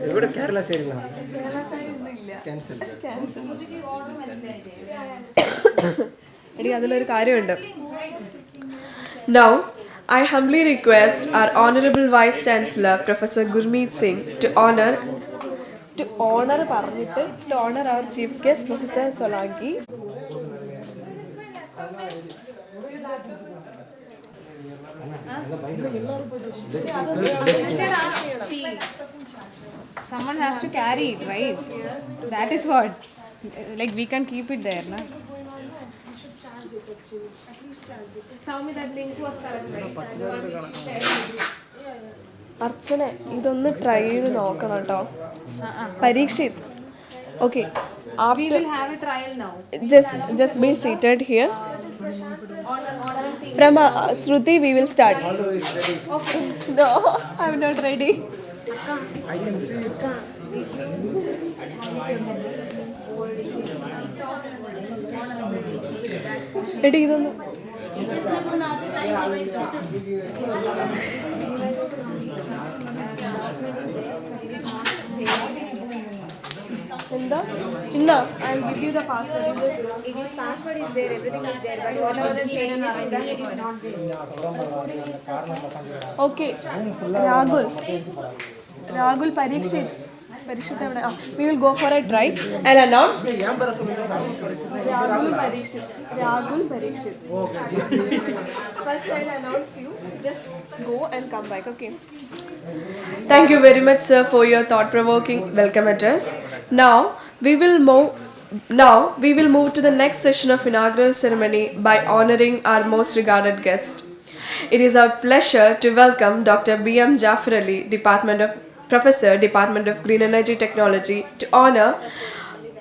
ഇവിടെ കേരള സൈഡിലാണ് ക്യാൻസൽ എടി അതിലൊരു കാര്യമുണ്ട്. Now, I humbly request our Honorable Vice Chancellor, Professor Gurmeet Singh, to honor our Chief Guest, Professor Solanki. See, someone has to carry it, right? That is what. Like we can keep it there, na? Tell me that link was correct, right? അർച്ചന ഇതൊന്ന് try ചെയ്ത് നോക്കണം കേട്ടോ. Parikshit. Okay. We will have a trial now. Just be seated here. From Shruti, we will start. Okay. No, I'm not ready. I can see it. എടി ഇതൊന്ന് എന്താ ഇന്നാ I'll give you the password. It is password is there, everything is there, but whatever the saying is done, it is not there. Okay. Ragul Parikshit എവിടെ? We will go for a try. I'll announce. Ragul Parikshit. First I'll announce you. Just go and come back, okay? Thank you very much, sir, for your thought-provoking welcome address. Now we will move to the next session of inaugural ceremony by honoring our most regarded guest. It is our pleasure to welcome Dr. B.M. Jafar Ali, Professor, Department of Green Energy Technology, to honor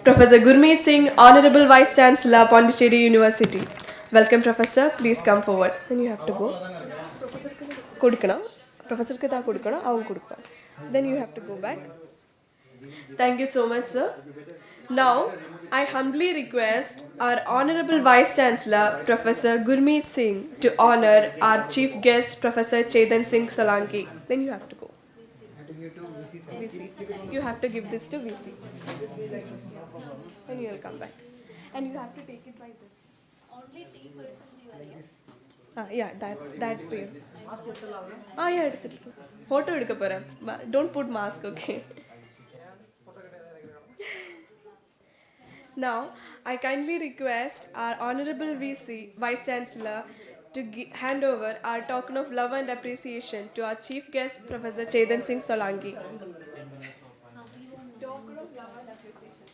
Professor Gurmeet Singh, Honorable Vice Chancellor, Pondicherry University. Welcome, Professor. Please come forward. Then you have to go. Professor ke ta kodukana, avu kodukka. Then you have to go back. Thank you so much, sir. Now, I humbly request our Honorable Vice Chancellor, Professor Gurmeet Singh, to honor our Chief Guest, Professor Chethan Singh Solanki. Then you have to go. VC. You have to give this to VC. Then you will come back. And you have to take it like this. Only T persons you are yes. Yeah, that way. Yeah, edutittu. Photo edukka pora. Don't put mask, okay? Now, I kindly request our Honorable VC, Vice Chancellor, to hand over our token of love and appreciation to our Chief Guest, Professor Chethan Singh Solanki. Token of love and appreciation.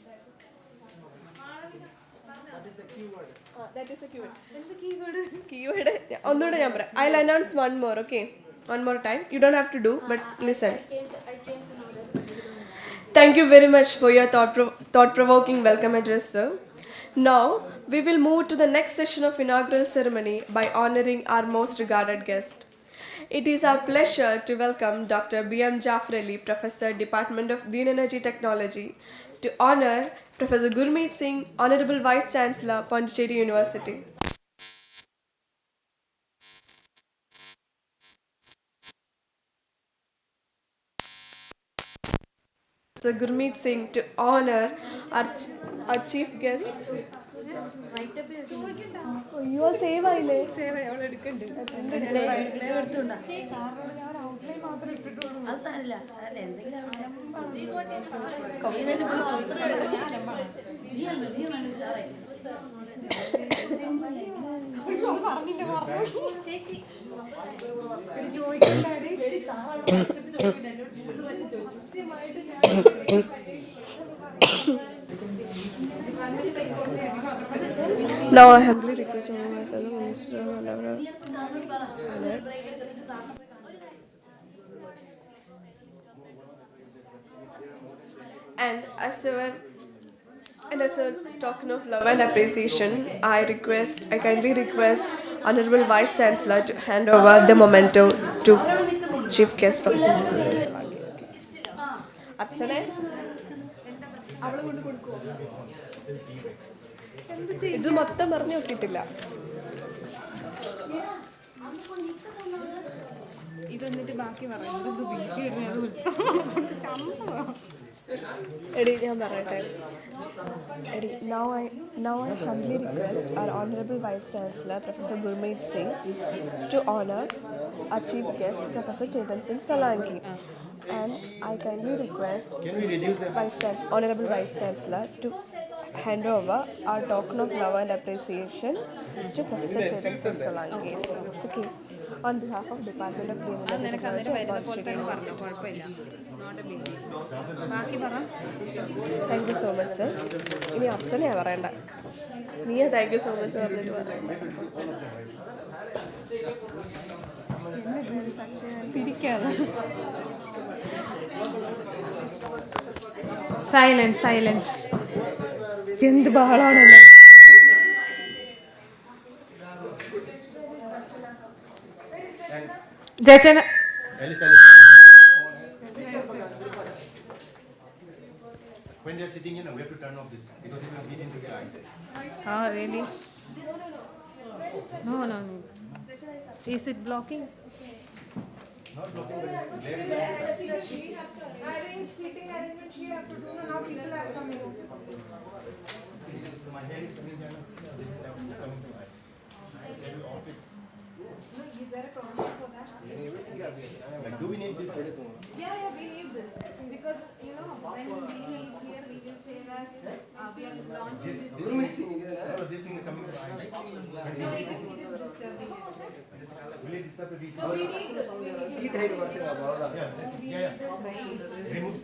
That is the keyword. That is the keyword. Keyword. Onnoda ഞാൻ പറയാം. I'll announce one more, okay? One more time. You don't have to do, but listen. I came to know that. Thank you very much for your thought-provoking welcome address, sir. Now, we will move to the next session of inaugural ceremony by honoring our most regarded guest. It is our pleasure to welcome Dr. B.M. Jafar Ali, Professor, Department of Green Energy Technology, to honor Professor Gurmeet Singh, Honorable Vice Chancellor, Pondicherry University. Professor Gurmeet Singh to honor our chief guest. You are save aile. Now I humbly request myself and as our And as a token of love and appreciation, I kindly request Honorable Vice Chancellor to hand over the memento to Chief Guest Professor Solanki. അച്ഛനെ അവള് കൊണ്ട് കൊടുക്കുമോ? ഇത് മൊത്തം പറഞ്ഞു നോക്കിയിട്ടില്ല. ഇത് എന്നിട്ട് ബാക്കി പറയുന്നത് ബിസി വരുന്നത് എടി ഞാൻ പറയട്ടെ. എടി now I humbly request our Honorable Vice Chancellor Professor Gurmeet Singh to honor our Chief Guest Professor Chethan Singh Solanki. And I kindly request Honorable Vice Chancellor to hand over our token of love and appreciation to Professor Chethan Singh Solanki. Okay. On behalf of Department of അത് നിനക്ക് അന്നേരം വരുന്ന പോലെ തന്നെ Criminology, പറഞ്ഞു, കുഴപ്പമില്ല. It's not a big deal. ബാക്കി പറ. Thank you so much sir. ഇനി അച്ഛനെയാ പറയണ്ട, നീയാ താങ്ക് യു സോ മച്ച് പറഞ്ഞിട്ട് പറയണ്ട. പിടിക്കാതെ. സൈലൻസ്. എന്ത് ബഹളാണല്ലോ. ജയച്ചന When they are sitting in, we have to turn off this because it will get into the eyes. really? No. Is it blocking? Not blocking, but there my hair is coming here. Coming to eye. Can you off it? Like, do we need this? Yeah, we need this because when we say here, we will say that we are launching this. This thing is coming to eye. No, it is disturbing. Will it disturb the DC? So we need this. Yeah. Remove.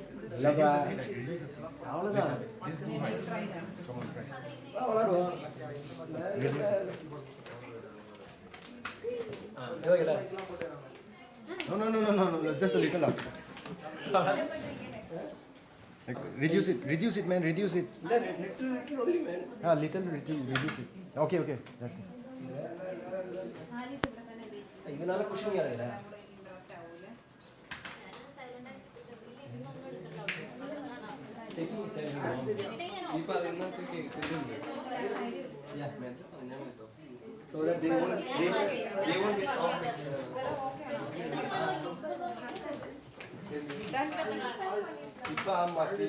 Reduce the seat. This is too high. Come on, try. No. Just a little up. Like, reduce it, man. Reduce it. Little reduce it. Okay. That thing. ಇದನ್ನೆಲ್ಲ ಖುಷಿ ಆಗಿಲ್ಲ. So that they won't be conflicts. ഇപ്പൊ ആ മറ്റേ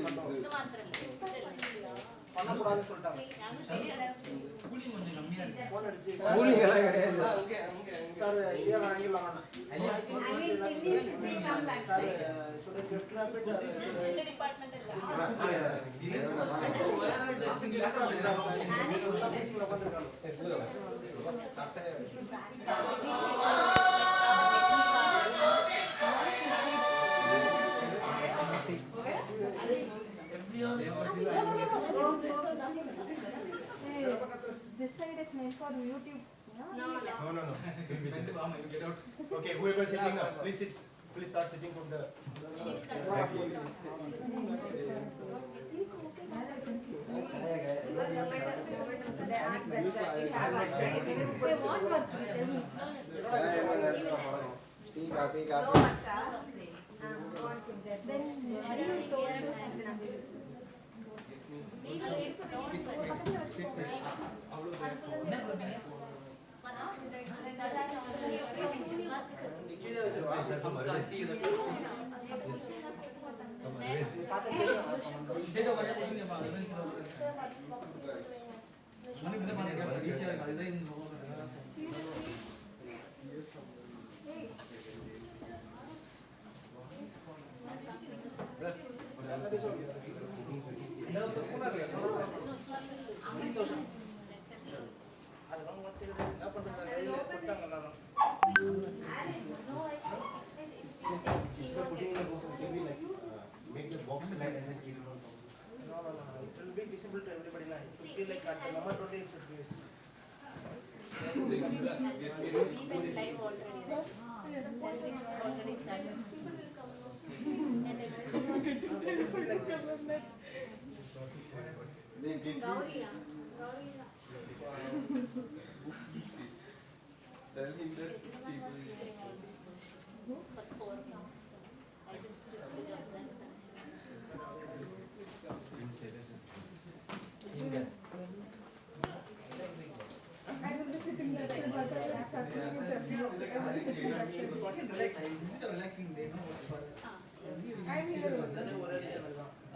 This side is meant for YouTube. No. Okay, whoever is sitting now, please start sitting from the back. Make the box flat and then keep it on top. No. It will be visible to everybody now. It will be like at the moment only it should be visible. We went live already. Already started. And everyone was Gauriya. Gauriya. Tell him that Everyone was hearing all this for 4 months. I just switched the job then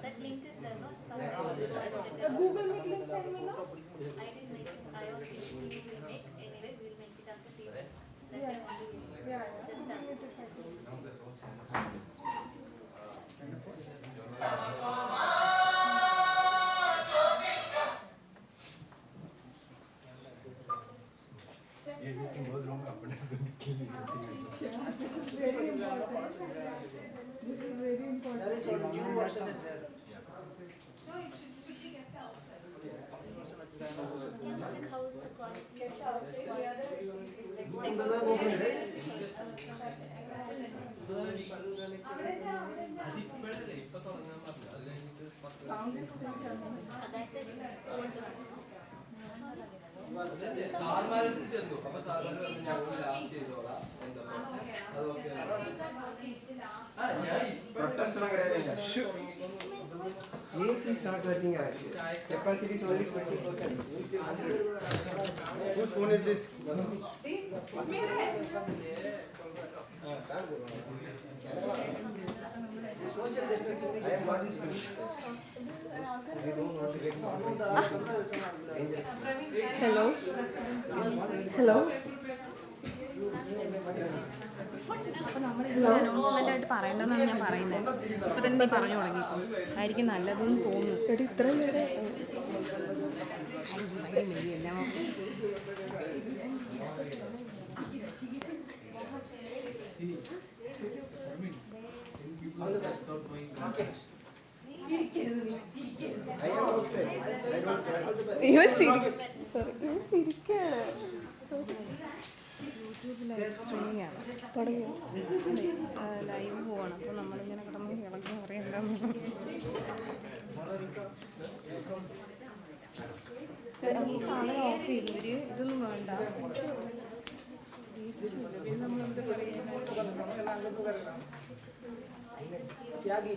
that link is there, no? Somewhere. Google Meet link send me, no? I didn't make it. I was thinking you will make. Anyway, we will make it after tea. That time only we will. Just that. anything goes wrong, company is going to kill you. There is one new version is there. Can you check how is the quality? That is old one. AC start working capacity is only 20%. Whose phone is this? Social distancing. I am not this person. I don't want to get Hello. Hello. Announcement ആയിട്ട് പറയണ്ടെന്നാണ് ഞാൻ പറയുന്നത്. ഇപ്പൊ തന്നെ നീ പറഞ്ഞു തുടങ്ങി ആയിരിക്കും നല്ലതെന്ന് തോന്നുന്നു. എടി ഇത്രയും നേരം എല്ലാം I am outside. I don't care. ഇവൻ ചിരിക്കാണ്. സ്ട്രീമിംഗ് ആണ് തുടങ്ങി. ലൈവ് പോവാണ്. അപ്പോൾ നമ്മളിങ്ങനെ കിടന്ന് കിടന്ന് പറയണ്ടെന്ന് ഈ സാധനം ഓഫ് ചെയ്തു. ഇവര് ഇതൊന്നും വേണ്ട. നമ്മളെന്ത് Tyagi.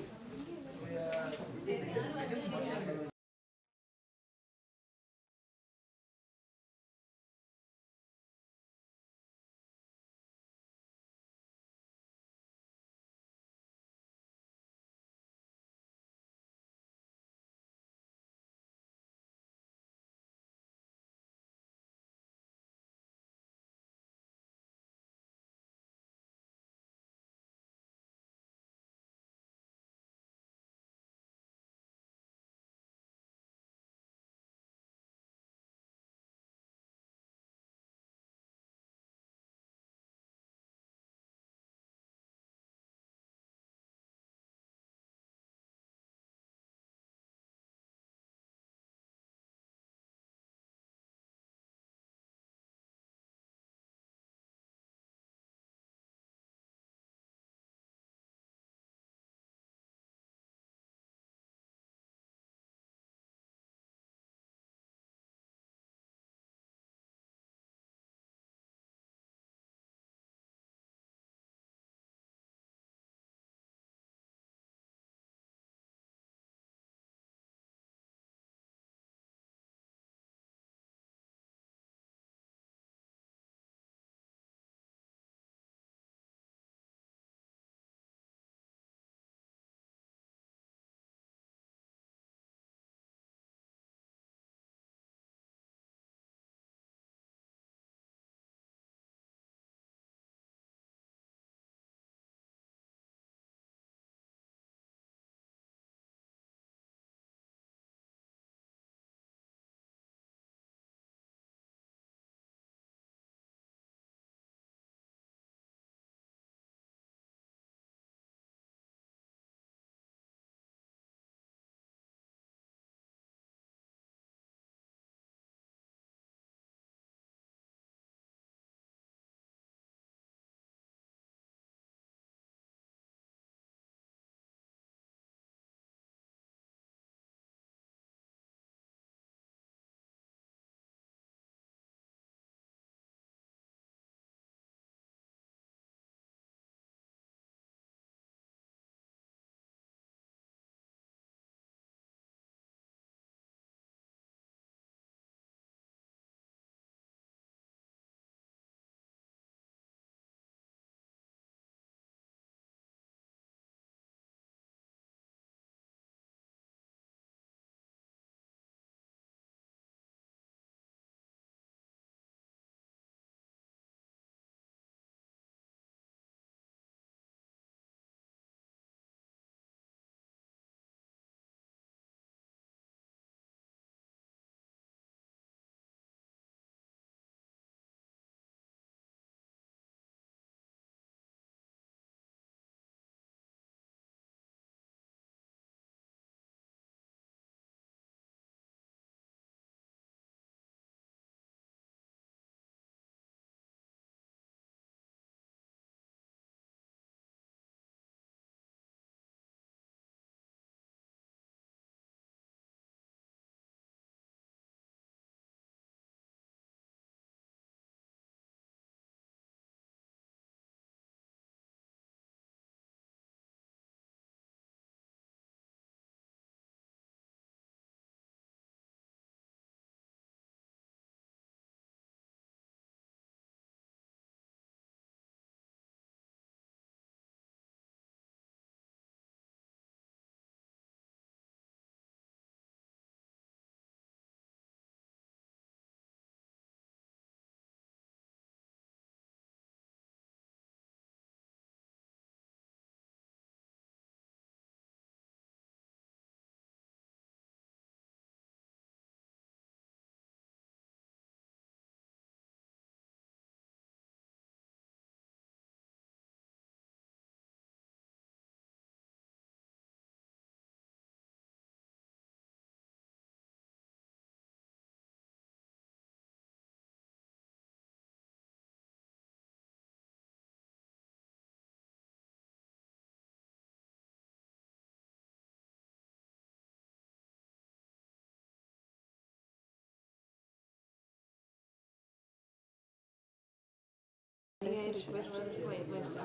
റിക്വസ്റ്റ്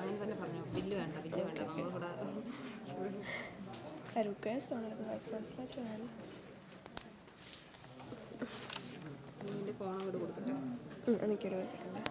അങ്ങനെ തന്നെ പറഞ്ഞു. ബില്ല് വേണ്ട നമ്മളിവിടെ I request Honorable Vice Chancellor to hand. നിന്റെ ഫോൺ അങ്ങോട്ട് കൊടുക്കട്ടെ. എനിക്കൊരു second.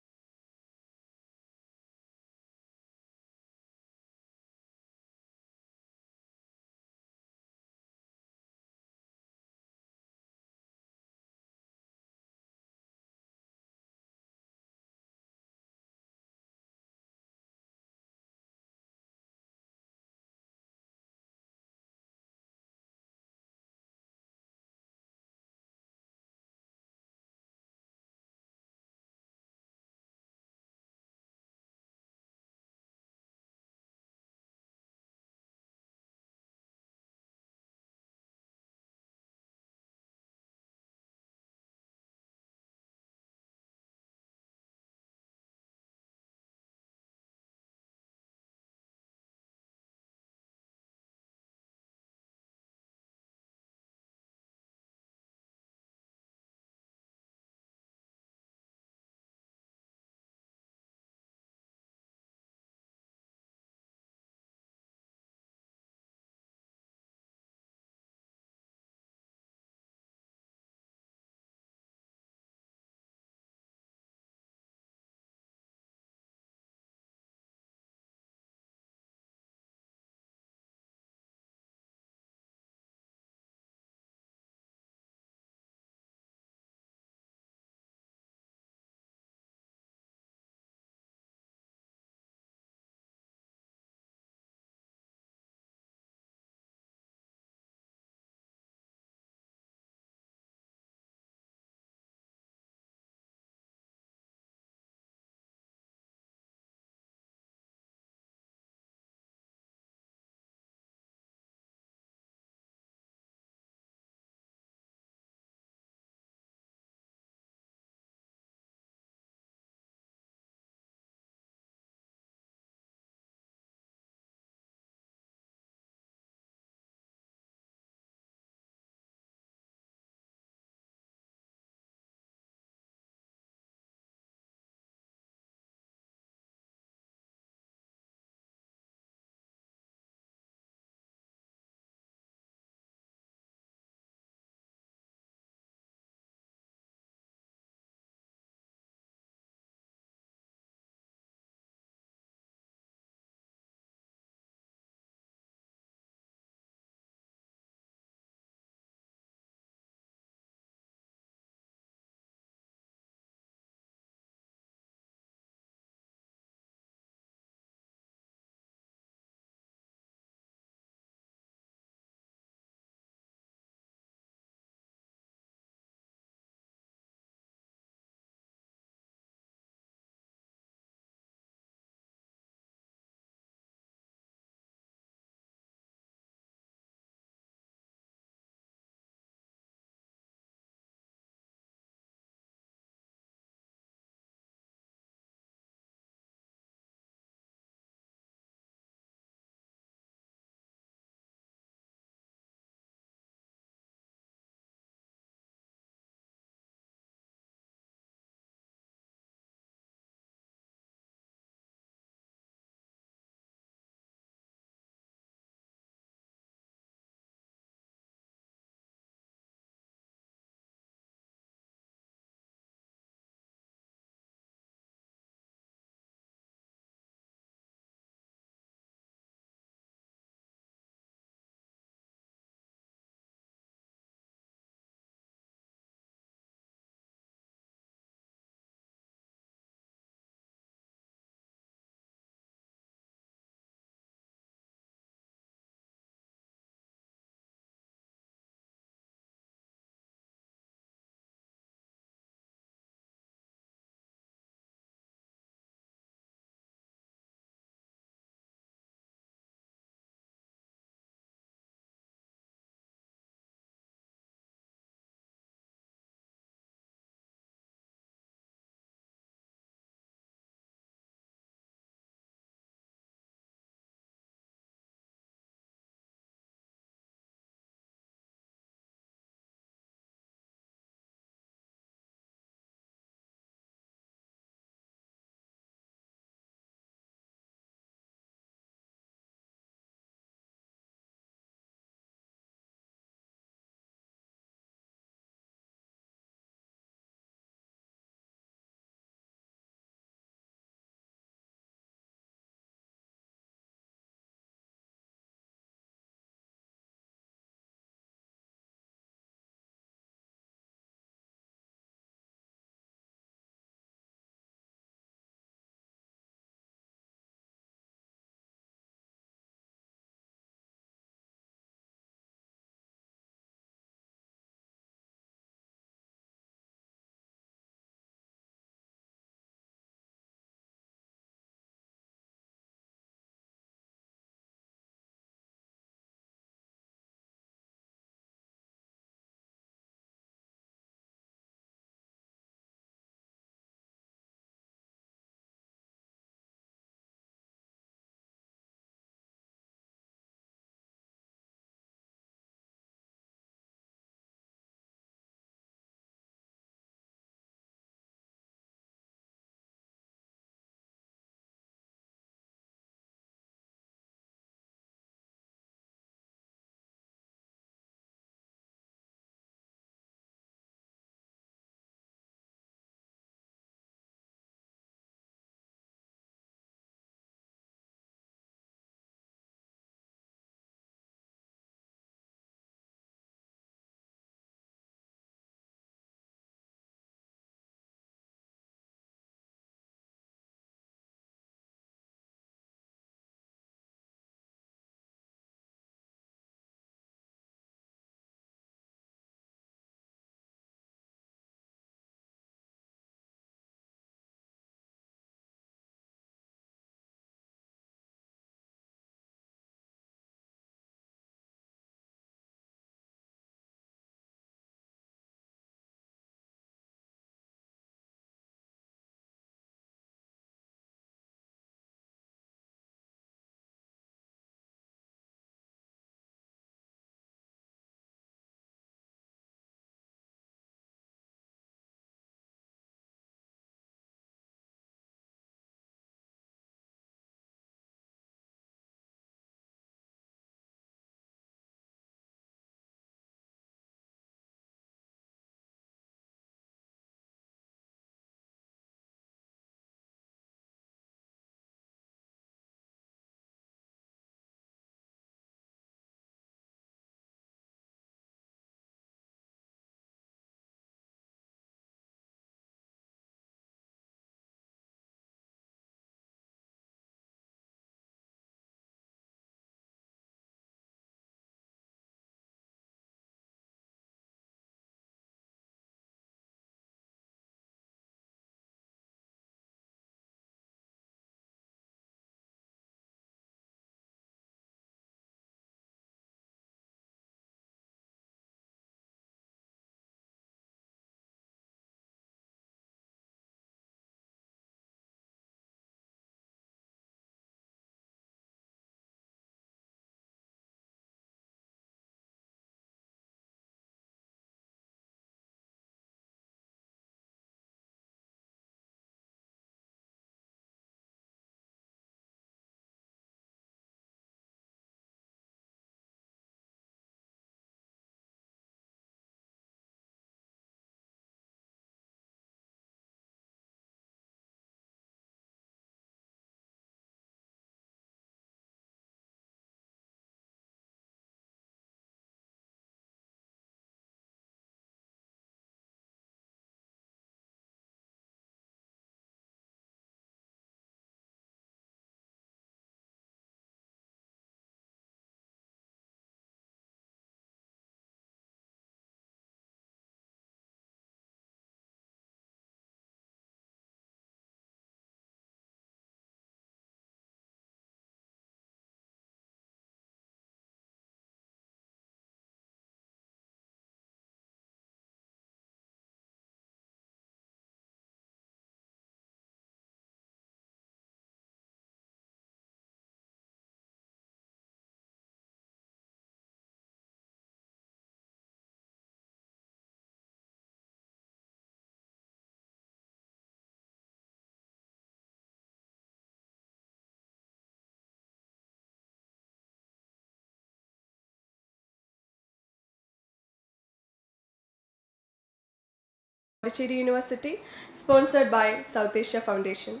Pondicherry University, sponsored by South Asia Foundation.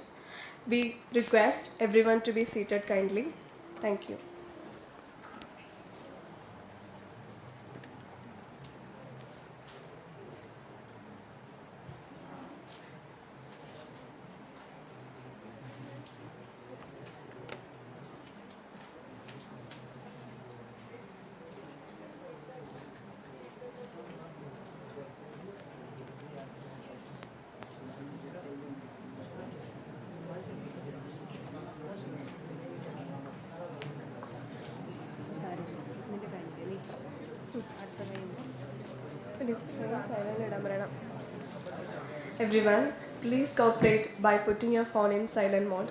We request everyone to be seated kindly. Thank you. Everyone, please cooperate by putting your phone in silent mode.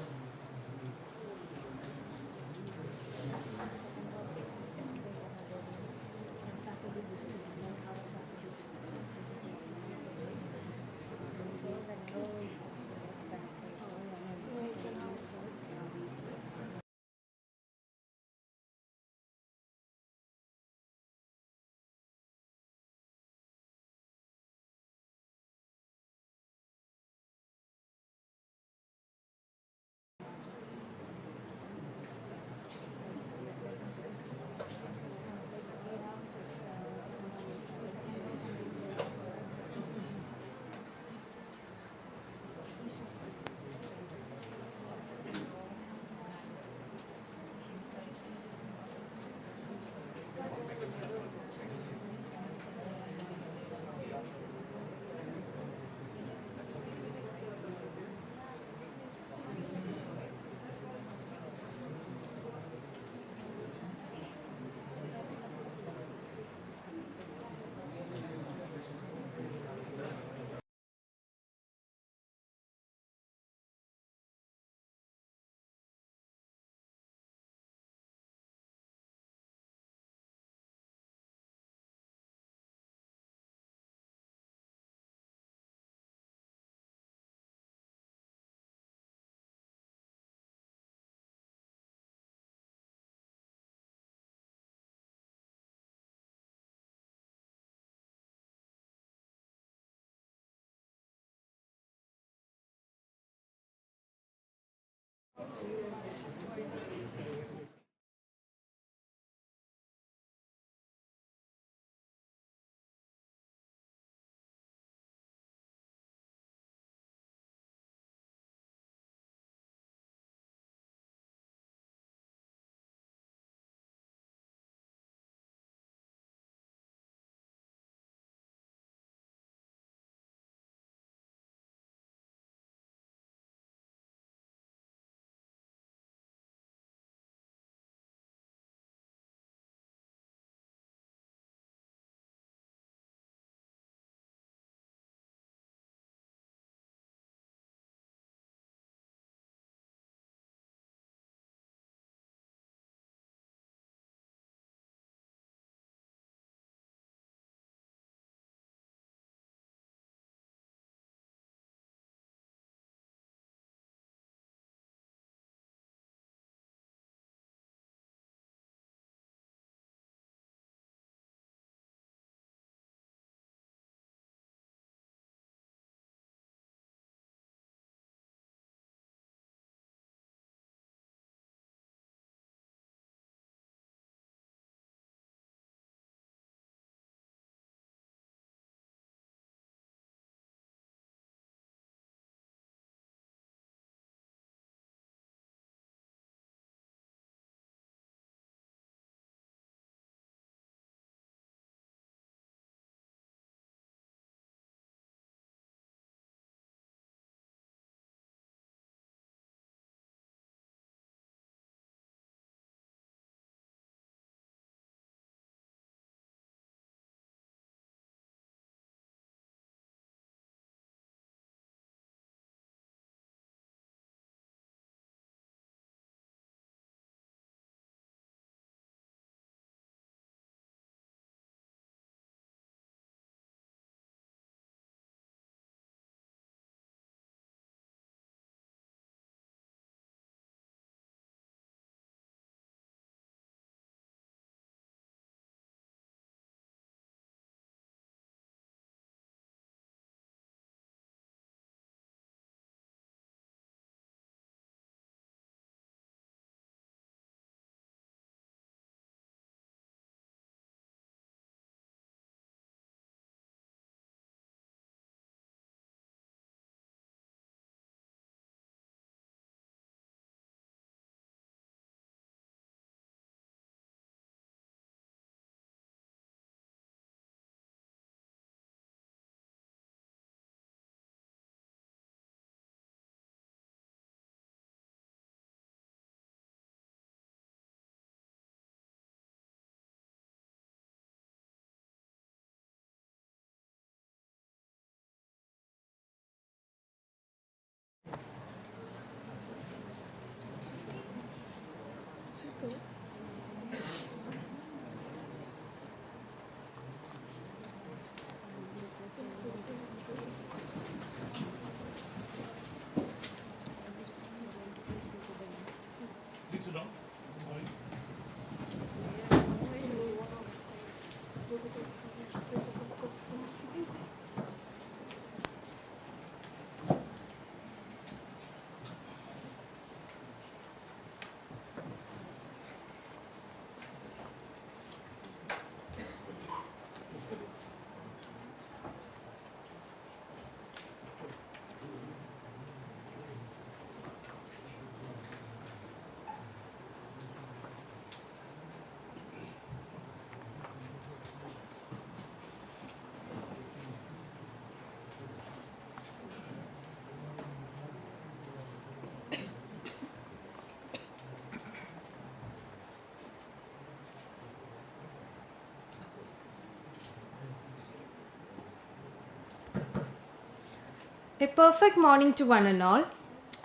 A perfect morning to one and all.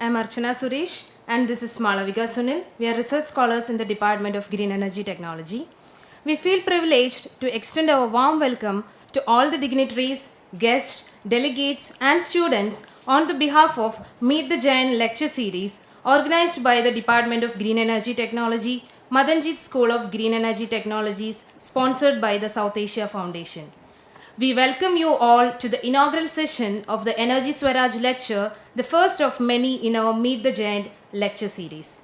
I am Archana Suresh and this is Malavika Sunil. We are research scholars in the Department of Green Energy Technology. We feel privileged to extend our warm welcome to all the dignitaries, guests, delegates and students on the behalf of Meet the Giant lecture series organized by the Department of Green Energy Technology, Madanjit School of Green Energy Technologies, sponsored by the South Asia Foundation. We welcome you all to the inaugural session of the Energy Swaraj lecture, the first of many in our Meet the Giant lecture series.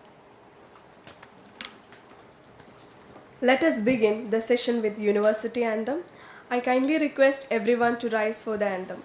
Let us begin the session with University Anthem. I kindly request everyone to rise for the anthem.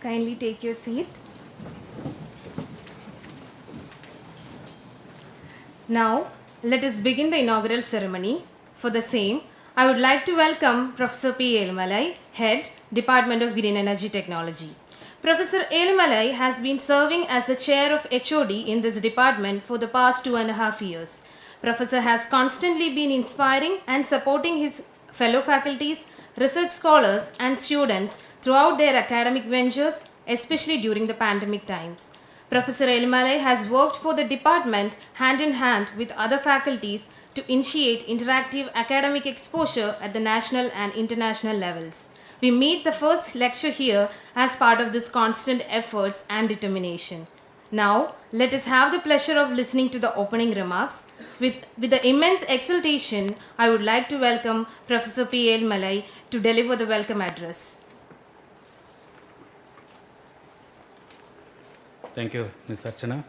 Kindly take your seat. Now, let us begin the inaugural ceremony. For the same, I would like to welcome Professor P. Elumalai, Head, Department of Green Energy Technology. Professor Elumalai has been serving as the chair of HOD in this department for the past 2.5 years. Professor has constantly been inspiring and supporting his fellow faculties, research scholars and students throughout their academic ventures, especially during the pandemic times. Professor Elumalai has worked for the department hand in hand with other faculties to initiate interactive academic exposure at the national and international levels. We meet the first lecture here as part of this constant efforts and determination. Now, let us have the pleasure of listening to the opening remarks. With the immense exultation, I would like to welcome Professor P. Elumalai to deliver the welcome address. Thank you, Ms. Archana.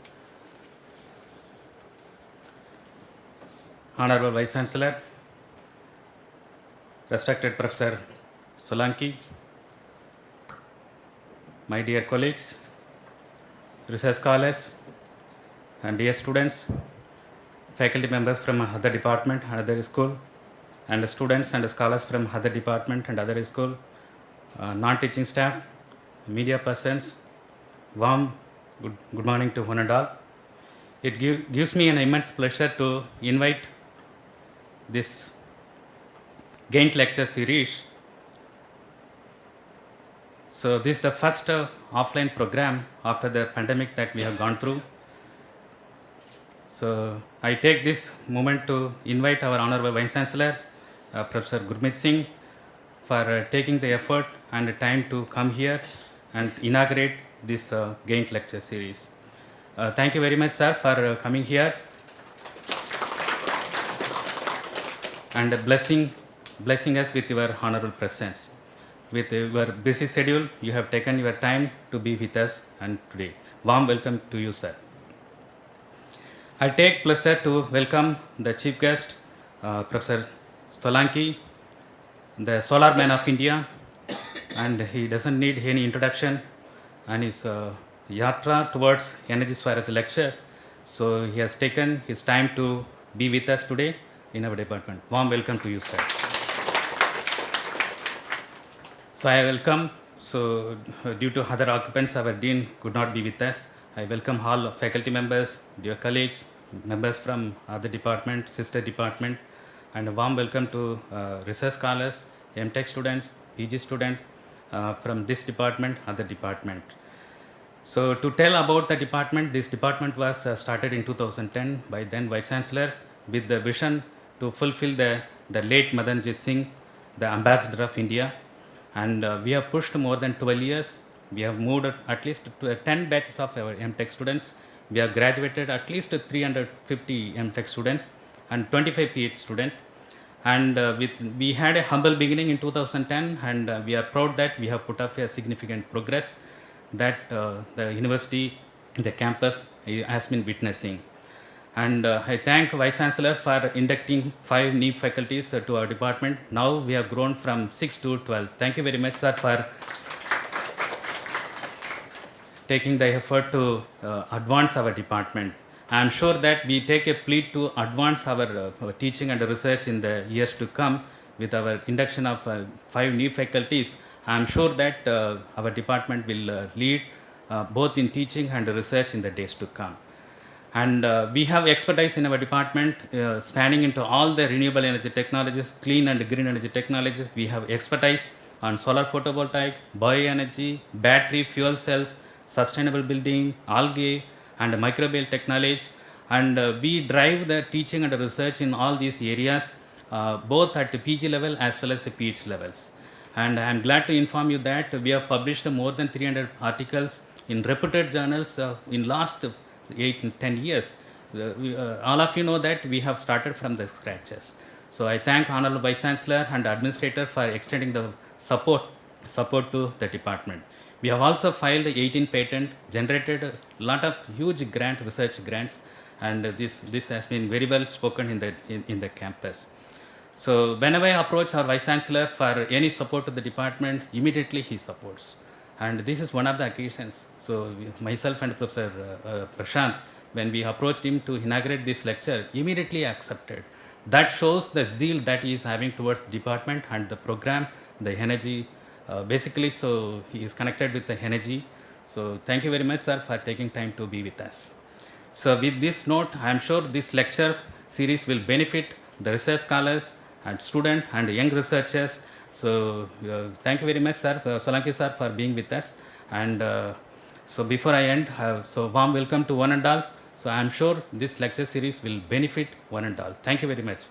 Honorable Vice Chancellor, respected Professor Solanki, my dear colleagues, research scholars, and dear students, faculty members from other department and other school, and students and scholars from other department and other school, non-teaching staff, media persons, warm good morning to one and all. It gives me an immense pleasure to invite this GAINT lecture series. So this is the first offline program after the pandemic that we have gone through. So I take this moment to invite our Honorable Vice Chancellor, Professor Gurmeet Singh, for taking the effort and the time to come here and inaugurate this GAINT lecture series. Thank you very much, sir, for coming here and blessing us with your honorable presence. With your busy schedule, you have taken your time to be with us and today. Warm welcome to you, sir. I take pleasure to welcome the chief guest, Professor Solanki, the solar man of India, and he doesn't need any introduction, and his yatra towards energy Swaraj lecture. So he has taken his time to be with us today in our department. Warm welcome to you, sir. So I welcome, so due to other occupants, our dean could not be with us. I welcome all faculty members, dear colleagues, members from other department, sister department, and a warm welcome to research scholars, MTech students, PG students from this department, other department. So to tell about the department, this department was started in 2010 by then Vice Chancellor with the vision to fulfill the late Madanji Singh, the ambassador of India. And we have pushed more than 12 years. We have moved at least 10 batches of our MTech students. We have graduated at least 350 MTech students and 25 PhD students. And we had a humble beginning in 2010, and we are proud that we have put up a significant progress that the university, the campus has been witnessing. And I thank Vice Chancellor for inducting 5 new faculties to our department. Now we have grown from 6 to 12. Thank you very much, sir, for taking the effort to advance our department. I am sure that we take a plea to advance our teaching and research in the years to come with our induction of 5 new faculties. I am sure that our department will lead both in teaching and research in the days to come. And we have expertise in our department spanning into all the renewable energy technologies, clean and green energy technologies. We have expertise on solar photovoltaic, bioenergy, battery, fuel cells, sustainable building, algae, and microbial technology. And we drive the teaching and research in all these areas, both at the PG level as well as the PhD levels. And I am glad to inform you that we have published more than 300 articles in reputed journals in last 8 and 10 years. All of you know that we have started from the scratches. So I thank Honorable Vice Chancellor and Administrator for extending the support to the department. We have also filed 18 patents, generated a lot of huge research grants, and this has been very well spoken in the campus. So whenever I approach our Vice Chancellor for any support to the department, immediately he supports. And this is one of the occasions. So myself and Professor Prasanth, when we approached him to inaugurate this lecture, immediately accepted. That shows the zeal that he is having towards the department and the program, the energy. Basically, so he is connected with the energy. So thank you very much, sir, for taking time to be with us. So with this note, I am sure this lecture series will benefit the research scholars and students and young researchers. So thank you very much, sir, Solanki sir, for being with us. And so before I end, so warm welcome to one and all. So I am sure this lecture series will benefit one and all. Thank you very much.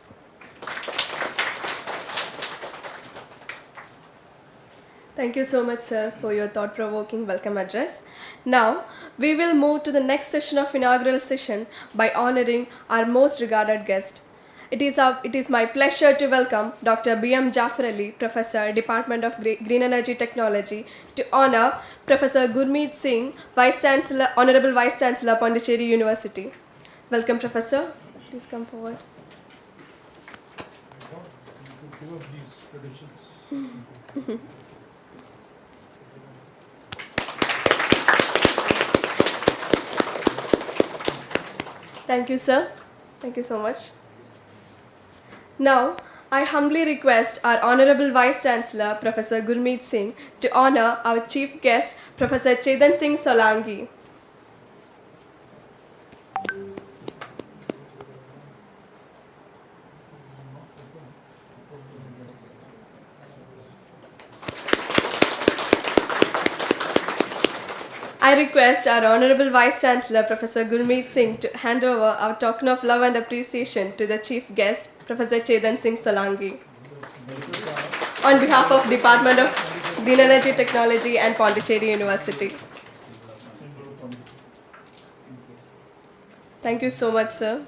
Thank you so much, sir, for your thought-provoking welcome address. Now, we will move to the next session of inaugural session by honoring our most regarded guest. It is my pleasure to welcome Dr. B.M. Jafar Ali, Professor, Department of Green Energy Technology, to honor Professor Gurmeet Singh, Vice Chancellor, Honorable Vice Chancellor, Pondicherry University. Welcome, Professor. Please come forward. Thank you, sir. Thank you so much. Now, I humbly request our Honorable Vice Chancellor, Professor Gurmeet Singh, to honor our chief guest, Professor Chethan Singh Solanki. I request our Honorable Vice Chancellor, Professor Gurmeet Singh, to hand over our token of love and appreciation to the Chief Guest, Professor Chethan Singh Solanki, on behalf of Department of Green Energy Technology and Pondicherry University. Thank you so much, sir.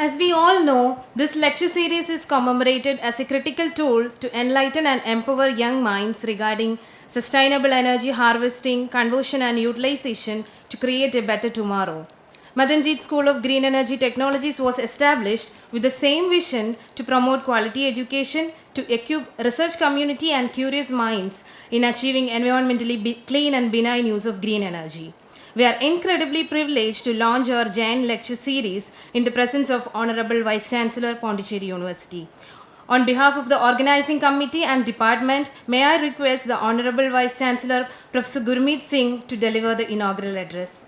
As we all know, this lecture series is commemorated as a critical tool to enlighten and empower young minds regarding sustainable energy harvesting, conversion and utilization to create a better tomorrow. Madanjit School of Green Energy Technologies was established with the same vision to promote quality education, to equip research community and curious minds in achieving environmentally clean and benign use of green energy. We are incredibly privileged to launch our giant lecture series in the presence of Honorable Vice Chancellor, Pondicherry University. On behalf of the organizing committee and department, may I request the Honorable Vice Chancellor, Professor Gurmeet Singh, to deliver the inaugural address.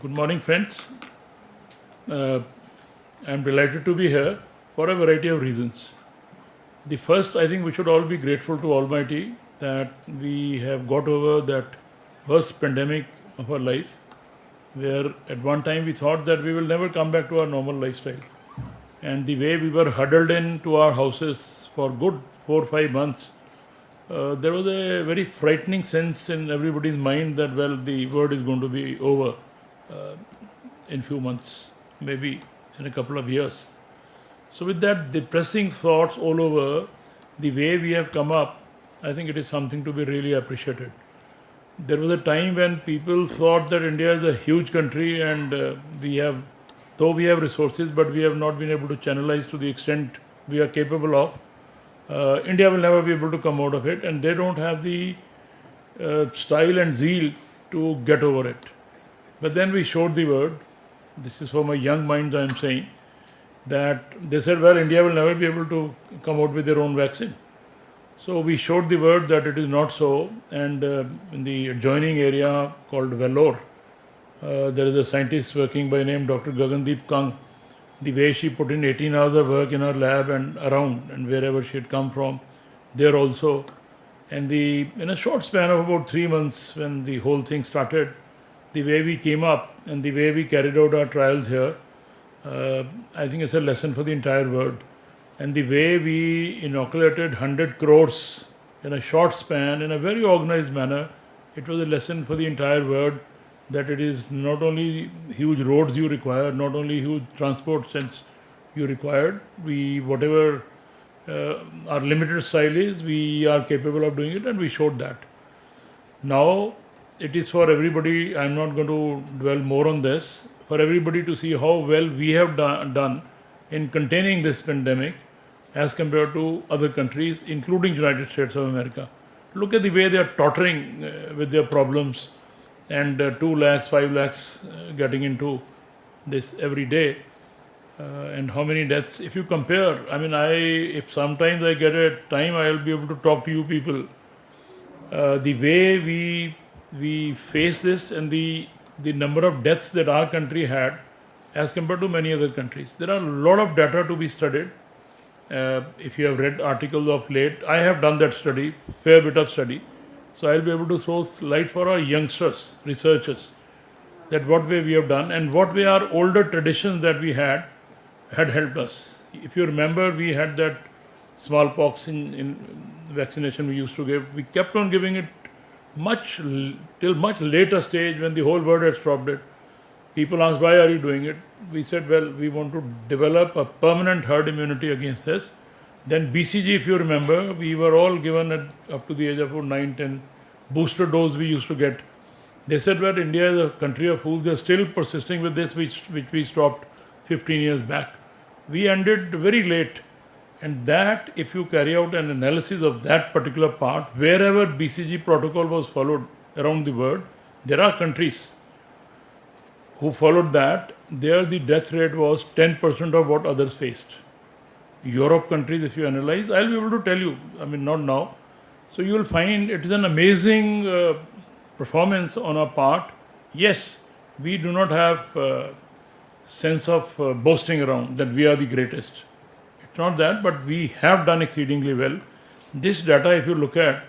Good morning, friends. I'm delighted to be here for a variety of reasons. The first, I think we should all be grateful to Almighty that we have got over that worst pandemic of our life, where at one time we thought that we will never come back to our normal lifestyle. And the way we were huddled into our houses for good 4 or 5 months, there was a very frightening sense in everybody's mind that, well, the world is going to be over in few months, maybe in a couple of years. So with that depressing thoughts all over, the way we have come up, I think it is something to be really appreciated. There was a time when people thought that India is a huge country and we have resources, but we have not been able to channelize to the extent we are capable of. India will never be able to come out of it, and they don't have the style and zeal to get over it. But then we showed the world, this is for my young minds I am saying, that they said, well, India will never be able to come out with their own vaccine. So we showed the world that it is not so, and in the adjoining area called Vellore, there is a scientist working by name Dr. Gagandeep Kang. The way she put in 18 hours of work in her lab and around and wherever she had come from, there also. And in a short span of about 3 months when the whole thing started, the way we came up and the way we carried out our trials here, I think it's a lesson for the entire world. And the way we inoculated 100 crores in a short span, in a very organized manner, it was a lesson for the entire world that it is not only huge roads you require, not only huge transport sense you required, whatever our limited style is, we are capable of doing it, and we showed that. Now, it is for everybody, I'm not going to dwell more on this, for everybody to see how well we have done in containing this pandemic as compared to other countries, including United States of America. Look at the way they are tottering with their problems, and 2 lakhs, 5 lakhs getting into this every day, and how many deaths. If you compare, if sometimes I get a time, I will be able to talk to you people. The way we face this and the number of deaths that our country had as compared to many other countries. There are a lot of data to be studied. If you have read articles of late, I have done that study, fair bit of study. So I'll be able to throw light for our youngsters, researchers, that what way we have done and what way our older traditions that we had helped us. If you remember, we had that smallpox in vaccination we used to give. We kept on giving it till much later stage when the whole world had stopped it. People asked, why are you doing it? We said, well, we want to develop a permanent herd immunity against this. Then BCG, if you remember, we were all given up to the age of 9, 10 booster dose we used to get. They said, well, India is a country of fools. They're still persisting with this, which we stopped 15 years back. We ended very late. And that, if you carry out an analysis of that particular part, wherever BCG protocol was followed around the world, there are countries who followed that. There the death rate was 10% of what others faced. Europe countries, if you analyze, I'll be able to tell you, I mean, not now. So you will find it is an amazing performance on our part. Yes, we do not have sense of boasting around that we are the greatest. It's not that, but we have done exceedingly well. This data, if you look at,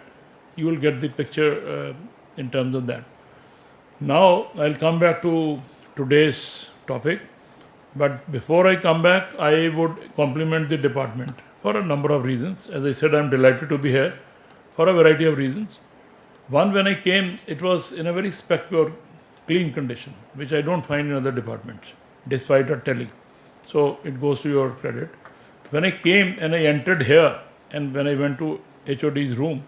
you will get the picture in terms of that. Now, I'll come back to today's topic. But before I come back, I would compliment the department for a number of reasons. As I said, I'm delighted to be here for a variety of reasons. One, when I came, it was in a very spectacular, clean condition, which I don't find in other departments, despite our telling. So it goes to your credit. When I came and I entered here, and when I went to HOD's room,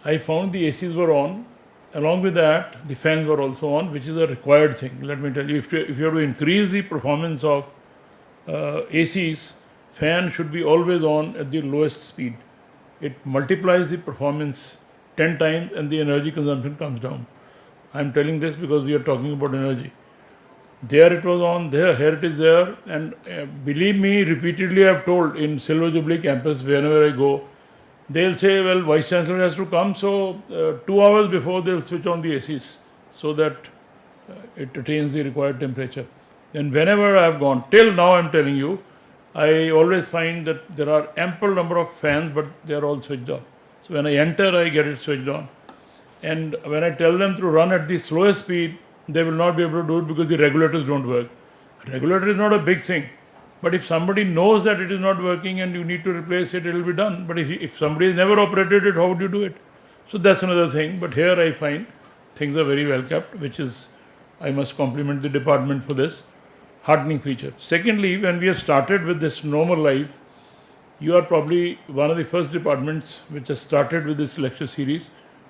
I found the ACs were on. Along with that, the fans were also on, which is a required thing. Let me tell you, if you have to increase the performance of ACs, fan should be always on at the lowest speed. It multiplies the performance 10 times and the energy consumption comes down. I am telling this because we are talking about energy. There it was on, there, here it is there. And believe me, repeatedly I have told in Silver Jubilee campus, whenever I go, they'll say, well, Vice Chancellor has to come, so 2 hours before they'll switch on the ACs so that it attains the required temperature. And whenever I've gone, till now I'm telling you, I always find that there are ample number of fans, but they're all switched off. So when I enter, I get it switched on. And when I tell them to run at the slowest speed, they will not be able to do it because the regulators don't work. Regulator is not a big thing. But if somebody knows that it is not working and you need to replace it, it will be done. But if somebody has never operated it, how would you do it? So that's another thing. But here I find things are very well kept, which is, I must compliment the department for this heartening feature. Secondly, when we have started with this normal life, you are probably one of the first departments which has started with this lecture series.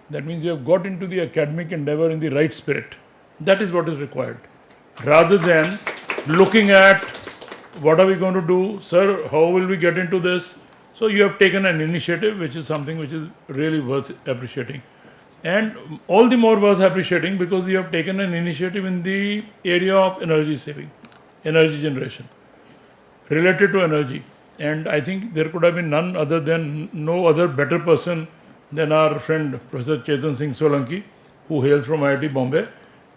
That means you have got into the academic endeavor in the right spirit. That is what is required. Rather than looking at what are we going to do, sir, how will we get into this? So you have taken an initiative, which is something which is really worth appreciating. And all the more worth appreciating because you have taken an initiative in the area of energy saving, energy generation, related to energy. And I think there could have been no other better person than our friend Professor Chethan Singh Solanki, who hails from IIT Bombay,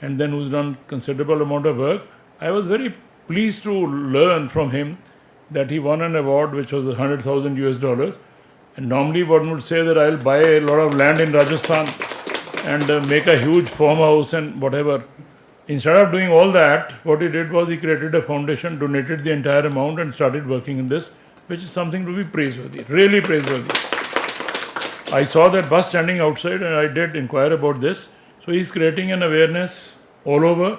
and then who's done considerable amount of work. I was very pleased to learn from him that he won an award which was $100,000 US. And normally one would say that I'll buy a lot of land in Rajasthan and make a huge farmhouse and whatever. Instead of doing all that, what he did was he created a foundation, donated the entire amount and started working in this, which is something to be praiseworthy, really praiseworthy. I saw that bus standing outside and I did inquire about this. So he's creating an awareness all over,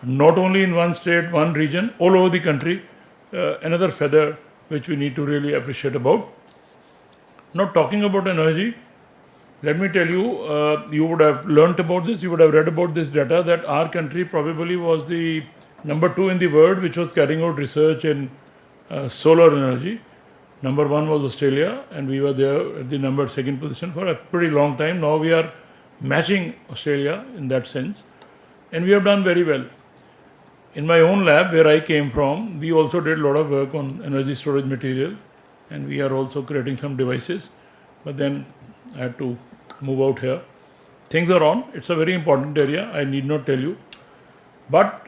not only in one state, one region, all over the country. Another feather which we need to really appreciate about. Now talking about energy, let me tell you, you would have learnt about this, you would have read about this data that our country probably was the number 2 in the world which was carrying out research in solar energy. Number 1 was Australia and we were there at the number 2nd position for a pretty long time. Now we are matching Australia in that sense and we have done very well. In my own lab where I came from, we also did a lot of work on energy storage material and we are also creating some devices. But then I had to move out here. Things are on. It's a very important area. I need not tell you. But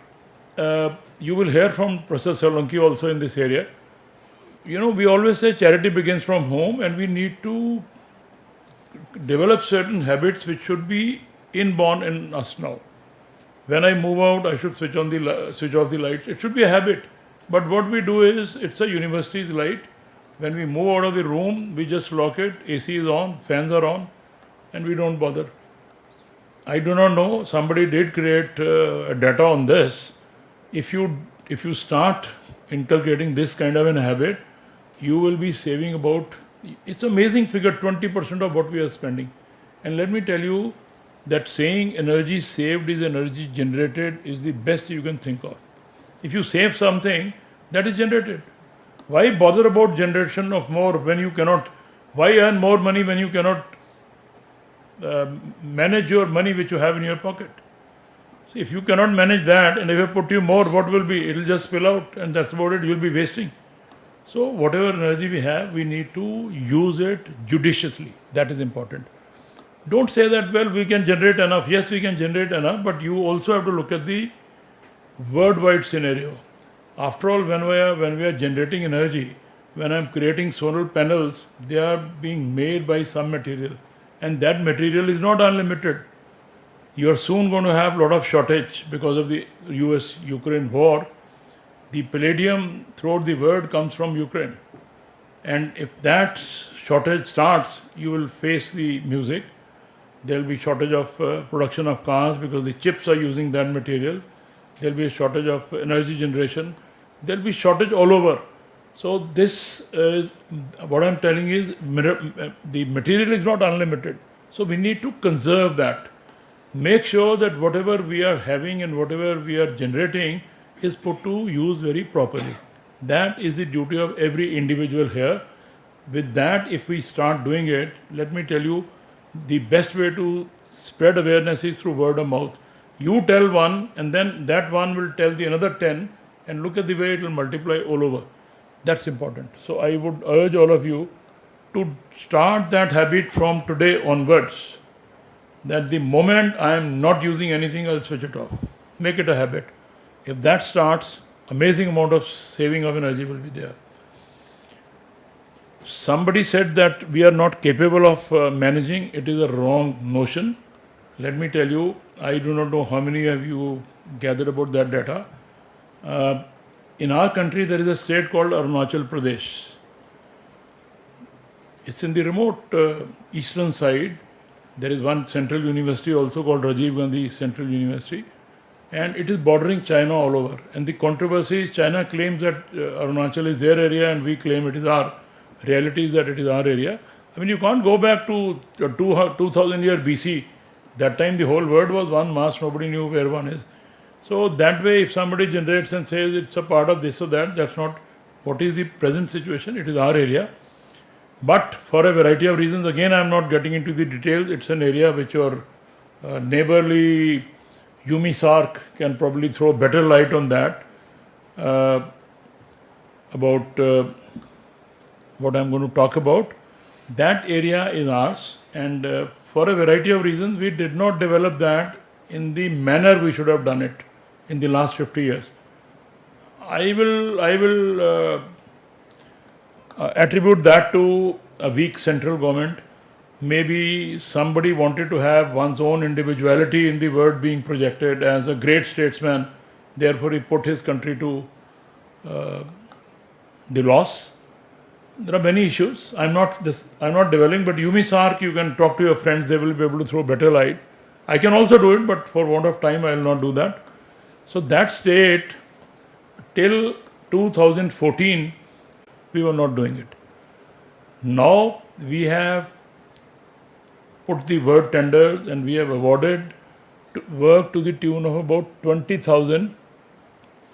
you will hear from Professor Solanki also in this area. You know, we always say charity begins from home and we need to develop certain habits which should be inborn in us now. When I move out, I should switch off the lights. It should be a habit. But what we do is, it's a university's light. When we move out of the room, we just lock it. AC is on, fans are on, and we don't bother. I do not know. Somebody did create data on this. If you start inculcating this kind of an habit, you will be saving about, it's amazing figure, 20% of what we are spending. And let me tell you, that saying energy saved is energy generated is the best you can think of. If you save something, that is generated. Why bother about generation of more when you cannot? Why earn more money when you cannot manage your money which you have in your pocket? So if you cannot manage that and if I put you more, what will be? It will just spill out and that's about it. You will be wasting. So whatever energy we have, we need to use it judiciously. That is important. Don't say that, well, we can generate enough. Yes, we can generate enough, but you also have to look at the worldwide scenario. After all, when we are generating energy, when I'm creating solar panels, they are being made by some material, and that material is not unlimited. You are soon going to have a lot of shortage because of the US-Ukraine war. The palladium throughout the world comes from Ukraine, and if that shortage starts, you will face the music. There will be shortage of production of cars because the chips are using that material. There will be a shortage of energy generation. There will be shortage all over. So this is what I'm telling is the material is not unlimited. So we need to conserve that. Make sure that whatever we are having and whatever we are generating is put to use very properly. That is the duty of every individual here. With that, if we start doing it, let me tell you, the best way to spread awareness is through word of mouth. You tell one, and then that one will tell the another 10, and look at the way it will multiply all over. That's important. So I would urge all of you to start that habit from today onwards, that the moment I am not using anything, I'll switch it off. Make it a habit. If that starts, amazing amount of saving of energy will be there. Somebody said that we are not capable of managing. It is a wrong notion. Let me tell you, I do not know how many of you gathered about that data. In our country, there is a state called Arunachal Pradesh. It's in the remote eastern side. There is one central university also called Rajiv Gandhi Central University. And it is bordering China all over. And the controversy is China claims that Arunachal is their area and we claim it is our. Reality is that it is our area. I mean, you can't go back to 2000 year BC. That time the whole world was one mass, nobody knew where one is. So that way, if somebody generates and says it's a part of this or that, that's not what is the present situation. It is our area. But for a variety of reasons, again, I'm not getting into the details. It's an area which your neighborly Yumi Sark can probably throw better light on that, about what I'm going to talk about. That area is ours, and for a variety of reasons, we did not develop that in the manner we should have done it in the last 50 years. I will attribute that to a weak central government. Maybe somebody wanted to have one's own individuality in the world being projected as a great statesman. Therefore, he put his country to the loss. There are many issues. I'm not developing, but Yumi Sark, you can talk to your friends, they will be able to throw better light. I can also do it, but for want of time, I will not do that. So that state, till 2014, we were not doing it. Now we have put the word tenders and we have awarded work to the tune of about 20,000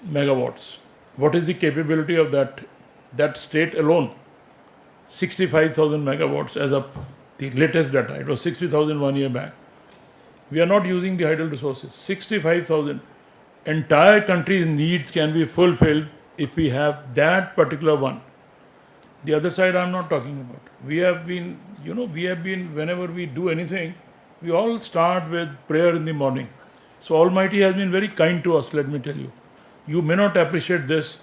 megawatts. What is the capability of that state alone? 65,000 megawatts as of the latest data. It was 60,000 1 year back. We are not using the hydel resources. 65,000. Entire country's needs can be fulfilled if we have that particular one. The other side I'm not talking about. We have been, whenever we do anything, we all start with prayer in the morning. So Almighty has been very kind to us, let me tell you. You may not appreciate this.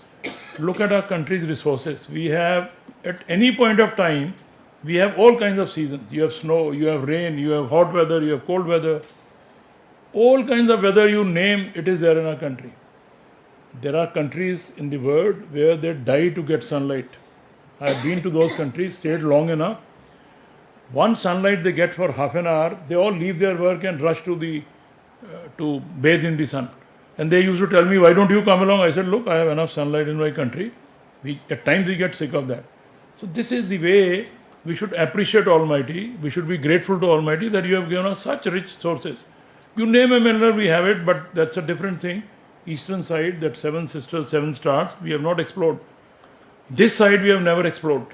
Look at our country's resources. We have, at any point of time, we have all kinds of seasons. You have snow, you have rain, you have hot weather, you have cold weather. All kinds of weather you name, it is there in our country. There are countries in the world where they die to get sunlight. I have been to those countries, stayed long enough. One sunlight they get for half an hour, they all leave their work and rush to bathe in the sun. And they used to tell me, why don't you come along? I said, look, I have enough sunlight in my country. At times we get sick of that. So this is the way we should appreciate Almighty. We should be grateful to Almighty that you have given us such rich sources. You name a mineral, we have it, but that's a different thing. Eastern side, that 7 sisters, 7 stars, we have not explored. This side we have never explored.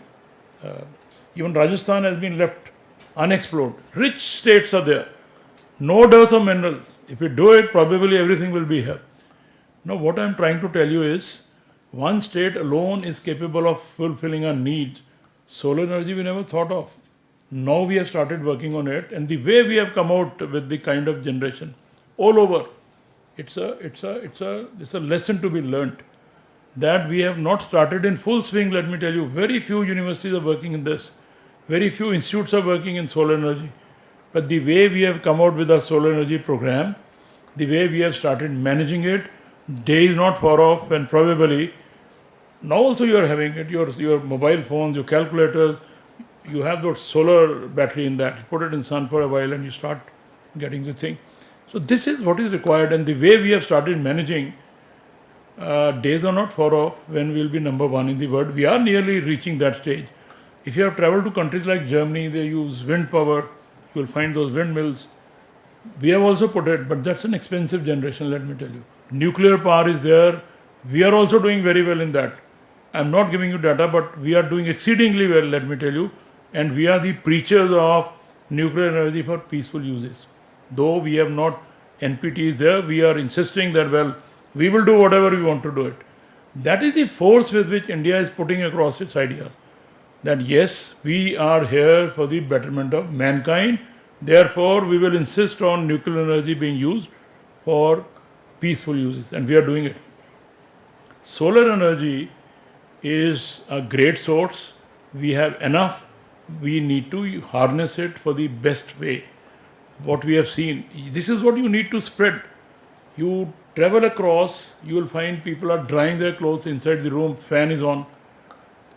Even Rajasthan has been left unexplored. Rich states are there. No dearth of minerals. If we do it, probably everything will be here. Now, what I am trying to tell you is, one state alone is capable of fulfilling our needs. Solar energy we never thought of. Now we have started working on it, and the way we have come out with the kind of generation all over, it's a lesson to be learnt. That we have not started in full swing, let me tell you. Very few universities are working in this. Very few institutes are working in solar energy. But the way we have come out with our solar energy program, the way we have started managing it, day is not far off, and probably now also you are having it, your mobile phones, your calculators, you have that solar battery in that. You put it in sun for a while and you start getting the thing. So this is what is required, and the way we have started managing, days are not far off when we will be number one in the world. We are nearly reaching that stage. If you have traveled to countries like Germany, they use wind power. You will find those windmills. We have also put it, but that's an expensive generation, let me tell you. Nuclear power is there. We are also doing very well in that. I'm not giving you data, but we are doing exceedingly well, let me tell you. And we are the preachers of nuclear energy for peaceful uses. Though we have not NPTs there, we are insisting that, well, we will do whatever we want to do it. That is the force with which India is putting across its ideas. That yes, we are here for the betterment of mankind. Therefore, we will insist on nuclear energy being used for peaceful uses, and we are doing it. Solar energy is a great source. We have enough. We need to harness it for the best way. What we have seen, this is what you need to spread. You travel across, you will find people are drying their clothes inside the room, fan is on.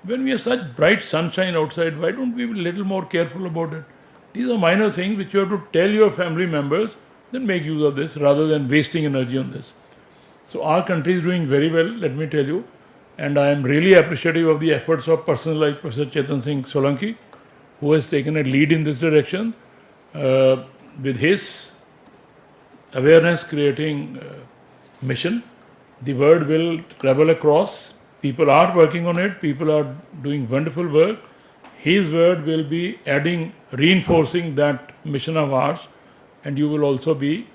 When we have such bright sunshine outside, why don't we be a little more careful about it? These are minor things which you have to tell your family members, then make use of this rather than wasting energy on this. So our country is doing very well, let me tell you, and I am really appreciative of the efforts of persons like Professor Chethan Singh Solanki, who has taken a lead in this direction with his awareness creating mission. The word will travel across. People are working on it. People are doing wonderful work. His word will be adding, reinforcing that mission of ours, and you will also be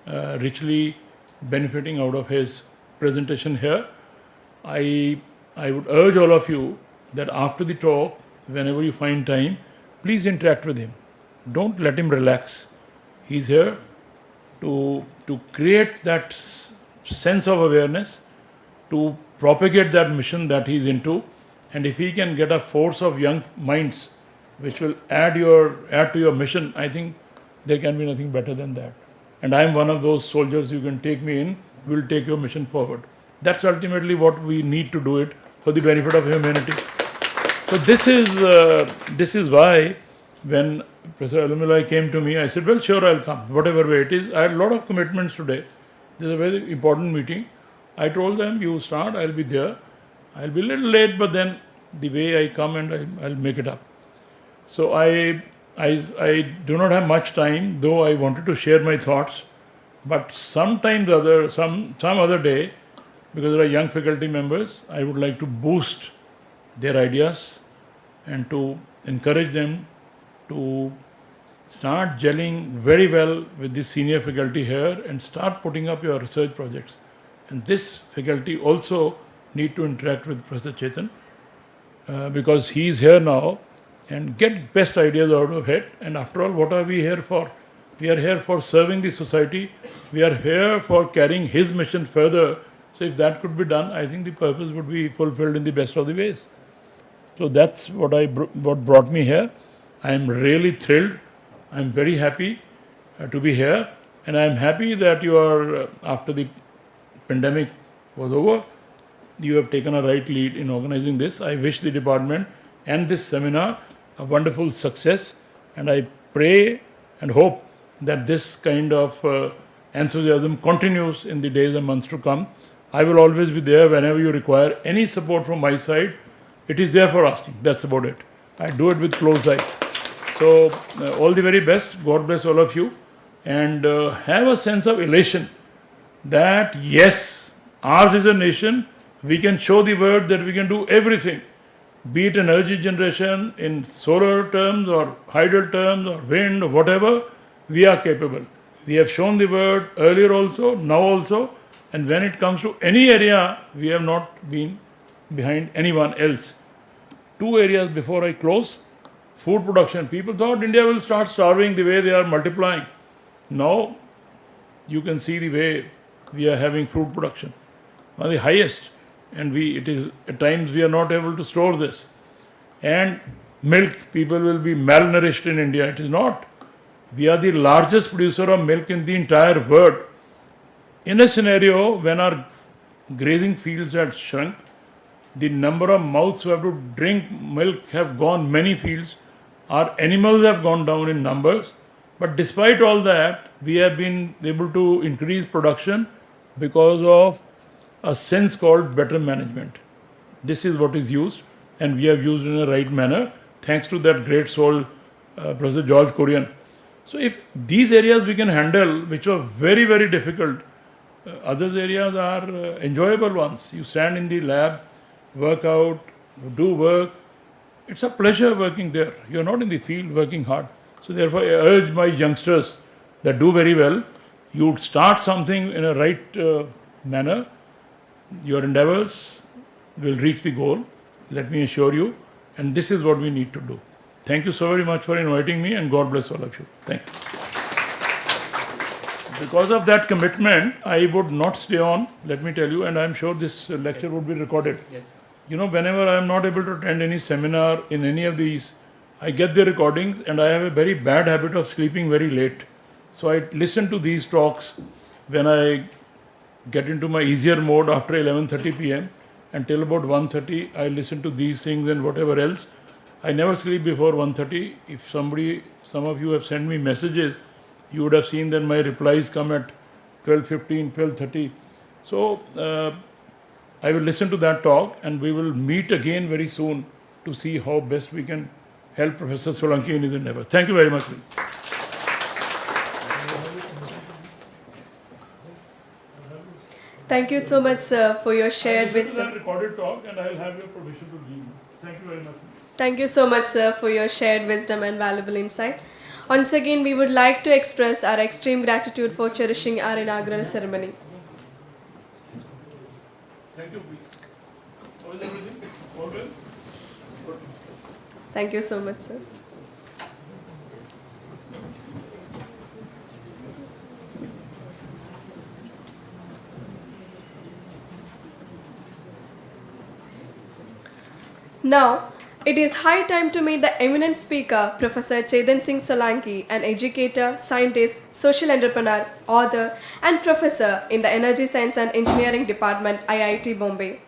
richly benefiting out of his presentation here. I would urge all of you that after the talk, whenever you find time, please interact with him. Don't let him relax. He's here to create that sense of awareness, to propagate that mission that he's into, and if he can get a force of young minds which will add to your mission, I think there can be nothing better than that. And I am one of those soldiers. You can take me in, we will take your mission forward. That's ultimately what we need to do it for the benefit of humanity. So this is why when Professor Elumalai came to me, I said, well, sure, I'll come, whatever way it is. I had a lot of commitments today. This is a very important meeting. I told them, you start, I'll be there. I'll be a little late, but then the way I come and I'll make it up. So I do not have much time, though I wanted to share my thoughts. But some other day, because there are young faculty members, I would like to boost their ideas and to encourage them to start gelling very well with the senior faculty here and start putting up your research projects. And this faculty also need to interact with Professor Chethan because he is here now, and get best ideas out of it. And after all, what are we here for? We are here for serving the society. We are here for carrying his mission further. So if that could be done, I think the purpose would be fulfilled in the best of the ways. So that's what brought me here. I am really thrilled. I am very happy to be here, and I am happy that you are, after the pandemic was over, you have taken a right lead in organizing this. I wish the department and this seminar a wonderful success, and I pray and hope that this kind of enthusiasm continues in the days and months to come. I will always be there whenever you require any support from my side. It is there for asking. That's about it. I do it with closed eyes. So all the very best. God bless all of you, and have a sense of elation that yes, ours is a nation. We can show the world that we can do everything, be it energy generation in solar terms or hydel terms or wind or whatever. We are capable. We have shown the world earlier also, now also, And when it comes to any area, we have not been behind anyone else. 2 areas before I close. Food production. People thought India will start starving the way they are multiplying. Now, you can see the way we are having food production. One of the highest. And it is at times we are not able to store this. And milk, people will be malnourished in India. It is not. We are the largest producer of milk in the entire world. In a scenario when our grazing fields had shrunk, the number of mouths who have to drink milk have gone many fields. Our animals have gone down in numbers. But despite all that, we have been able to increase production because of a sense called better management. This is what is used, and we have used in a right manner, thanks to that great soul, Professor George Korean. So if these areas we can handle, which are very, very difficult, other areas are enjoyable ones. You stand in the lab, work out, do work. It's a pleasure working there. You're not in the field working hard. So therefore, I urge my youngsters that do very well, you would start something in a right manner. Your endeavors will reach the goal, let me assure you. And this is what we need to do. Thank you so very much for inviting me, and God bless all of you. Thank you. Because of that commitment, I would not stay on, let me tell you, and I am sure this lecture would be recorded. Yes. You know, whenever I am not able to attend any seminar in any of these, I get the recordings, and I have a very bad habit of sleeping very late. So I listen to these talks when I get into my easier mode after 11:30 p.m. until about 1:30. I listen to these things and whatever else. I never sleep before 1:30. If some of you have sent me messages, you would have seen that my replies come at 12:15, 12:30. So I will listen to that talk, and we will meet again very soon to see how best we can help Professor Solanki in his endeavor. Thank you very much, please. Thank you so much, sir, for your shared Listen to wisdom. that recorded talk, and I will have your permission to leave. Thank you very much. Thank you so much, sir, for your shared wisdom and valuable insight. Once again, we would like to express our extreme gratitude for cherishing our inaugural ceremony. Thank you, please. How is everything? All well? Good. Thank you so much, sir. Now, it is high time to meet the eminent speaker, Professor Chethan Singh Solanki, an educator, scientist, social entrepreneur, author, and professor in the Energy Science and Engineering Department, IIT Bombay.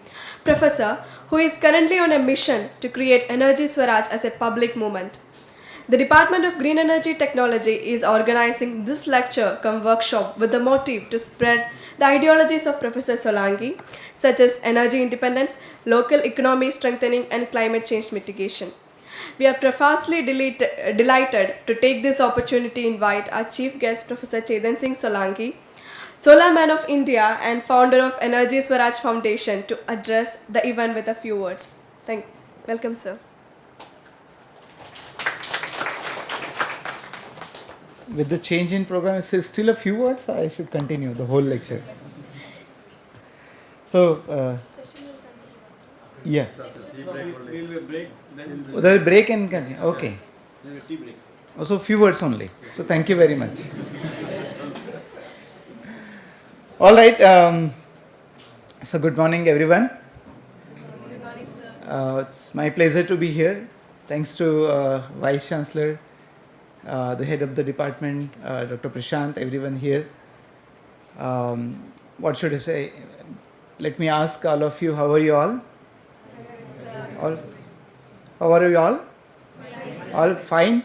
Professor, who is currently on a mission to create Energy Swaraj as a public movement. The Department of Green Energy Technology is organizing this lecture cum workshop with the motive to spread the ideologies of Professor Solanki, such as energy independence, local economy strengthening, and climate change mitigation. We are profusely delighted to take this opportunity to invite our chief guest, Professor Chethan Singh Solanki, Solar Man of India and founder of Energy Swaraj Foundation, to address the event with a few words. Welcome, sir. With the change in program, it says still a few words, or I should continue the whole lecture? So, yeah. Oh, there will break and continue. Okay. Also, few words only. So, thank you very much. All right. So, good morning, everyone. Good morning, sir. It's my pleasure to be here. Thanks to Vice Chancellor, the head of the department, Dr.PRASANTH, everyone here. What should I say? Let me ask all of you, how are you all? All? How are you all? All fine?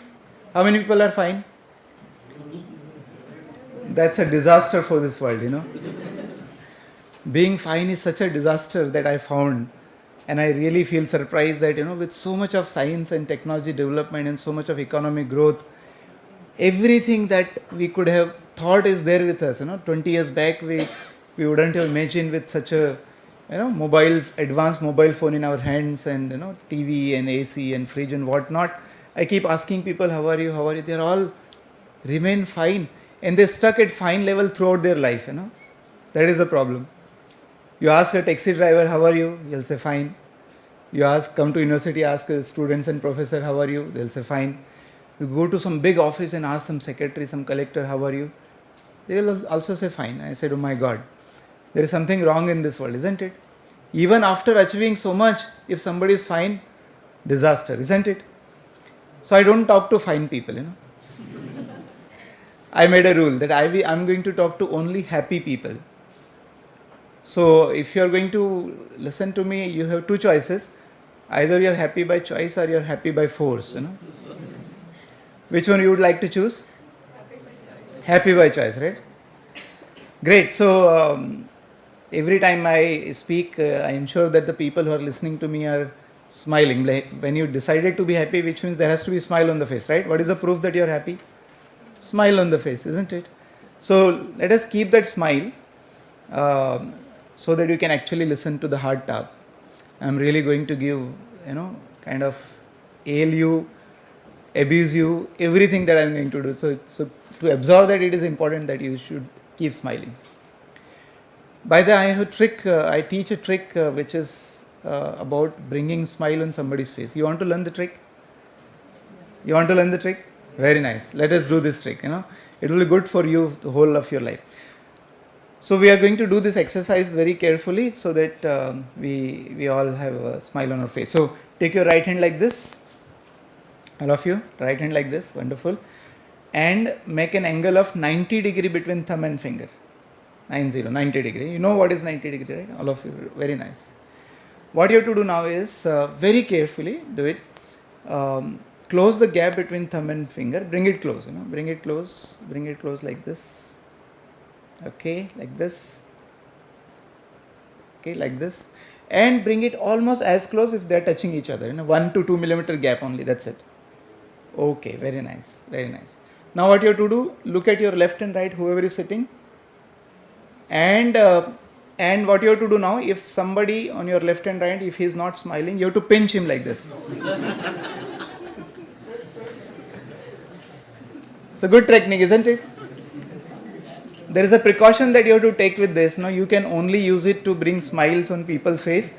How many people are fine? That's a disaster for this world, you know. Being fine is such a disaster that I found, and I really feel surprised that, you know, with so much of science and technology development and so much of economic growth, everything that we could have thought is there with us. You know, 20 years back, we wouldn't have imagined with such a, you know, advanced mobile phone in our hands, and, you know, TV and AC and fridge and whatnot. I keep asking people, how are you? How are you? They all remain fine, and they stuck at fine level throughout their life, you know. That is the problem. You ask a taxi driver, how are you? He'll say fine. You come to university, ask students and professor, how are you? They'll say fine. You go to some big office and ask some secretary, some collector, how are you? They will also say fine. I said, oh my God, there is something wrong in this world, isn't it? Even after achieving so much, if somebody is fine, disaster, isn't it? So I don't talk to fine people, I made a rule that I'm going to talk to only happy people. So if you're going to listen to me, you have two choices. Either you're happy by choice or you're happy by force, Which one you would like to choose? Happy by choice, right? Great. So every time I speak, I ensure that the people who are listening to me are smiling. Like when you decided to be happy, which means there has to be a smile on the face, right? What is the proof that you're happy? Smile on the face, isn't it? So let us keep that smile so that you can actually listen to the hard talk. I'm really going to give, kind of ail you, abuse you, everything that I'm going to do. So to absorb that, it is important that you should keep smiling. By the way, I have a trick, I teach a trick which is about bringing smile on somebody's face. You want to learn the trick? You want to learn the trick? Very nice. Let us do this trick, It will be good for you the whole of your life. So we are going to do this exercise very carefully so that we all have a smile on our face. So take your right hand like this. All of you, right hand like this. Wonderful. And make an angle of 90 degree between thumb and finger. 90 degree. You know what is 90 degree, right? All of you. Very nice. What you have to do now is very carefully do it. Close the gap between thumb and finger. Bring it close. Bring it close. Bring it close like this. Okay, like this. Okay, like this. And bring it almost as close if they are touching each other. 1 to 2 millimeter gap only. That's it. Okay, very nice. Very nice. Now what you have to do? Look at your left and right, whoever is sitting. And what you have to do now, if somebody on your left and right, if he is not smiling, you have to pinch him like this. It's a good technique, isn't it? There is a precaution that you have to take with this. Now you can only use it to bring smiles on people's face.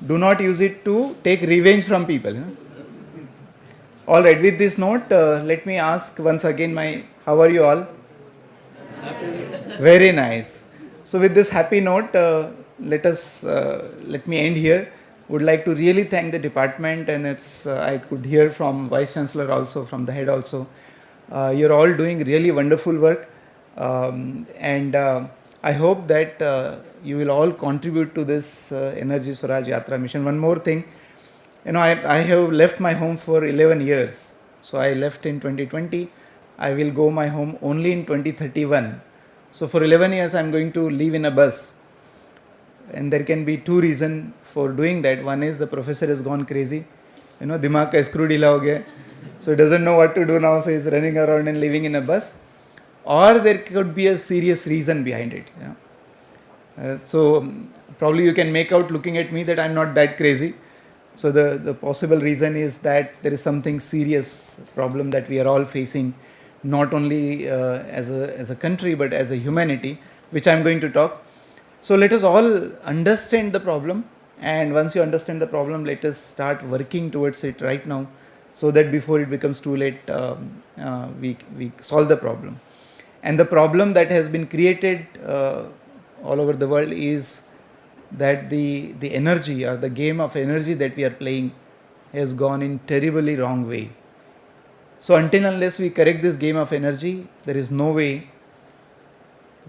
Do not use it to take revenge from people. All right, with this note, let me ask once again how are you all? Very nice. So with this happy note, let me end here. Would like to really thank the department, and I could hear from Vice Chancellor also, from the head also. You're all doing really wonderful work. And I hope that you will all contribute to this Energy Swaraj Yatra mission. One more thing, I have left my home for 11 years. So I left in 2020. I will go my home only in 2031. So for 11 years I am going to live in a bus. And there can be two reasons for doing that. One is the professor has gone crazy. Dimag ka screw dila ho gaya. So he doesn't know what to do now, so he's running around and living in a bus. Or there could be a serious reason behind it. So probably you can make out looking at me that I'm not that crazy. So the possible reason is that there is something serious problem that we are all facing, not only as a country but as a humanity, which I'm going to talk. So let us all understand the problem, and once you understand the problem, let us start working towards it right now, so that before it becomes too late, we solve the problem. And the problem that has been created all over the world is that the energy, or the game of energy that we are playing, has gone in terribly wrong way. So until unless we correct this game of energy, there is no way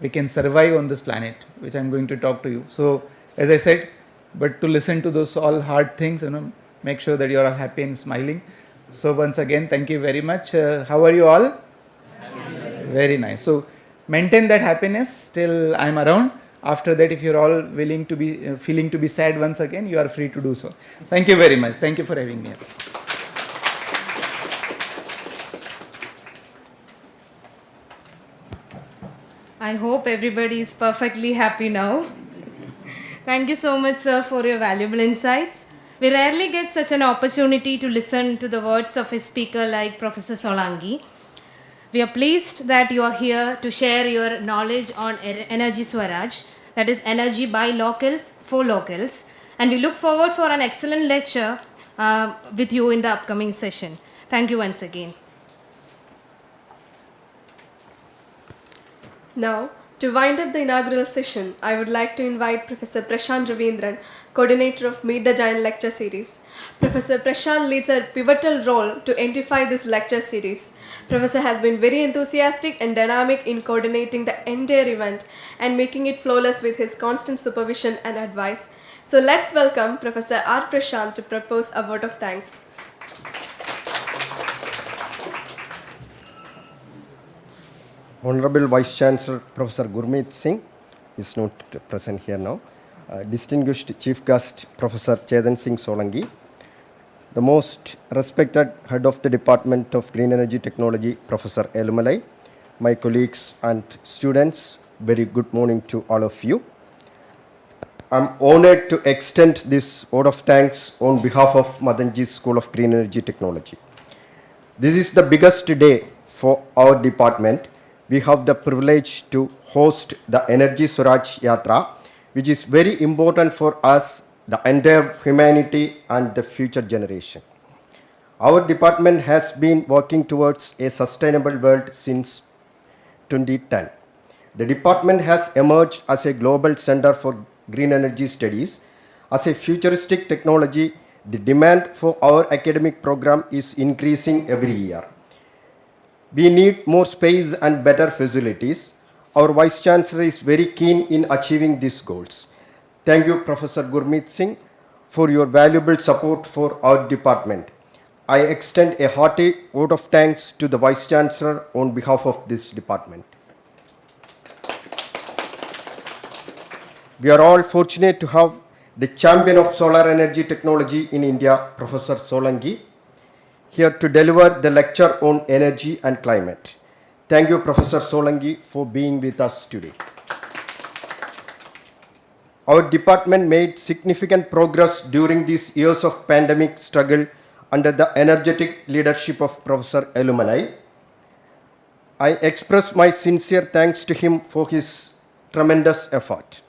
we can survive on this planet, which I'm going to talk to you. So as I said, but to listen to those all hard things, make sure that you are all happy and smiling. So once again, thank you very much. How are you all? Very nice. So maintain that happiness till I'm around. After that, if you're all willing to be feeling to be sad once again, you are free to do so. Thank you very much. Thank you for having me here. I hope everybody is perfectly happy now. Thank you so much, sir, for your valuable insights. We rarely get such an opportunity to listen to the words of a speaker like Professor Solanki. We are pleased that you are here to share your knowledge on Energy Swaraj. that is Energy by Locals for Locals. And we look forward for an excellent lecture with you in the upcoming session. Thank you once again. Now, to wind up the inaugural session, I would like to invite Professor Prashant Ravindran, coordinator of Meet the Giant lecture series. Professor Prashant leads a pivotal role to identify this lecture series. Professor has been very enthusiastic and dynamic in coordinating the entire event and making it flawless with his constant supervision and advice. So let's welcome Professor R. Prashant to propose a vote of thanks. Honorable Vice Chancellor Professor Gurmeet Singh is not present here now. Distinguished Chief Guest Professor Chethan Singh Solanki, the most respected Head of the Department of Green Energy Technology Professor Elumalai, my colleagues and students, very good morning to all of you. I'm honored to extend this vote of thanks on behalf of Madanji School of Green Energy Technology. This is the biggest day for our department. We have the privilege to host the Energy Swaraj Yatra, which is very important for us, the entire humanity and the future generation. Our department has been working towards a sustainable world since 2010. The department has emerged as a global center for green energy studies. As a futuristic technology, the demand for our academic program is increasing every year. We need more space and better facilities. Our Vice Chancellor is very keen in achieving these goals. Thank you, Professor Gurmeet Singh, for your valuable support for our department. I extend a hearty vote of thanks to the Vice Chancellor on behalf of this department. We are all fortunate to have the champion of solar energy technology in India, Professor Solanki, here to deliver the lecture on energy and climate. Thank you, Professor Solanki, for being with us today. Our department made significant progress during these years of pandemic struggle under the energetic leadership of Professor Elumalai. I express my sincere thanks to him for his tremendous effort.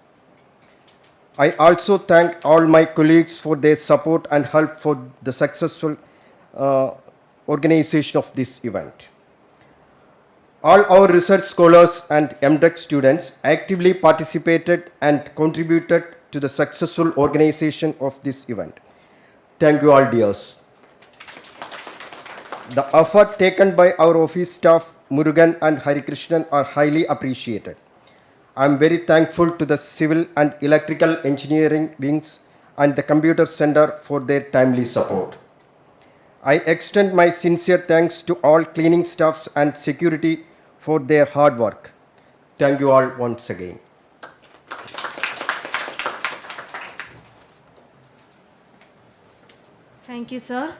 I also thank all my colleagues for their support and help for the successful organization of this event. All our research scholars and MTech students actively participated and contributed to the successful organization of this event. Thank you all, dears. The effort taken by our office staff, Murugan and Hari Krishnan, are highly appreciated. I am very thankful to the civil and electrical engineering wings and the computer center for their timely support. I extend my sincere thanks to all cleaning staffs and security for their hard work. Thank you all once again. Thank you, sir.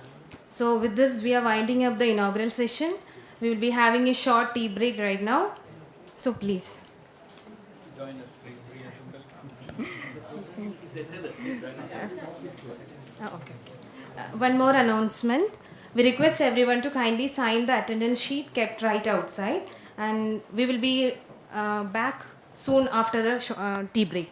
So with this, we are winding up the inaugural session. We will be having a short tea break right now. So please. Join us. Okay. One more announcement. We request everyone to kindly sign the attendance sheet kept right outside, and we will be back soon after the tea break.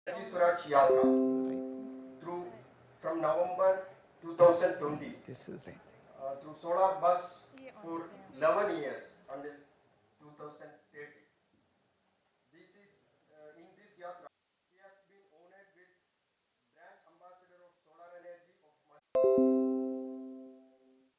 Swaraj Yatra through from November 2020 This is right. through solar bus for 11 years until 2030. This is in this yatra he has been honored with brand ambassador of solar energy of solar curriculum development.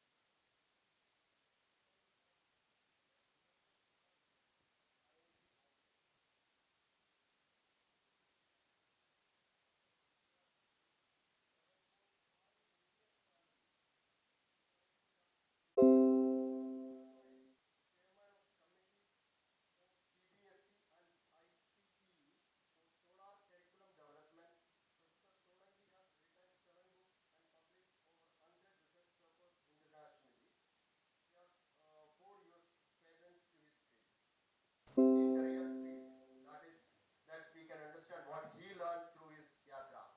Professor Solanki has written 7 books and published over 100 research papers internationally. He has 4 US patents to his credit. In the real field, that is, that we can understand what he learned through his yatra.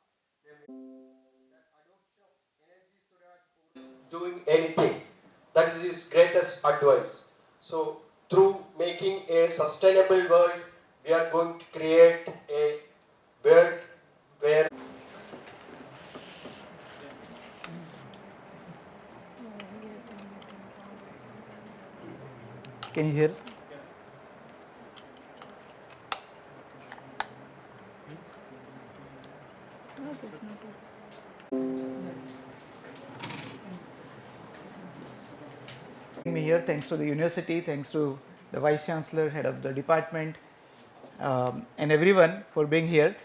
That adoption of energy storage over doing anything, that is his greatest advice. So, through making a sustainable world, we are going to create a world where Can you hear? Me here, thanks to the university, thanks to the Vice Chancellor, head of the department, and everyone for being here.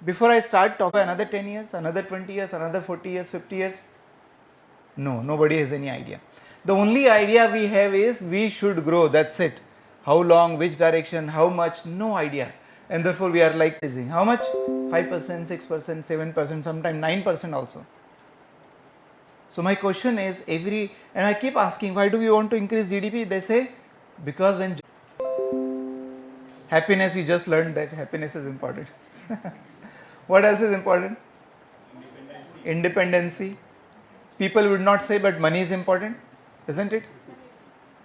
Before I start talking another 10 years, another 20 years, another 40 years, 50 years, no, nobody has any idea. The only idea we have is we should grow, that's it. How long, which direction, how much, no idea. And therefore we are like raising. How much? 5%, 6%, 7%, sometimes 9% also. So my question is and I keep asking, why do we want to increase GDP? They say, because when happiness, you just learned that happiness is important. What else is important? Independency. People would not say, but money is important, isn't it?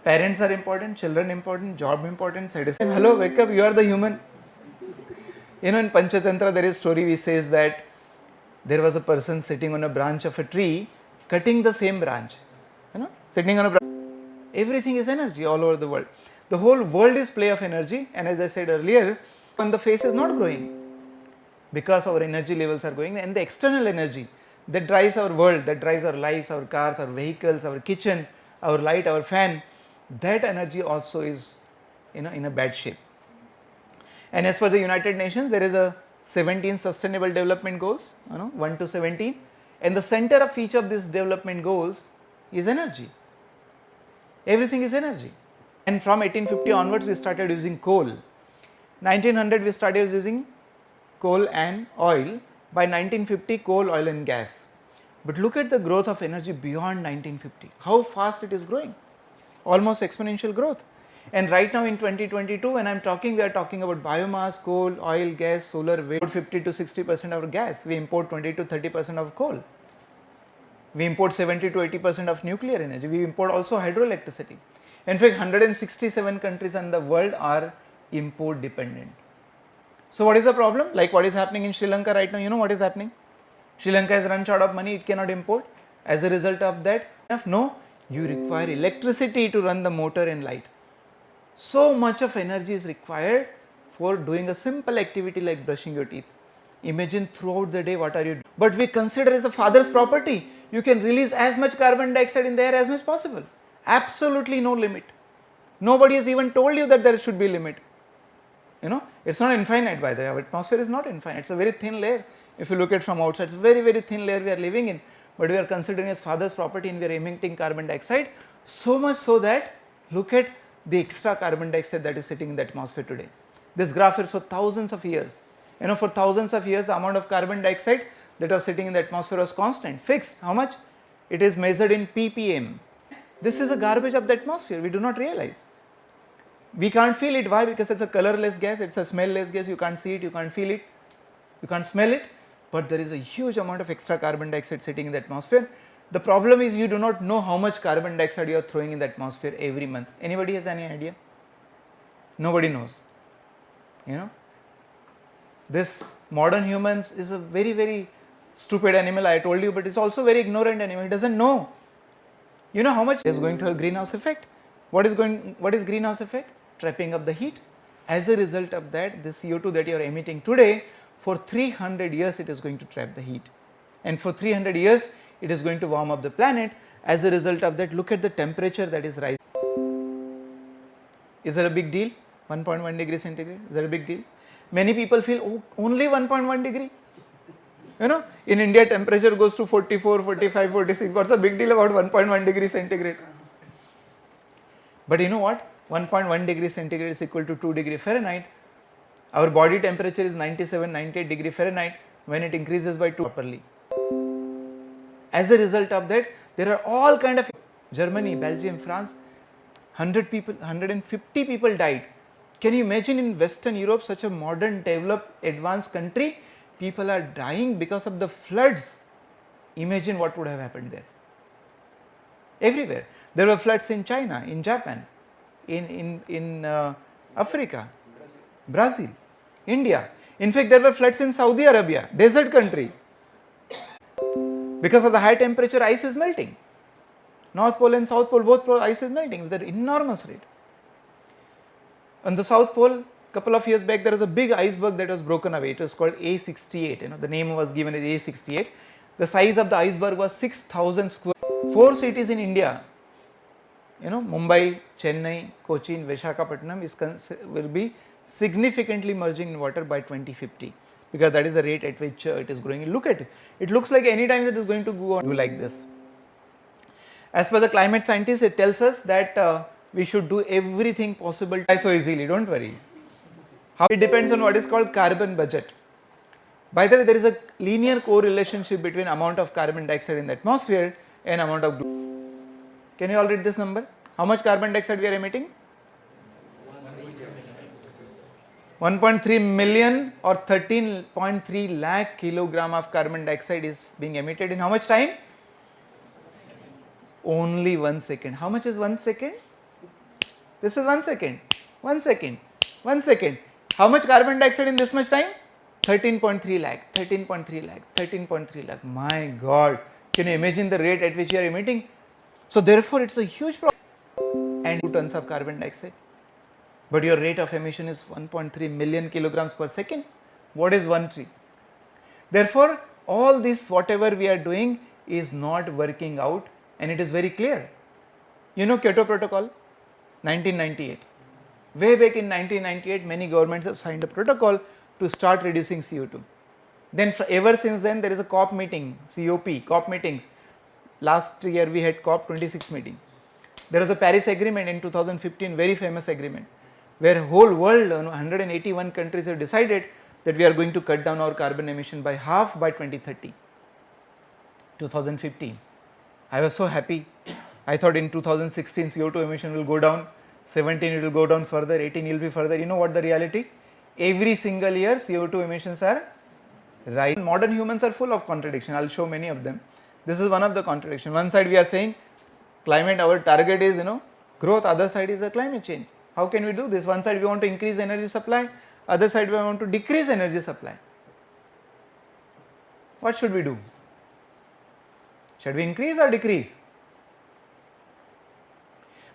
Parents are important, children important, job important, citizen. Hello, wake up, you are the human. You know, in Panchatantra there is a story which says that there was a person sitting on a branch of a tree, cutting the same branch. You know, sitting on a branch. Everything is energy all over the world. The whole world is play of energy, and as I said earlier, when the face is not growing, because our energy levels are going, and the external energy that drives our world, that drives our lives, our cars, our vehicles, our kitchen, our light, our fan, that energy also is, you know, in a bad shape. And as per the United Nations, there is a 17 sustainable development goals, 1 to 17, and the center of each of these development goals is energy. Everything is energy. And from 1850 onwards we started using coal. 1900 we started using coal and oil. By 1950 coal, oil and gas. But look at the growth of energy beyond 1950. How fast it is growing. Almost exponential growth. And right now in 2022 when I am talking, we are talking about biomass, coal, oil, gas, solar, wind. 50 to 60% of gas. We import 20 to 30% of coal. We import 70 to 80% of nuclear energy. We import also hydroelectricity. In fact, 167 countries in the world are import dependent. So what is the problem? Like what is happening in Sri Lanka right now? You know what is happening? Sri Lanka has run short of money, it cannot import. As a result of that, no, you require electricity to run the motor and light. So much of energy is required for doing a simple activity like brushing your teeth. Imagine throughout the day what are you doing. But we consider as a father's property, you can release as much carbon dioxide in the air as much possible. Absolutely no limit. Nobody has even told you that there should be a limit. You know, it's not infinite by the way, our atmosphere is not infinite, it's a very thin layer. If you look at from outside, it's a very, very thin layer we are living in, but we are considering as father's property and we are emitting carbon dioxide, so much so that look at the extra carbon dioxide that is sitting in the atmosphere today. This graph is for thousands of years. You know, for thousands of years the amount of carbon dioxide that was sitting in the atmosphere was constant, fixed. How much? It is measured in ppm. This is a garbage of the atmosphere, we do not realize. We can't feel it. Why? Because it's a colorless gas, it's a smellless gas, you can't see it, you can't feel it, you can't smell it, but there is a huge amount of extra carbon dioxide sitting in the atmosphere. The problem is you do not know how much carbon dioxide you are throwing in the atmosphere every month. Anybody has any idea? Nobody knows. You know, This modern humans is a very, very stupid animal, I told you, but it's also very ignorant animal. It doesn't know. You know how much is going to have greenhouse effect? What is greenhouse effect? Trapping up the heat. As a result of that, the CO2 that you are emitting today, for 300 years it is going to trap the heat. And for 300 years it is going to warm up the planet. As a result of that, look at the temperature that is rising. Is that a big deal? 1.1 degree centigrade, is that a big deal? Many people feel, oh, only 1.1 degree. You know, in India temperature goes to 44, 45, 46. What's the big deal about 1.1 degree centigrade? But you know what? 1.1 degree centigrade is equal to 2 degree Fahrenheit. Our body temperature is 97, 98 degree Fahrenheit when it increases by 2 properly. As a result of that, there are all kind of Germany, Belgium, France, 100 people, 150 people died. Can you imagine in Western Europe, such a modern, developed, advanced country, people are dying because of the floods? Imagine what would have happened there. Everywhere. There were floods in China, in Japan, in Africa, Brazil, India. In fact, there were floods in Saudi Arabia, desert country. Because of the high temperature, ice is melting. North Pole and South Pole, both ice is melting with an enormous rate. On the South Pole, couple of years back, there was a big iceberg that was broken away. It was called A68. You know, the name was given as A68. The size of the iceberg was 6,000 square. 4 cities in India, you know, Mumbai, Chennai, Cochin, Visakhapatnam will be significantly merging in water by 2050, because that is the rate at which it is growing. Look at it. It looks like any time it is going to go on like this. As per the climate scientists, it tells us that we should do everything possible so easily, don't worry. How it depends on what is called carbon budget. By the way, there is a linear correlationship between amount of carbon dioxide in the atmosphere and amount of. Can you all read this number? How much carbon dioxide we are emitting? 1.3 million or 13.3 lakh kilogram of carbon dioxide is being emitted in how much time? Only 1 second. How much is 1 second? This is 1 second. 1 second. 1 second. How much carbon dioxide in this much time? 13.3 lakh. 13.3 lakh. 13.3 lakh. My God. Can you imagine the rate at which you are emitting? So therefore, it's a huge problem. And 2 tons of carbon dioxide. But your rate of emission is 1.3 million kilograms per second. What is 1 tree? Therefore, all this whatever we are doing is not working out, and it is very clear. You know Kyoto Protocol, 1998. Way back in 1998, many governments have signed a protocol to start reducing CO2. Then ever since then, there is a COP meeting, COP meetings. Last year we had COP 26 meeting. There was a Paris Agreement in 2015, very famous agreement, where whole world, 181 countries have decided that we are going to cut down our carbon emission by half by 2030. 2015. I was so happy. I thought in 2016 CO2 emission will go down, 17 it will go down further, 18 it will be further. You know what the reality? Every single year CO2 emissions are rising. Modern humans are full of contradiction. I will show many of them. This is one of the contradictions. One side we are saying climate, our target is growth, other side is the climate change. How can we do this? One side we want to increase energy supply, other side we want to decrease energy supply. What should we do? Should we increase or decrease?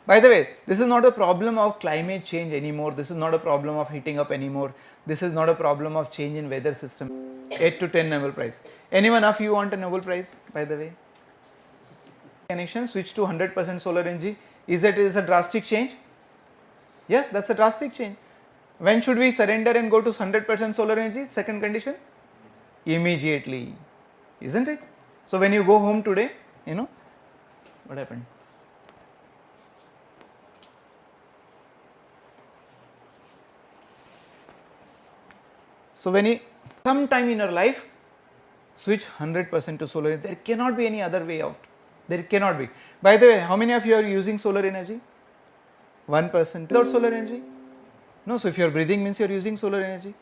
By the way, this is not a problem of climate change anymore. This is not a problem of heating up anymore. This is not a problem of change in weather system. 8 to 10 Nobel Prize. Anyone of you want a Nobel Prize, by the way? Connection, switch to 100% solar energy. Is it a drastic change? Yes, that's a drastic change. When should we surrender and go to 100% solar energy? Second condition? Immediately. Isn't it? So when you go home today, what happened? So when you, sometime in your life, switch 100% to solar energy. There cannot be any other way out. There cannot be. By the way, how many of you are using solar energy? 1% without solar energy? No, so if you are breathing means you are using solar energy.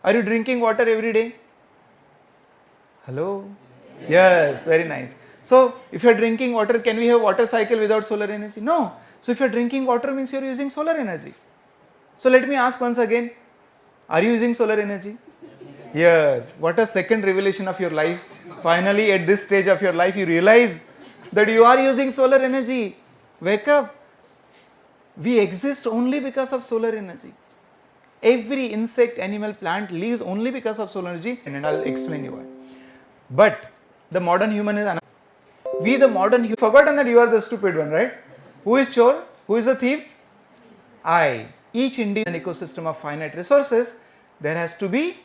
Are you drinking water every day? Hello? Yes, very nice. So if you are drinking water, can we have water cycle without solar energy? No. So if you are drinking water means you are using solar energy. So let me ask once again, are you using solar energy? Yes. What a second revelation of your life. Finally, at this stage of your life, you realize that you are using solar energy. Wake up. We exist only because of solar energy. Every insect, animal, plant lives only because of solar energy, and I'll explain you why. But the modern human is we the modern human forgotten that you are the stupid one, right? Who is chore? Who is the thief? I. Each individual ecosystem of finite resources, there has to be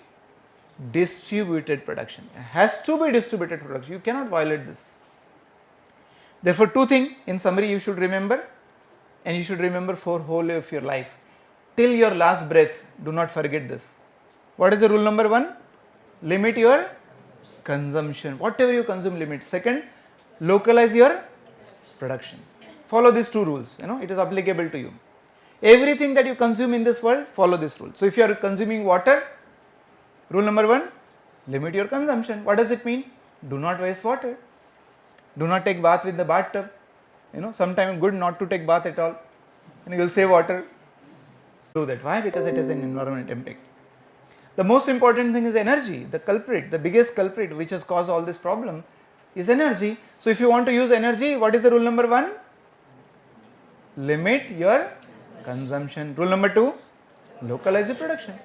distributed production. It has to be distributed production. You cannot violate this. Therefore, two things in summary you should remember, and you should remember for whole of your life. Till your last breath, do not forget this. What is the rule number 1? Limit your consumption. Whatever you consume, limit. Second, localize your production. Follow these two rules. It is applicable to you. Everything that you consume in this world, follow this rule. So if you are consuming water, rule number 1, limit your consumption. What does it mean? Do not waste water. Do not take bath with the bathtub. Sometimes good not to take bath at all. You will save water. Do that. Why? Because it has an environment impact. The most important thing is energy. The culprit, the biggest culprit which has caused all this problem is energy. So if you want to use energy, what is the rule number 1? Limit your consumption. Rule number 2, localize the production.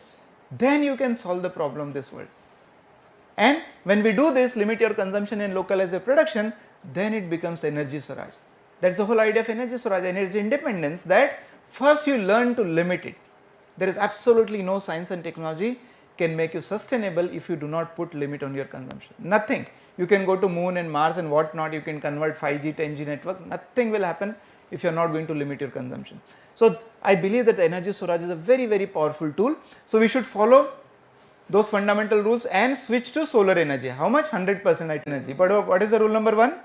Then you can solve the problem of this world. And when we do this, limit your consumption and localize your production, then it becomes energy Swaraj. That's the whole idea of energy Swaraj, energy independence, that first you learn to limit it. There is absolutely no science and technology can make you sustainable if you do not put limit on your consumption. Nothing. You can go to moon and Mars and what not, you can convert 5G, 10G network, nothing will happen if you are not going to limit your consumption. So I believe that the energy Swaraj is a very, very powerful tool. So we should follow those fundamental rules and switch to solar energy. How much? 100% energy. But what is the rule number 1?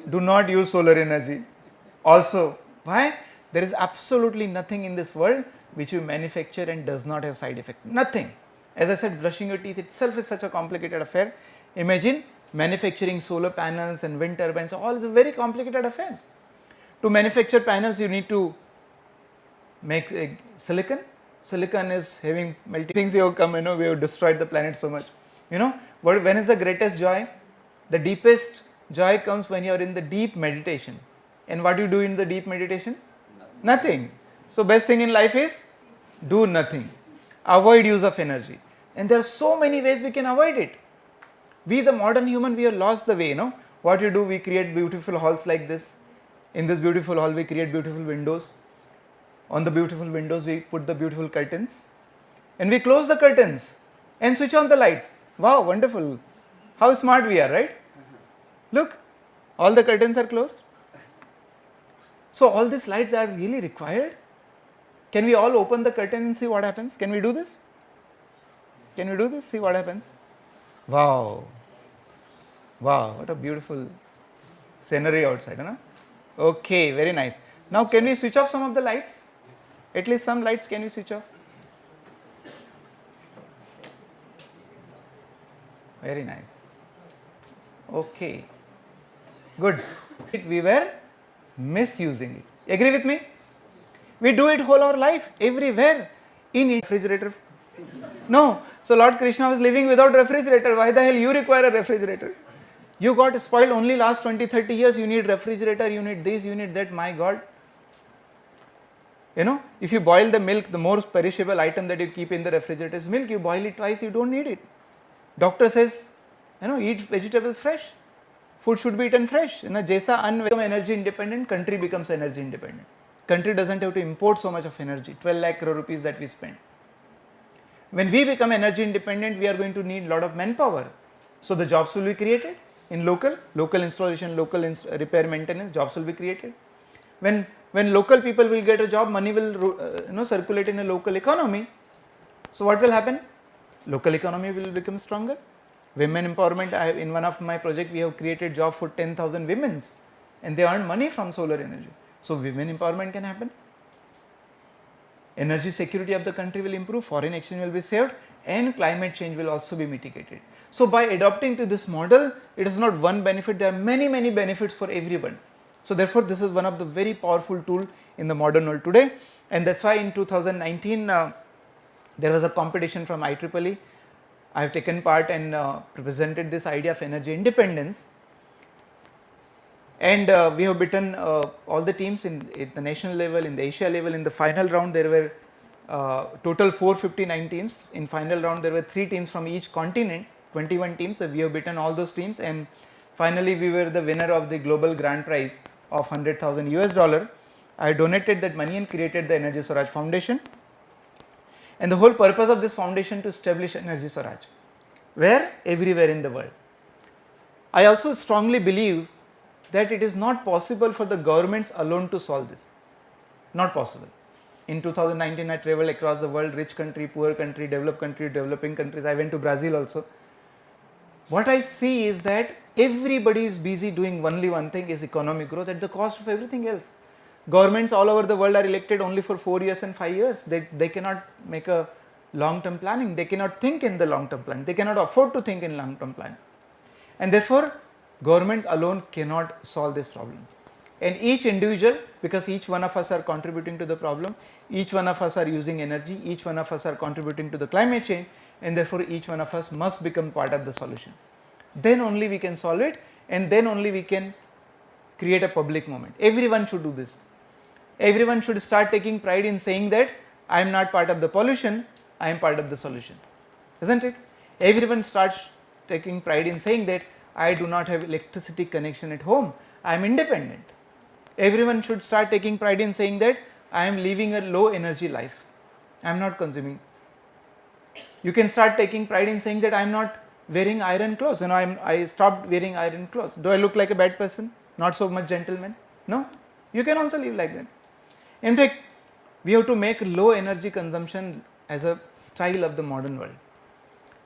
Do not use solar energy. Also, why? There is absolutely nothing in this world which you manufacture and does not have side effect. Nothing. As I said, brushing your teeth itself is such a complicated affair. Imagine manufacturing solar panels and wind turbines, all is a very complicated affairs. To manufacture panels, you need to make silicon. Silicon is having melting things. You have come, we have destroyed the planet so much. But when is the greatest joy? The deepest joy comes when you are in the deep meditation. And what do you do in the deep meditation? Nothing. So best thing in life is do nothing. Avoid use of energy. And there are so many ways we can avoid it. We the modern human, we have lost the way. What you do, we create beautiful halls like this. In this beautiful hall, we create beautiful windows. On the beautiful windows, we put the beautiful curtains. And we close the curtains and switch on the lights. Wow, wonderful. How smart we are, right? Look, all the curtains are closed. So all these lights are really required. Can we all open the curtain and see what happens? Can we do this? Can we do this? See what happens? Wow. Wow, what a beautiful scenery outside, Okay, very nice. Now can we switch off some of the lights? At least some lights can we switch off? Very nice. Okay. Good. We were misusing it. Agree with me? We do it whole our life, everywhere. In refrigerator. No. So Lord Krishna was living without refrigerator. Why the hell you require a refrigerator? You got spoiled only last 20-30 years. You need refrigerator, you need this, you need that. My God. If you boil the milk, the most perishable item that you keep in the refrigerator is milk. You boil it twice, you don't need it. Doctor says, eat vegetables fresh. Food should be eaten fresh. Jaisa become energy independent, country becomes energy independent. Country doesn't have to import so much of energy, 12 lakh crore rupees that we spend. When we become energy independent, we are going to need a lot of manpower. So the jobs will be created in local installation, local repair maintenance, jobs will be created. When local people will get a job, money will circulate in a local economy. So what will happen? Local economy will become stronger. Women empowerment, in one of my projects, we have created job for 10,000 women and they earn money from solar energy. So women empowerment can happen. Energy security of the country will improve, foreign exchange will be saved, and climate change will also be mitigated. So by adopting to this model, it is not one benefit, there are many, many benefits for everyone. So therefore, this is one of the very powerful tool in the modern world today, and that's why in 2019, there was a competition from IEEE. 100 I have taken part and presented this idea of energy independence. And we have beaten all the teams in the national level, in the Asia level. In the final round, there were total 459 teams. In final round, there were 3 teams from each continent, 21 teams. So we have beaten all those teams, and finally we were the winner of the global grand prize of $100,000 US. I donated that money and created the Energy Swaraj Foundation. And the whole purpose of this foundation to establish Energy Swaraj, where? Everywhere in the world. I also strongly believe that it is not possible for the governments alone to solve this. Not possible. In 2019, I traveled across the world, rich country, poor country, developed country, developing countries. I went to Brazil also. What I see is that everybody is busy doing only one thing, is economic growth at the cost of everything else. Governments all over the world are elected only for 4 years and 5 years. They cannot make a long term planning. They cannot think in the long term plan. They cannot afford to think in long term plan. And therefore, governments alone cannot solve this problem. And each individual, because each one of us are contributing to the problem, each one of us are using energy, each one of us are contributing to the climate change, and therefore each one of us must become part of the solution. Then only we can solve it, and then only we can create a public movement. Everyone should do this. Everyone should start taking pride in saying that I am not part of the pollution, I am part of the solution. Isn't it? Everyone starts taking pride in saying that I do not have electricity connection at home, I am independent. Everyone should start taking pride in saying that I am living a low energy life, I am not consuming. You can start taking pride in saying that I am not wearing iron clothes, I stopped wearing iron clothes. Do I look like a bad person? Not so much gentleman? No, you can also live like that. In fact, we have to make low energy consumption as a style of the modern world.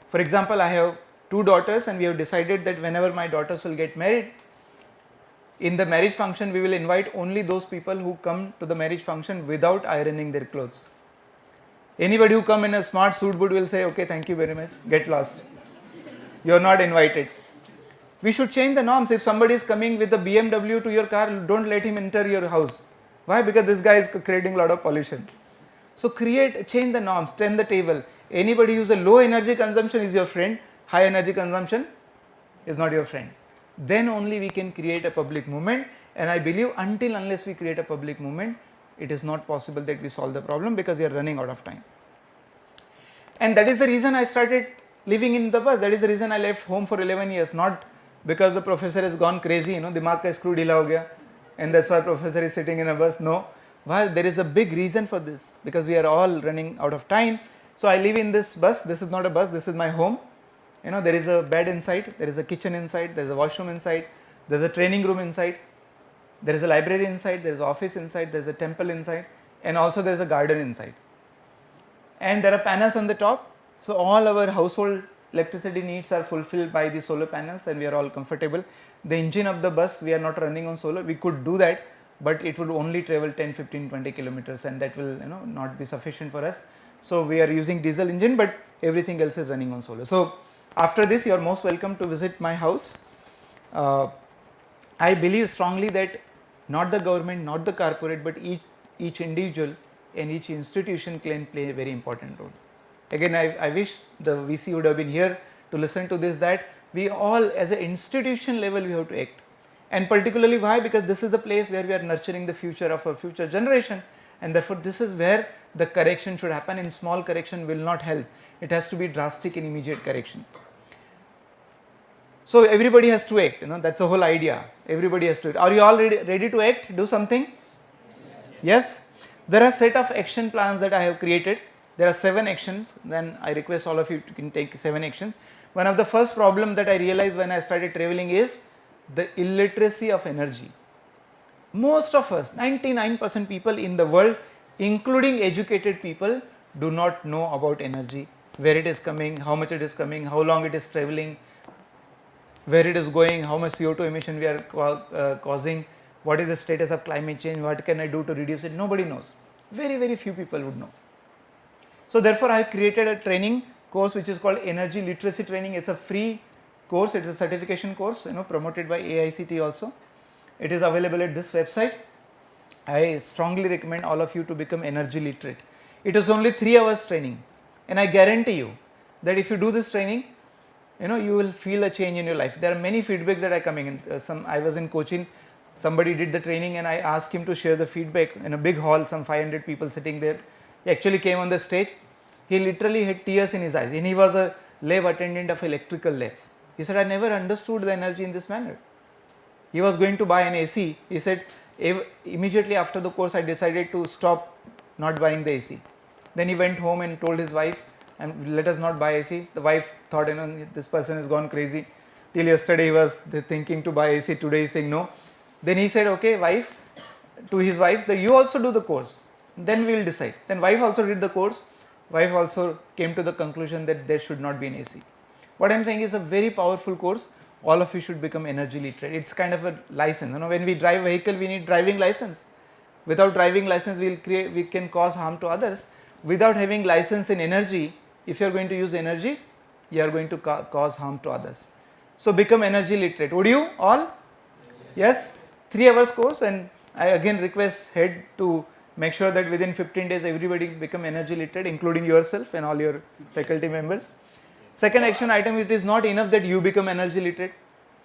For example, I have 2 daughters, and we have decided that whenever my daughters will get married, in the marriage function we will invite only those people who come to the marriage function without ironing their clothes. Anybody who come in a smart suit boot will say, okay, thank you very much, get lost. You are not invited. We should change the norms. If somebody is coming with a BMW to your car, don't let him enter your house. Why? Because this guy is creating a lot of pollution. So change the norms, turn the table. Anybody who is a low energy consumption is your friend, high energy consumption is not your friend. Then only we can create a public movement, and I believe unless we create a public movement, it is not possible that we solve the problem, because we are running out of time. And that is the reason I started living in the bus. That is the reason I left home for 11 years, not because the professor has gone crazy, dimag ka screw dhila ho gaya, and that's why professor is sitting in a bus. No, well, there is a big reason for this, because we are all running out of time. So I live in this bus. This is not a bus, this is my home. There is a bed inside, there is a kitchen inside, there is a washroom inside, there is a training room inside, there is a library inside, there is an office inside, there is a temple inside, and also there is a garden inside. And there are panels on the top, so all our household electricity needs are fulfilled by the solar panels, and we are all comfortable. The engine of the bus, we are not running on solar. We could do that, but it would only travel 10, 15, 20 kilometers, and that will not be sufficient for us. So we are using diesel engine, but everything else is running on solar. So after this, you are most welcome to visit my house. I believe strongly that not the government, not the corporate, but each individual and each institution can play a very important role. Again, I wish the VC would have been here to listen to this, that we all as an institution level we have to act. And particularly why? Because this is the place where we are nurturing the future of our future generation, and therefore this is where the correction should happen, and small correction will not help. It has to be drastic and immediate correction. So everybody has to act, that's the whole idea. Everybody has to act. Are you all ready to act, do something? Yes? There are a set of action plans that I have created. There are 7 actions, then I request all of you to take 7 actions. One of the first problem that I realized when I started traveling is the illiteracy of energy. Most of us, 99% people in the world, including educated people, do not know about energy, where it is coming, how much it is coming, how long it is traveling, where it is going, how much CO2 emission we are causing, what is the status of climate change, what can I do to reduce it. Nobody knows. Very, very few people would know. So therefore, I have created a training course which is called Energy Literacy Training. It's a free course, it is a certification course, promoted by AICT also. It is available at this website. I strongly recommend all of you to become energy literate. It is only 3 hours training, and I guarantee you that if you do this training, you will feel a change in your life. There are many feedbacks that are coming in. I was in Cochin, somebody did the training and I asked him to share the feedback in a big hall, some 500 people sitting there. He actually came on the stage. He literally had tears in his eyes, and he was a lab attendant of electrical labs. He said, I never understood the energy in this manner. He was going to buy an AC. He said, immediately after the course I decided to stop not buying the AC. Then he went home and told his wife, and let us not buy AC. The wife thought, this person has gone crazy. Till yesterday he was thinking to buy AC, today he is saying no. Then he said, okay wife, to his wife, that you also do the course, then we will decide. Then wife also did the course. Wife also came to the conclusion that there should not be an AC. What I am saying is a very powerful course. All of you should become energy literate. It's kind of a license. When we drive a vehicle, we need driving license. Without driving license, we can cause harm to others. Without having license in energy, if you are going to use energy, you are going to cause harm to others. So become energy literate. Would you all? Yes? 3 hours course, and I again request head to make sure that within 15 days everybody become energy literate, including yourself and all your faculty members. Second action item, it is not enough that you become energy literate.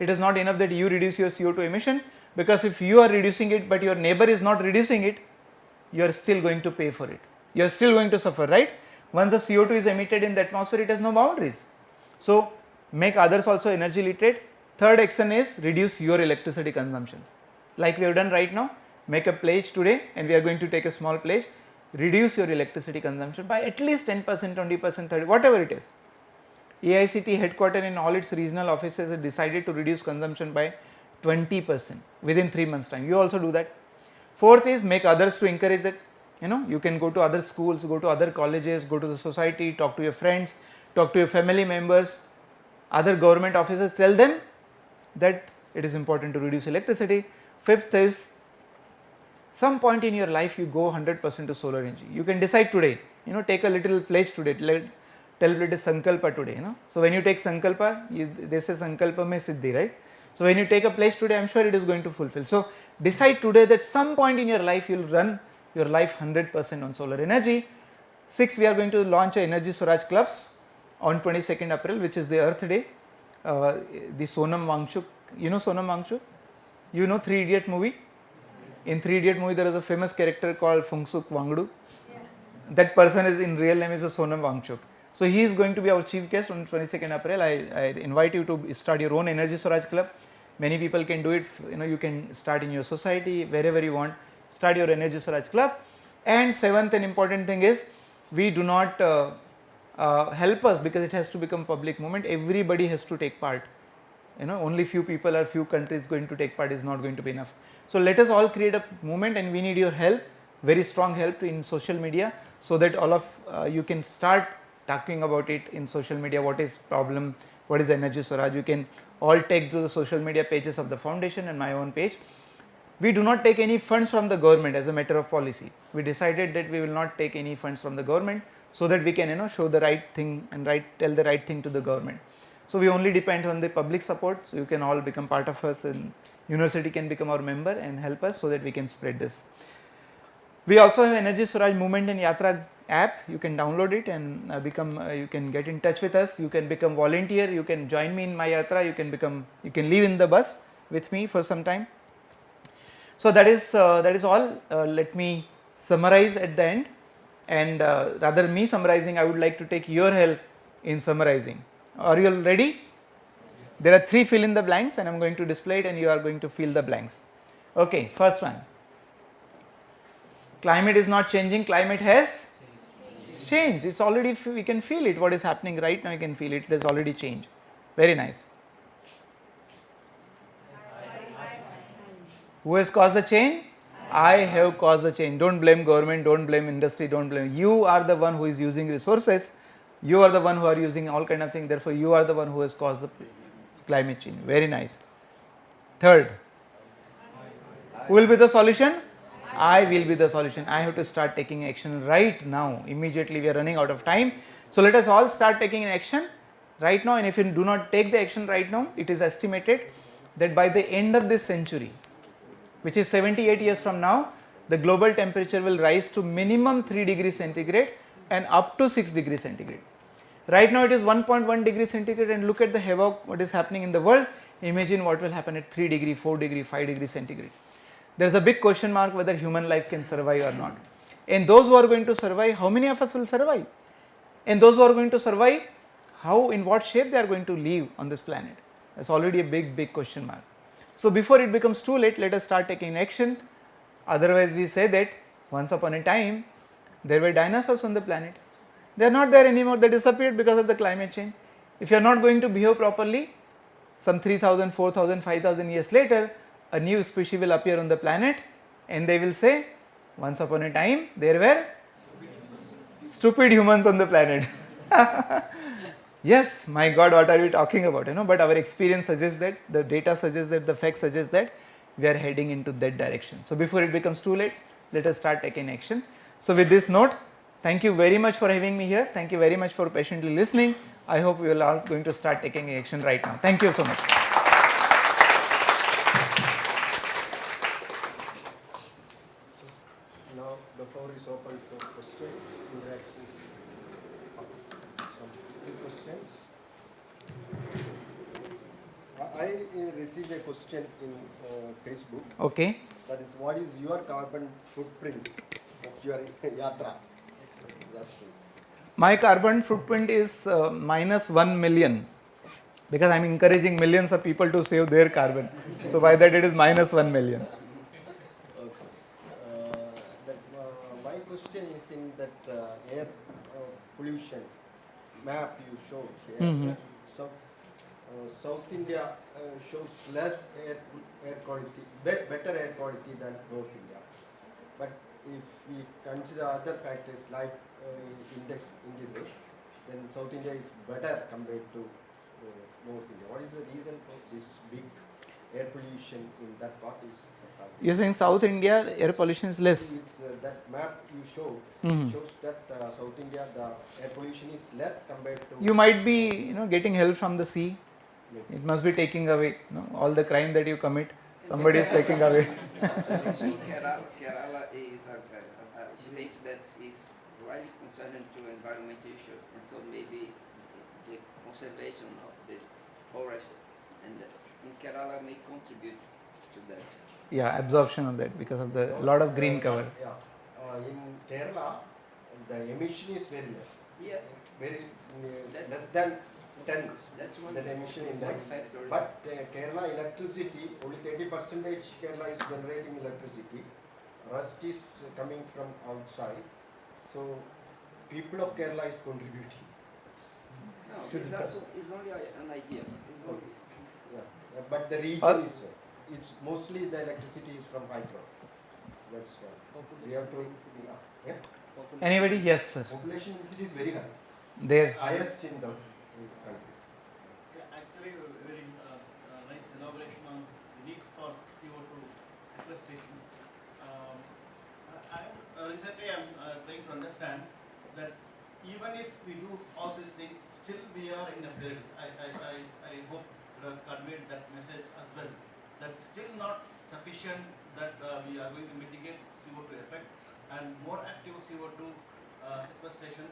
It is not enough that you reduce your CO2 emission, because if you are reducing it but your neighbor is not reducing it, you are still going to pay for it. You are still going to suffer, right? Once the CO2 is emitted in the atmosphere, it has no boundaries. So make others also energy literate. Third action is reduce your electricity consumption. Like we have done right now, make a pledge today, and we are going to take a small pledge. Reduce your electricity consumption by at least 10%, 20%, 30%, whatever it is. AICT headquarters in all its regional offices have decided to reduce consumption by 20% within 3 months time. You also do that. Fourth is make others to encourage it. You can go to other schools, go to other colleges, go to the society, talk to your friends, talk to your family members, other government officers, tell them that it is important to reduce electricity. Fifth is, some point in your life you go 100% to solar energy. You can decide today, take a little pledge today, tell it is Sankalpa today. So when you take Sankalpa, they say Sankalpa mein Siddhi, right? So when you take a pledge today, I am sure it is going to fulfill. So decide today that some point in your life you will run your life 100% on solar energy. 6, we are going to launch a Energy Swaraj clubs on 22nd April, which is the Earth Day. The Sonam Wangchuk, Sonam Wangchuk? 3 Idiot movie? In 3 Idiot movie there is a famous character called Phungsuk Wangdu. That person is in real name is a Sonam Wangchuk. So he is going to be our chief guest on 22nd April. I invite you to start your own Energy Swaraj club. Many people can do it. You can start in your society, wherever you want. Start your Energy Swaraj club. And 7th and important thing is, we do not help us, because it has to become public movement. Everybody has to take part. Only few people or few countries going to take part is not going to be enough. So let us all create a movement, and we need your help, very strong help in social media, so that all of you can start talking about it in social media. What is problem? What is Energy Swaraj? You can all take to the social media pages of the foundation and my own page. We do not take any funds from the government as a matter of policy. We decided that we will not take any funds from the government, so that we can show the right thing and tell the right thing to the government. So we only depend on the public support. So you can all become part of us, and university can become our member and help us, so that we can spread this. We also have Energy Swaraj Movement and Yatra app. You can download it and you can get in touch with us. You can become volunteer. You can join me in my yatra. You can live in the bus with me for some time. So that is all. Let me summarize at the end, and rather me summarizing, I would like to take your help in summarizing. Are you all ready? There are 3 fill in the blanks, and I am going to display it, and you are going to fill the blanks. Okay, first one. Climate is not changing, climate has changed. It's already, we can feel it. What is happening right now, you can feel it. It has already changed. Very nice. Who has caused the change? I have caused the change. Don't blame government, don't blame industry, don't blame. You are the one who is using resources. You are the one who are using all kind of things. Therefore, you are the one who has caused the climate change. Very nice. Third. Who will be the solution? I will be the solution. I have to start taking action right now. Immediately, we are running out of time. So let us all start taking action right now. And if you do not take the action right now, it is estimated that by the end of this century, which is 78 years from now, the global temperature will rise to minimum 3 degrees centigrade and up to 6 degrees centigrade. Right now it is 1.1 degree centigrade, and look at the havoc what is happening in the world. Imagine what will happen at 3 degree, 4 degree, 5 degree centigrade. There is a big question mark whether human life can survive or not. And those who are going to survive, how many of us will survive? And those who are going to survive, how, in what shape they are going to live on this planet? That's already a big question mark. So before it becomes too late, let us start taking action. Otherwise we say that once upon a time there were dinosaurs on the planet. They are not there anymore, they disappeared because of the climate change. If you are not going to behave properly, some 3000, 4000, 5000 years later, a new species will appear on the planet, and they will say, once upon a time there were stupid humans on the planet. Yes, my God, what are we talking about? But our experience suggests that, the data suggests that, the facts suggest that we are heading into that direction. So before it becomes too late, let us start taking action. So with this note, thank you very much for having me here. Thank you very much for patiently listening. I hope we are all going to start taking action right now. Thank you so much. Now the floor is open for questions, interactions. Some questions. I received a question in Facebook. Okay. That is, what is your carbon footprint of your yatra? That's true. My carbon footprint is minus 1 million, because I am encouraging millions of people to save their carbon. So by that it is minus 1 million. My question is in that air pollution map you showed here. So South India shows less air quality, better air quality than North India. But if we consider other factors like indices, then South India is better compared to North India. What is the reason for this big air pollution in that part? You are saying South India air pollution is less? It's, that map you show shows that South India the air pollution is less compared to. You might be getting help from the sea. It must be taking away all the crime that you commit. Somebody is taking away. Kerala is a state that is really concerned to environmental issues, and so maybe the conservation of the forest and in Kerala may contribute to that. Yeah, absorption of that because of the lot of green cover. In Kerala, the emission is very less. Yes. Very less than 10. That's one. The emission index. But Kerala electricity, only 30% Kerala is generating electricity. Rest is coming from outside. So people of Kerala is contributing. No, it's only an idea. It's only, yeah. But the region is, it's mostly the electricity is from hydro. That's why we have to. Yeah. Anybody? Yes, sir. Population density is very high. There. Highest in the country. Actually, very nice elaboration on the need for CO2 sequestration. Recently, I'm trying to understand that even if we do all these things, still we are in a peril. I hope you have conveyed that message as well. That still not sufficient that we are going to mitigate CO2 effect, and more active CO2 sequestration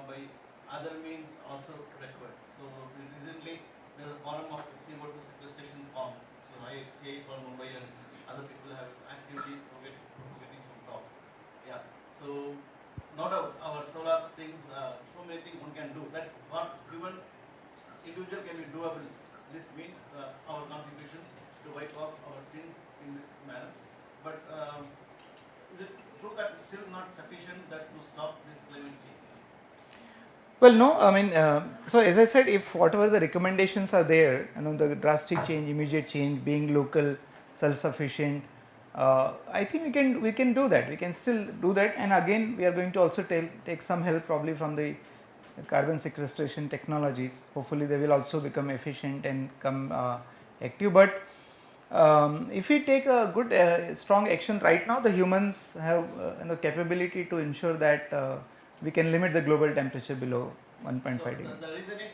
by other means also required. So recently there is a forum of CO2 sequestration form. So IIT from Mumbai and other people have actively propagating some talks. Yeah. So not our solar things, so many things one can do. That's what human individual can be doable. This means our contributions to wipe off our sins in this manner. But is it true that it's still not sufficient that to stop this climate change? Well, no, I mean, so as I said, if whatever the recommendations are there, the drastic change, immediate change, being local, self-sufficient, I think we can do that. We can still do that, and again, we are going to also take some help probably from the carbon sequestration technologies. Hopefully, they will also become efficient and come active. But if we take a good, strong action right now, the humans have the capability to ensure that we can limit the global temperature below 1.5 degree. The reason is,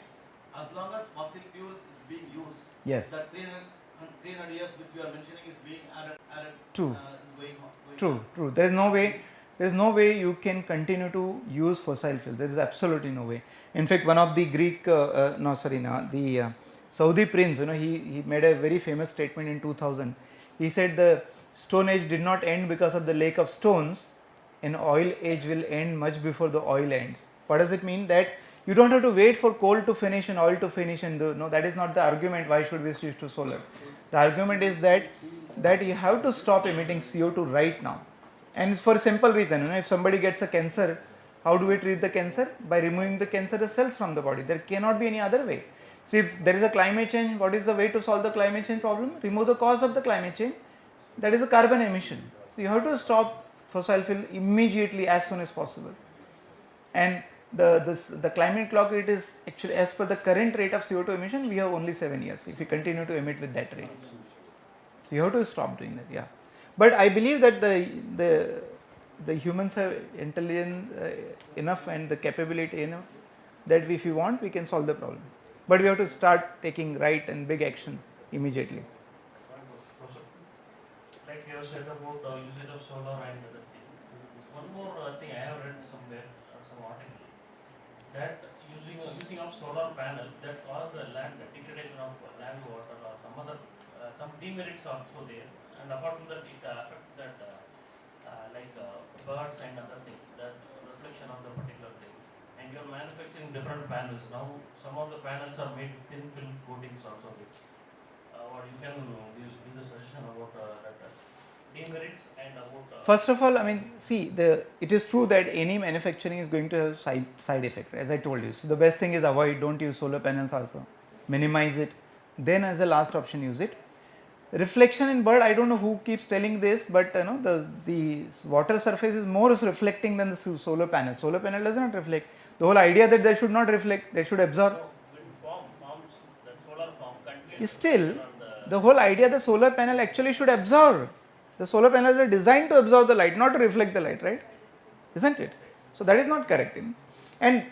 as long as fossil fuels is being used, yes, the 300 years which you are mentioning is being added true, is going on. true. There is no way there is no way you can continue to use fossil fuel. There is absolutely no way. In fact, one of the Greek, the Saudi prince, he made a very famous statement in 2000. He said the Stone Age did not end because of the lack of stones. An oil age will end much before the oil ends. What does it mean? That you don't have to wait for coal to finish and oil to finish, and no, that is not the argument. Why should we switch to solar? The argument is that you have to stop emitting CO2 right now, and it's for a simple reason. If somebody gets a cancer, how do we treat the cancer? By removing the cancerous cells from the body. There cannot be any other way. See, if there is a climate change, what is the way to solve the climate change problem? Remove the cause of the climate change. That is a carbon emission. So you have to stop fossil fuel immediately as soon as possible. And the climate clock, it is actually as per the current rate of CO2 emission, we have only 7 years if we continue to emit with that rate. So you have to stop doing that, yeah. But I believe that the humans have intelligence enough and the capability enough that if we want, we can solve the problem. But we have to start taking right and big action immediately. Like you have said about usage of solar and other things. One more thing I have read somewhere, some article, that using of solar panel that cause the land degradation of land, water, or some demerits also there. And apart from that, it affects that birds and other things, that reflection of the particular thing. And you are manufacturing different panels. Now some of the panels are made with thin film coatings also. Or you can give the suggestion about that demerits and about. First of all, I mean, see, it is true that any manufacturing is going to have side effect, as I told you. So the best thing is avoid, don't use solar panels also, minimize it. Then as a last option, use it. Reflection in bird, I don't know who keeps telling this, but the water surface is more reflecting than the solar panel. Solar panel does not reflect. The whole idea that they should not reflect, they should absorb. Still, the whole idea the solar panel actually should absorb. The solar panels are designed to absorb the light, not to reflect the light, right? Isn't it? So that is not correct. And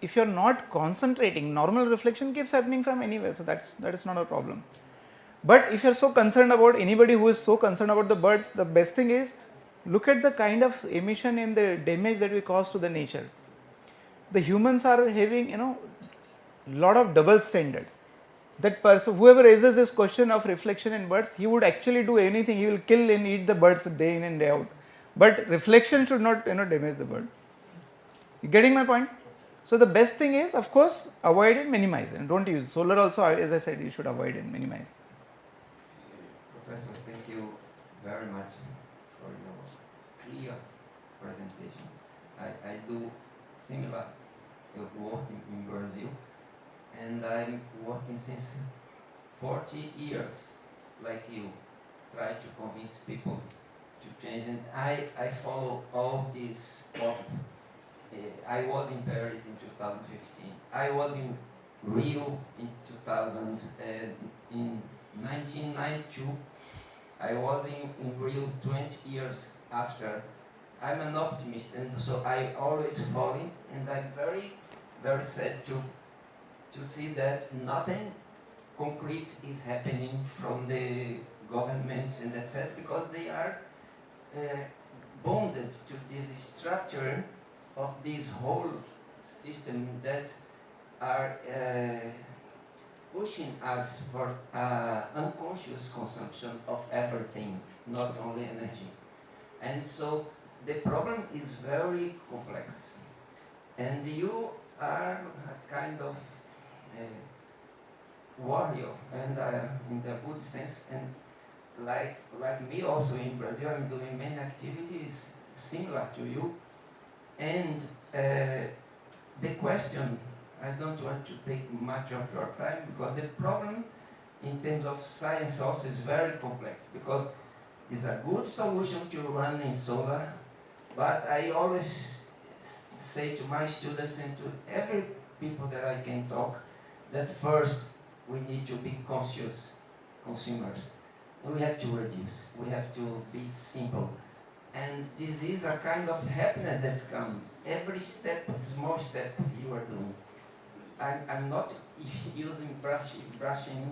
if you are not concentrating, normal reflection keeps happening from anywhere. So that is not a problem. But if you are so concerned about anybody who is so concerned about the birds, the best thing is look at the kind of emission and the damage that we cause to the nature. The humans are having lot of double standard. That person, whoever raises this question of reflection in birds, he would actually do anything. He will kill and eat the birds day in and day out. But reflection should not damage the bird. You getting my point? So the best thing is, of course, avoid and minimize, and don't use solar. Also, as I said, you should avoid and minimize. Professor, thank you very much for your clear presentation. I do similar work in Brazil, and I'm working since 40 years, like you, try to convince people to change, and I follow all this work. I was in Paris in 2015. I was in Rio in 2000, in 1992. I was in Rio 20 years after. I'm an optimist, and so I always fall in, and I'm very, very sad to see that nothing concrete is happening from the governments and etc., because they are bonded to this structure of this whole system that are pushing us for unconscious consumption of everything, not only energy. And so the problem is very complex. And you are a kind of warrior, and in the good sense, and like me also in Brazil, I'm doing many activities similar to you. And the question, I don't want to take much of your time, because the problem in terms of science also is very complex, because it's a good solution to run in solar, but I always say to my students and to every people that I can talk, that first we need to be conscious consumers. We have to reduce, we have to be simple. And this is a kind of happiness that comes. Every step, small step you are doing. I'm not using brushing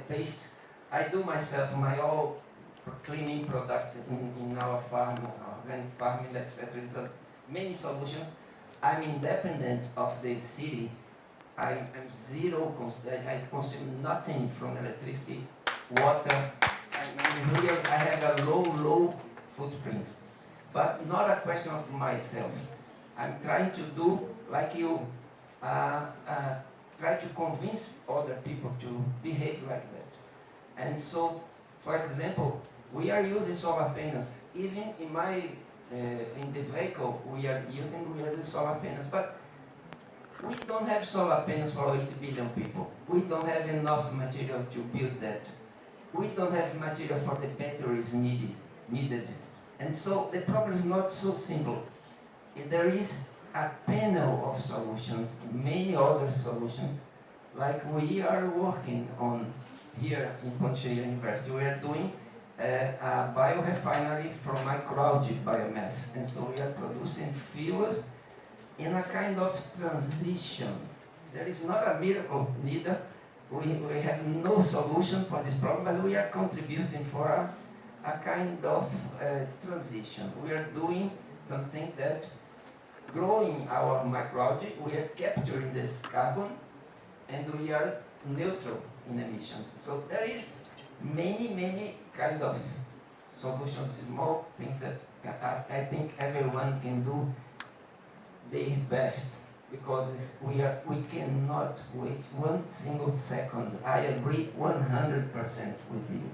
paste. I do myself my all cleaning products in our farm, organic farming, etc. So many solutions. I'm independent of the city. I'm zero, I consume nothing from electricity, water. I'm here, I have a low footprint. But not a question of myself. I'm trying to do like you, try to convince other people to behave like that. And so, for example, we are using solar panels. Even in my, in the vehicle, we are using solar panels. But we don't have solar panels for 8 billion people. We don't have enough material to build that. We don't have material for the batteries needed. And so the problem is not so simple. There is a panel of solutions, many other solutions, like we are working on here in Pontificia University. We are doing a biorefinery from microalgae biomass. And so we are producing fuels in a kind of transition. There is not a miracle neither. We have no solution for this problem, but we are contributing for a kind of transition. We are doing something that growing our microalgae, we are capturing this carbon, and we are neutral in emissions. So there is many kind of solutions, small things that I think everyone can do their best, because we cannot wait 1 single second. I agree 100% with you.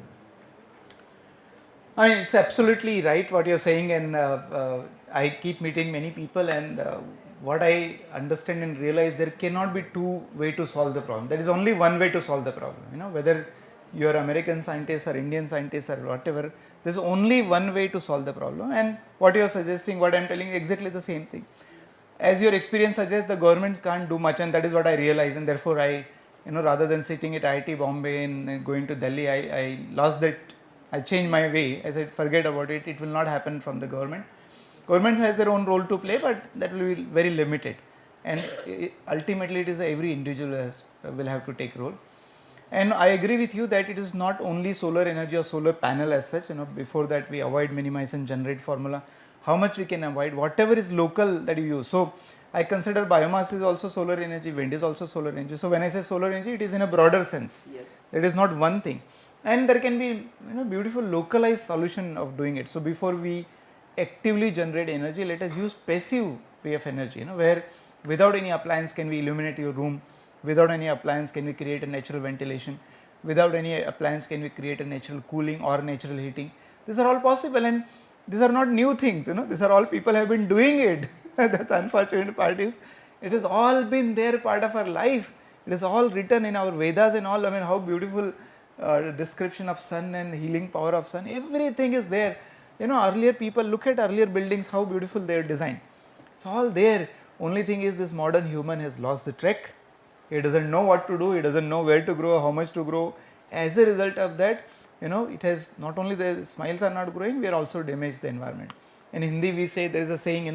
I mean, it's absolutely right what you're saying, and I keep meeting many people, and what I understand and realize, there cannot be two ways to solve the problem. There is only one way to solve the problem. You know, whether you are American scientist or Indian scientist or whatever, there's only one way to solve the problem. And what you're suggesting, what I'm telling you, exactly the same thing. As your experience suggests, the government can't do much, and that is what I realize, and therefore I, rather than sitting at IIT Bombay and going to Delhi, I lost that. I changed my way. I said, forget about it. It will not happen from the government. Government has their own role to play, but that will be very limited. And ultimately, it is every individual will have to take role. And I agree with you that it is not only solar energy or solar panel as such. Before that we avoid, minimize, and generate formula. How much we can avoid, whatever is local that you use. So I consider biomass is also solar energy, wind is also solar energy. So when I say solar energy, it is in a broader sense. Yes. It is not one thing. And there can be beautiful localized solution of doing it. So before we actively generate energy, let us use passive way of energy, where without any appliance can we illuminate your room, without any appliance can we create a natural ventilation, without any appliance can we create a natural cooling or natural heating. These are all possible, and these are not new things, these are all people have been doing it. That's unfortunate part is, it has all been there, part of our life. It is all written in our Vedas and all. I mean, how beautiful description of sun and healing power of sun, everything is there. Earlier people, look at earlier buildings, how beautiful they are designed. It's all there. Only thing is, this modern human has lost the track. He doesn't know what to do, he doesn't know where to grow, how much to grow. As a result of that, it has not only the smiles are not growing, we are also damaged the environment. In Hindi we say, there is a saying,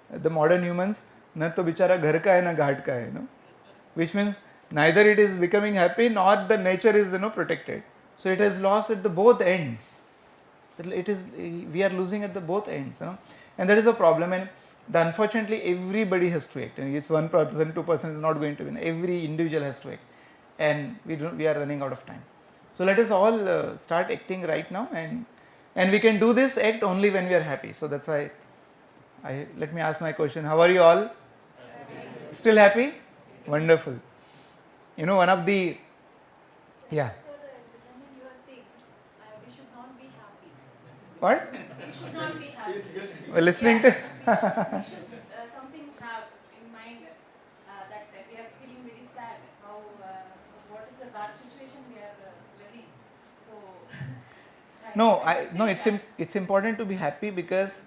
the modern humans, na to bichara ghar ka hai na ghat ka hai, which means neither it is becoming happy nor the nature is protected. So it has lost at the both ends. We are losing at the both ends, and that is a problem. And unfortunately, everybody has to act. And it's 1%, 2% is not going to win. Every individual has to act, and we are running out of time. So let us all start acting right now, and we can do this act only when we are happy. So that's why let me ask my question. How are you all? Happy. Still happy? Wonderful. One of the Your thing, we should not be happy. What? We should not be happy. Well, listening to We should something have in mind that we are feeling very sad. How what is the bad situation we are living. So it's important to be happy, because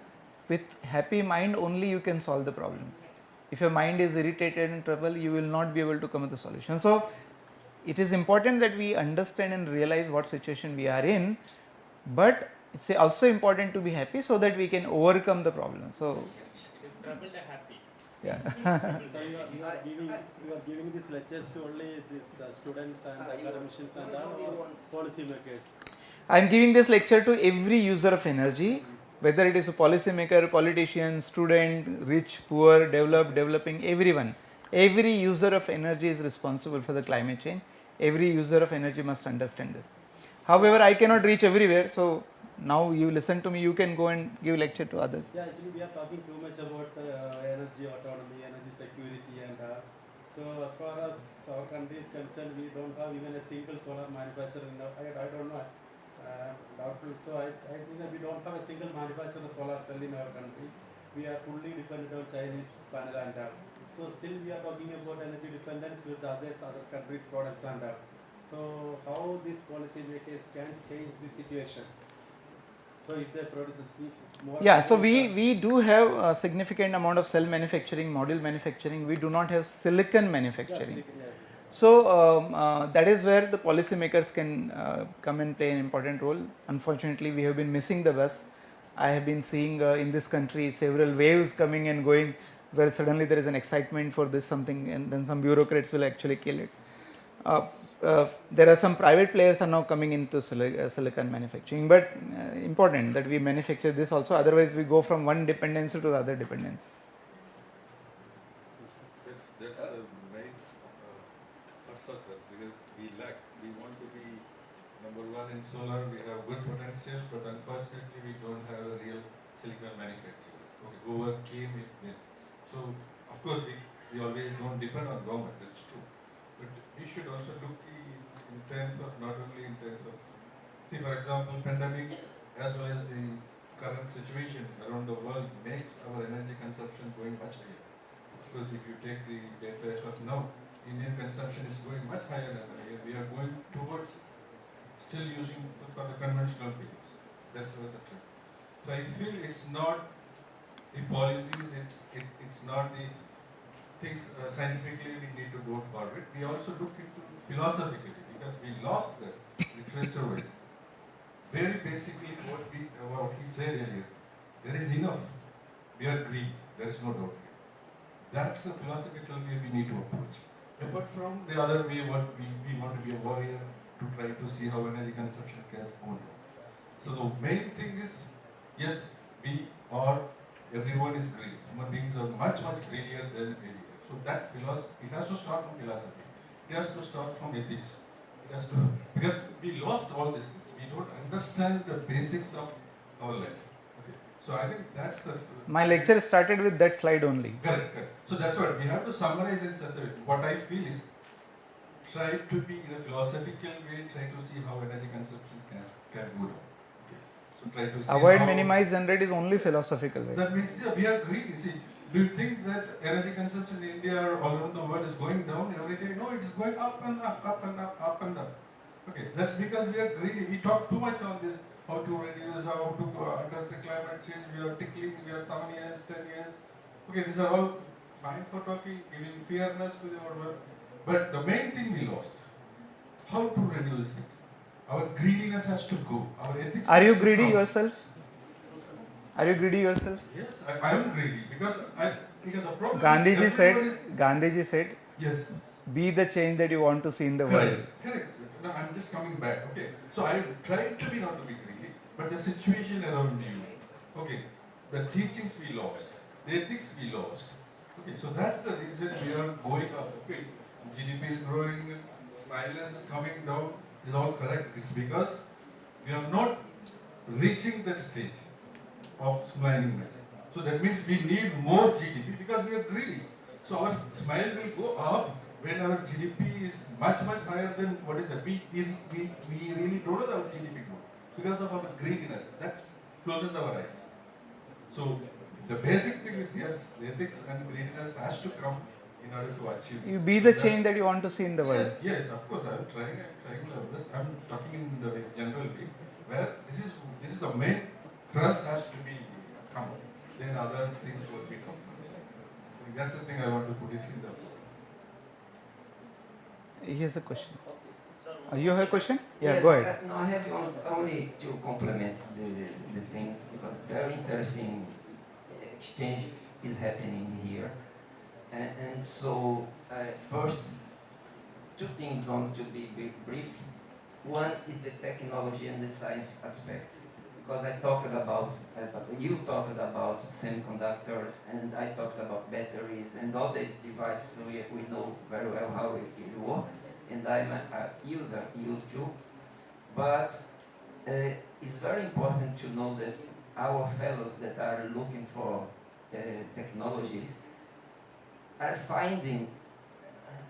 with happy mind only you can solve the problem. If your mind is irritated and trouble, you will not be able to come with a solution. So it is important that we understand and realize what situation we are in, but it's also important to be happy so that we can overcome the problem. So it is trouble to happy. Yeah. you are giving these lectures to only these students and academicians and policy makers. I am giving this lecture to every user of energy, whether it is a policymaker, politician, student, rich, poor, developed, developing, everyone. Every user of energy is responsible for the climate change. Every user of energy must understand this. However, I cannot reach everywhere, so now you listen to me, you can go and give lecture to others. Yeah, actually we are talking too much about energy autonomy, energy security and so as far as our country is concerned, we don't have even a single solar manufacturer in our, I don't know, doubtful, so I think that we don't have a single manufacturer solar cell in our country. We are fully dependent on Chinese panel and so still we are talking about energy dependence with other countries' products and so how these policy makers can change this situation? So if they produce more. Yeah, so we do have a significant amount of cell manufacturing, module manufacturing. We do not have silicon manufacturing. Yeah, silicon, yeah. So that is where the policymakers can come and play an important role. Unfortunately, we have been missing the bus. I have been seeing in this country several waves coming and going, where suddenly there is an excitement for this something, and then some bureaucrats will actually kill it. There are some private players are now coming into silicon manufacturing, but important that we manufacture this also, otherwise we go from one dependency to the other dependency. That's the main surface, because we lack, we want to be number one in solar, we have good potential, but unfortunately we don't have a real silicon manufacturer. Okay, Goa came in. So of course we always don't depend on government, that's true. But we should also look in terms of, not only in terms of, see for example, pandemic as well as the current situation around the world makes our energy consumption going much higher. Because if you take the data as of now, Indian consumption is going much higher than higher. We are going towards still using for the conventional fuels. That's what the trend. So I feel it's not the policies, it's not the things scientifically we need to go forward. We also look into philosophically, because we lost that literature wise. Very basically what he said earlier, there is enough. We are greedy, there is no doubt. That's the philosophical way we need to approach. Apart from the other way, what we want to be a warrior to try to see how energy consumption can go down. So the main thing is, yes, everyone is greedy. Human beings are much greedier than any. So that philosophy, it has to start from philosophy. It has to start from ethics. It has to, because we lost all these things. We don't understand the basics of our life. Okay. So I think that's the... My lecture started with that slide only. Correct. So that's what we have to summarize in such a way. What I feel is, try to be in a philosophical way, try to see how energy consumption can go down. Okay. So try to see avoid, minimize, generate is only philosophical way. That means, yeah, we are greedy. See, do you think that energy consumption in India or all around the world is going down every day? No, it's going up and up, up and up, up and up. Okay, that's because we are greedy. We talk too much on this, how to reduce, how to address the climate change. We are tickling, we are 7 years, 10 years. Okay, these are all fine for talking, giving fairness to the world. But the main thing we lost, how to reduce it. Our greediness has to go. Our ethics. Are you greedy yourself? Are you greedy yourself? Yes, I am greedy because the problem. Gandhiji said, yes, be the change that you want to see in the world. Correct. No, I'm just coming back. Okay, so I tried to be not to be greedy, but the situation around you. Okay, the teachings we lost, the ethics we lost. Okay, so that's the reason we are going up. Okay, GDP is growing, violence is coming down. Is all correct. It's because we are not reaching that stage of smilingness. So that means we need more GDP because we are greedy. So our smile will go up when our GDP is much higher than what is that. We really don't know our GDP growth because of our greediness. That closes our eyes. So the basic thing is, yes, the ethics and greediness has to come in order to achieve. You be the change that you want to see in the world. Yes, of course. I'm trying my best. I'm talking in the general way, where this is the main thrust has to be come. Then other things will be come. That's the thing I want to put it in the floor. Here's a question. You have a question? Yeah, yes, go ahead. No, I have only to complement the things because very interesting exchange is happening here. And so, first, two things on to be brief. One is the technology and the science aspect, because I talked about, you talked about semiconductors, and I talked about batteries and all the devices we know very well how it works, and I'm a user, you too. But it's very important to know that our fellows that are looking for technologies are finding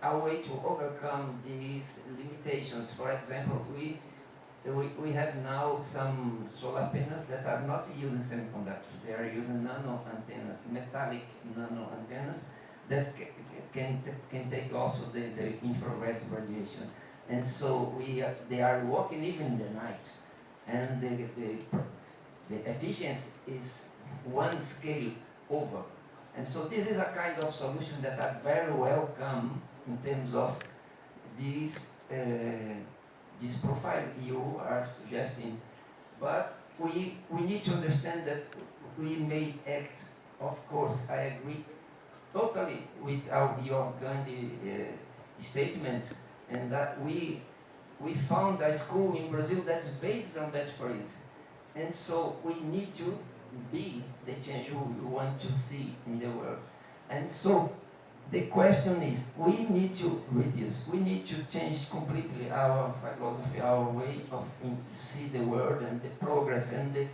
a way to overcome these limitations. For example, we have now some solar panels that are not using semiconductors. They are using nano antennas, metallic nano antennas that can take also the infrared radiation. And so they are working even in the night. And the efficiency is one scale over. And so this is a kind of solution that are very welcome in terms of this profile you are suggesting. But we need to understand that we may act, of course, I agree totally with your Gandhi statement, and that we found a school in Brazil that's based on that phrase. And so we need to be the change we want to see in the world. And so the question is, we need to reduce, we need to change completely our philosophy, our way of see the world and the progress and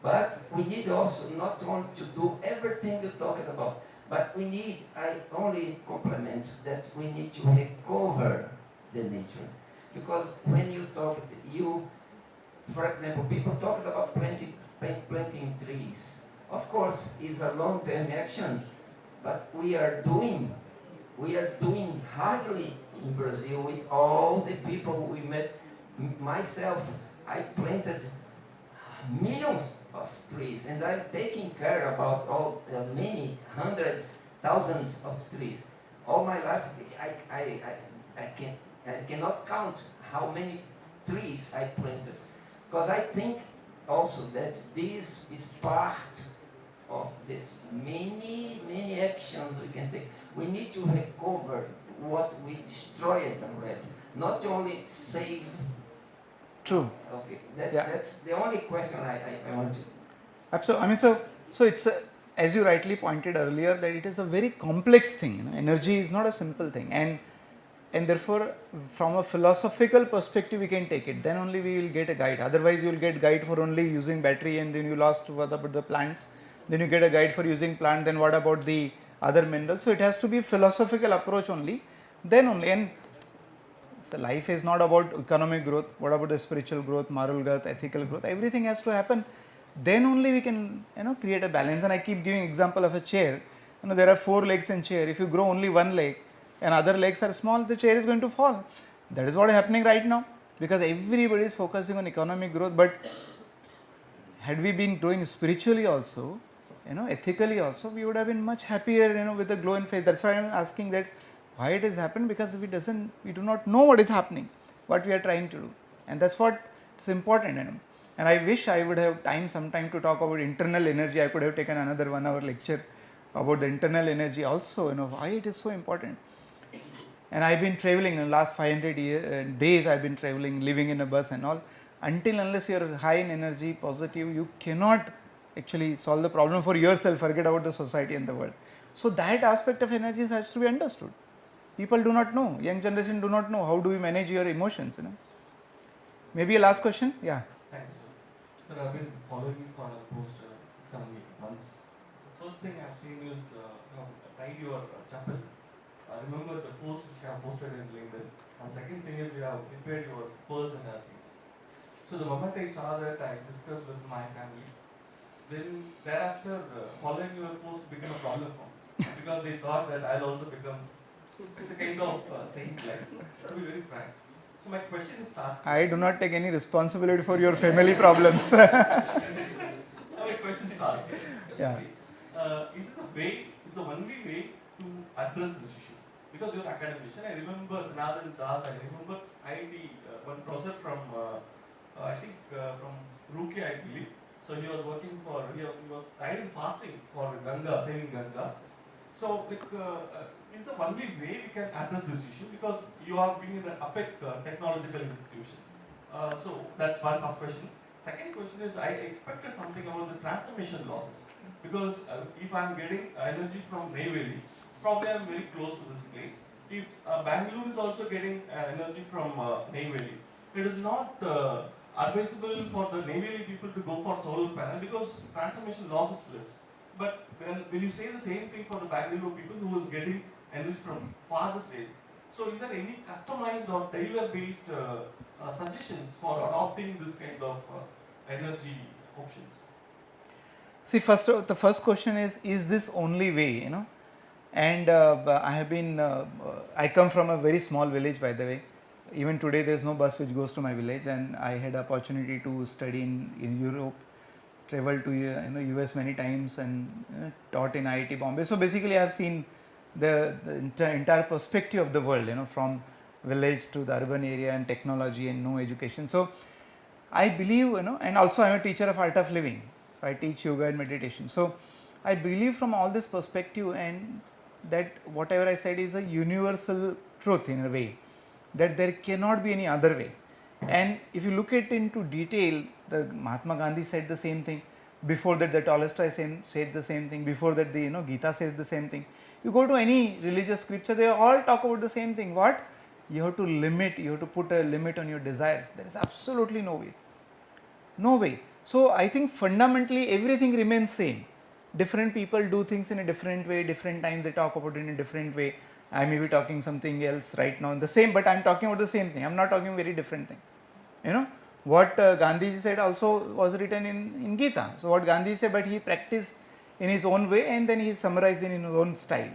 but we need also not only to do everything you talked about, but we need, I only complement that we need to recover the nature. Because when you talk, for example, people talked about planting trees. Of course, it's a long-term action, but we are doing hardly in Brazil with all the people we met. Myself, I planted millions of trees, and I'm taking care about all many hundreds, thousands of trees. All my life, I cannot count how many trees I planted, because I think also that this is part of this many actions we can take. We need to recover what we destroyed already, not only save. True. Okay, that's the only question I want to. Absolutely. I mean, so it's as you rightly pointed earlier, that it is a very complex thing. You know? Energy is not a simple thing, and therefore, from a philosophical perspective, we can take it. Then only we will get a guide. Otherwise, you will get guide for only using battery, and then you lost what about the plants. Then you get a guide for using plant. Then what about the other minerals? So it has to be philosophical approach only. Then only, and so life is not about economic growth. What about the spiritual growth, moral growth, ethical growth? Everything has to happen. Then only we can, create a balance. And I keep giving example of a chair. There are 4 legs in chair. If you grow only one leg and other legs are small, the chair is going to fall. That is what is happening right now, because everybody is focusing on economic growth. But had we been growing spiritually also, ethically also, we would have been much happier, with a glow in face. That's why I am asking that why it has happened, because we do not know what is happening, what we are trying to do, and that's what is important. And I wish I would have sometime to talk about internal energy. I could have taken another 1 hour lecture about the internal energy also, why it is so important. And I've been traveling in the last 500 days. I've been traveling, living in a bus and all. Unless you are high in energy, positive, you cannot actually solve the problem for yourself. Forget about the society and the world. So that aspect of energy has to be understood. People do not know. Young generation do not know how do we manage your emotions. Maybe a last question. Yeah. Thank you, sir. Sir, I've been following you for almost 6-7 months. The first thing I've seen is you have tied your chapel. I remember the post which you have posted in LinkedIn. And second thing is you have prepared your pearls and things. So the moment I saw that, I discussed with my family. Then thereafter, following your post became a problem for me, because they thought that I'll also become. It's a kind of saint life, to be very frank. So my question starts. I do not take any responsibility for your family problems. My question starts. Yeah. Is it a way? It's the only way to address this issue. Because you're an academician, I remember Sanathan Das. I remember one professor from I think from Roorkee, I believe. So he was working for he was tied in fasting for Ganga, saving Ganga. So, like, is the only way we can address this issue, because you have been in the APEC technological institution. So that's one first question. Second question is, I expected something about the transformation losses, because if I'm getting energy from Neyveli, probably I'm very close to this place. If Bangalore is also getting energy from Neyveli, it is not advisable for the Neyveli people to go for solar panel, because transformation loss is less. But when you say the same thing for the Bangalore people who is getting energy from farthest away, so is there any customized or tailor-based suggestions for adopting this kind of energy options? See, the first question is this only way, you know? And I come from a very small village, by the way. Even today there is no bus which goes to my village, and I had opportunity to study in Europe, traveled to US many times, and taught in IIT Bombay. So basically I have seen the entire perspective of the world, from village to the urban area, and technology and no education. So I believe, and also I am a teacher of art of living, so I teach yoga and meditation. So I believe from all this perspective, and that whatever I said is a universal truth in a way, that there cannot be any other way. And if you look at into detail, the Mahatma Gandhi said the same thing. Before that, the Tolstoy said the same thing. Before that, the Gita says the same thing. You go to any religious scripture, they all talk about the same thing. What? You have to limit, you have to put a limit on your desires. There is absolutely no way. No way. So I think fundamentally everything remains same. Different people do things in a different way, different times they talk about it in a different way. I may be talking something else right now, the same, but I am talking about the same thing. I am not talking very different thing. What Gandhi said also was written in Gita. So what Gandhi said, but he practiced in his own way, and then he summarized in his own style.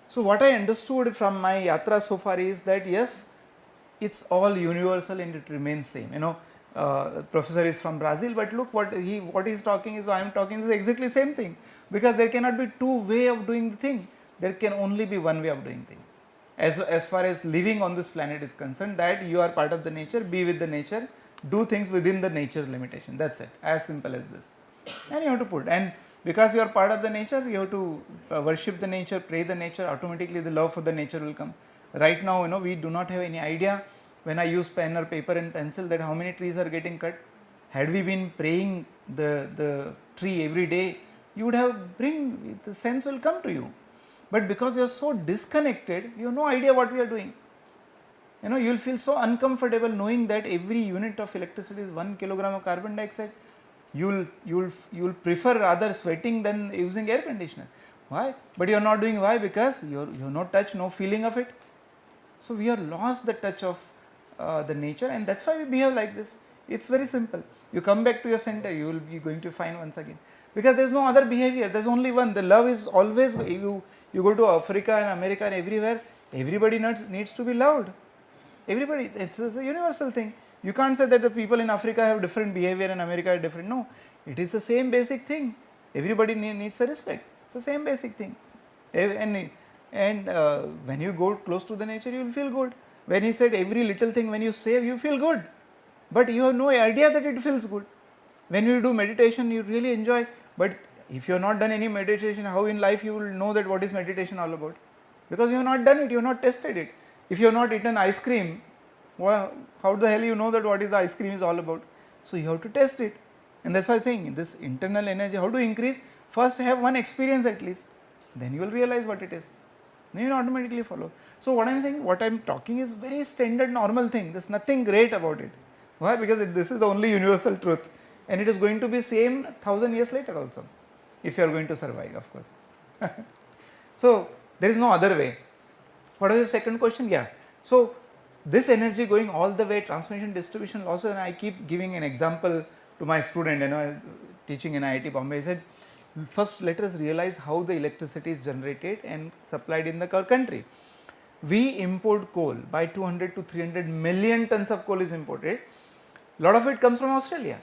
So what I understood from my yatra so far is that yes, it's all universal and it remains same. Professor is from Brazil, but look what he is talking is, I am talking is exactly same thing, because there cannot be two way of doing the thing. There can only be one way of doing thing. As far as living on this planet is concerned, that you are part of the nature, be with the nature, do things within the nature limitation. That's it, as simple as this. And you have to put, and because you are part of the nature, you have to worship the nature, pray the nature, automatically the love for the nature will come. Right now, we do not have any idea, when I use pen or paper and pencil, that how many trees are getting cut. Had we been praying the tree every day, you would have the sense will come to you. But because you are so disconnected, you have no idea what we are doing. You will feel so uncomfortable knowing that every unit of electricity is 1 kilogram of carbon dioxide. You will prefer rather sweating than using air conditioner. Why? But you are not doing why? Because you have no touch, no feeling of it. So we have lost the touch of the nature, and that's why we behave like this. It's very simple. You come back to your center, you will be going to find once again. Because there is no other behavior, there is only one. The love is always, you go to Africa and America and everywhere, everybody needs to be loved. Everybody, it's a universal thing. You can't say that the people in Africa have different behavior and America are different. No, it is the same basic thing. Everybody needs a respect. It's the same basic thing. And when you go close to the nature, you will feel good. When he said every little thing when you save, you feel good. But you have no idea that it feels good. When you do meditation, you really enjoy. But if you have not done any meditation, how in life you will know that what is meditation all about? Because you have not done it, you have not tested it. If you have not eaten ice cream, well, how the hell you know that what is ice cream is all about? So you have to test it. And that's why I am saying this internal energy, how to increase? First have one experience at least. Then you will realize what it is. Then you will automatically follow. So what I am saying, what I am talking is very standard normal thing. There is nothing great about it. Why? Because this is the only universal truth. And it is going to be same 1000 years later also, if you are going to survive, of course. So there is no other way. What is the second question? Yeah. So this energy going all the way, transmission, distribution, losses, and I keep giving an example to my student, teaching in IIT Bombay. I said, first let us realize how the electricity is generated and supplied in the country. We import coal, by 200 to 300 million tons of coal is imported. A lot of it comes from Australia.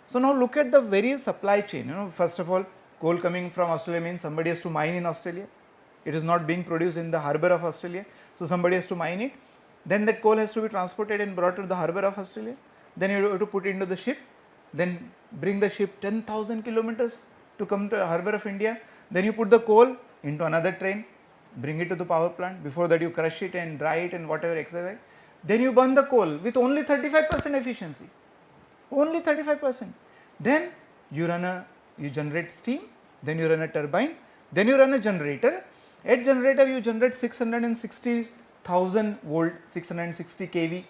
So now look at the very supply chain. First of all, coal coming from Australia means somebody has to mine in Australia. It is not being produced in the harbour of Australia. So somebody has to mine it. Then that coal has to be transported and brought to the harbour of Australia. Then you have to put it into the ship. Then bring the ship 10,000 kilometers to come to the harbour of India. Then you put the coal into another train, bring it to the power plant. Before that you crush it and dry it and whatever exercise. Then you burn the coal with only 35% efficiency, only 35%. Then you generate steam, then you run a turbine, then you run a generator. At generator you generate 660,000 volt, 660 kV.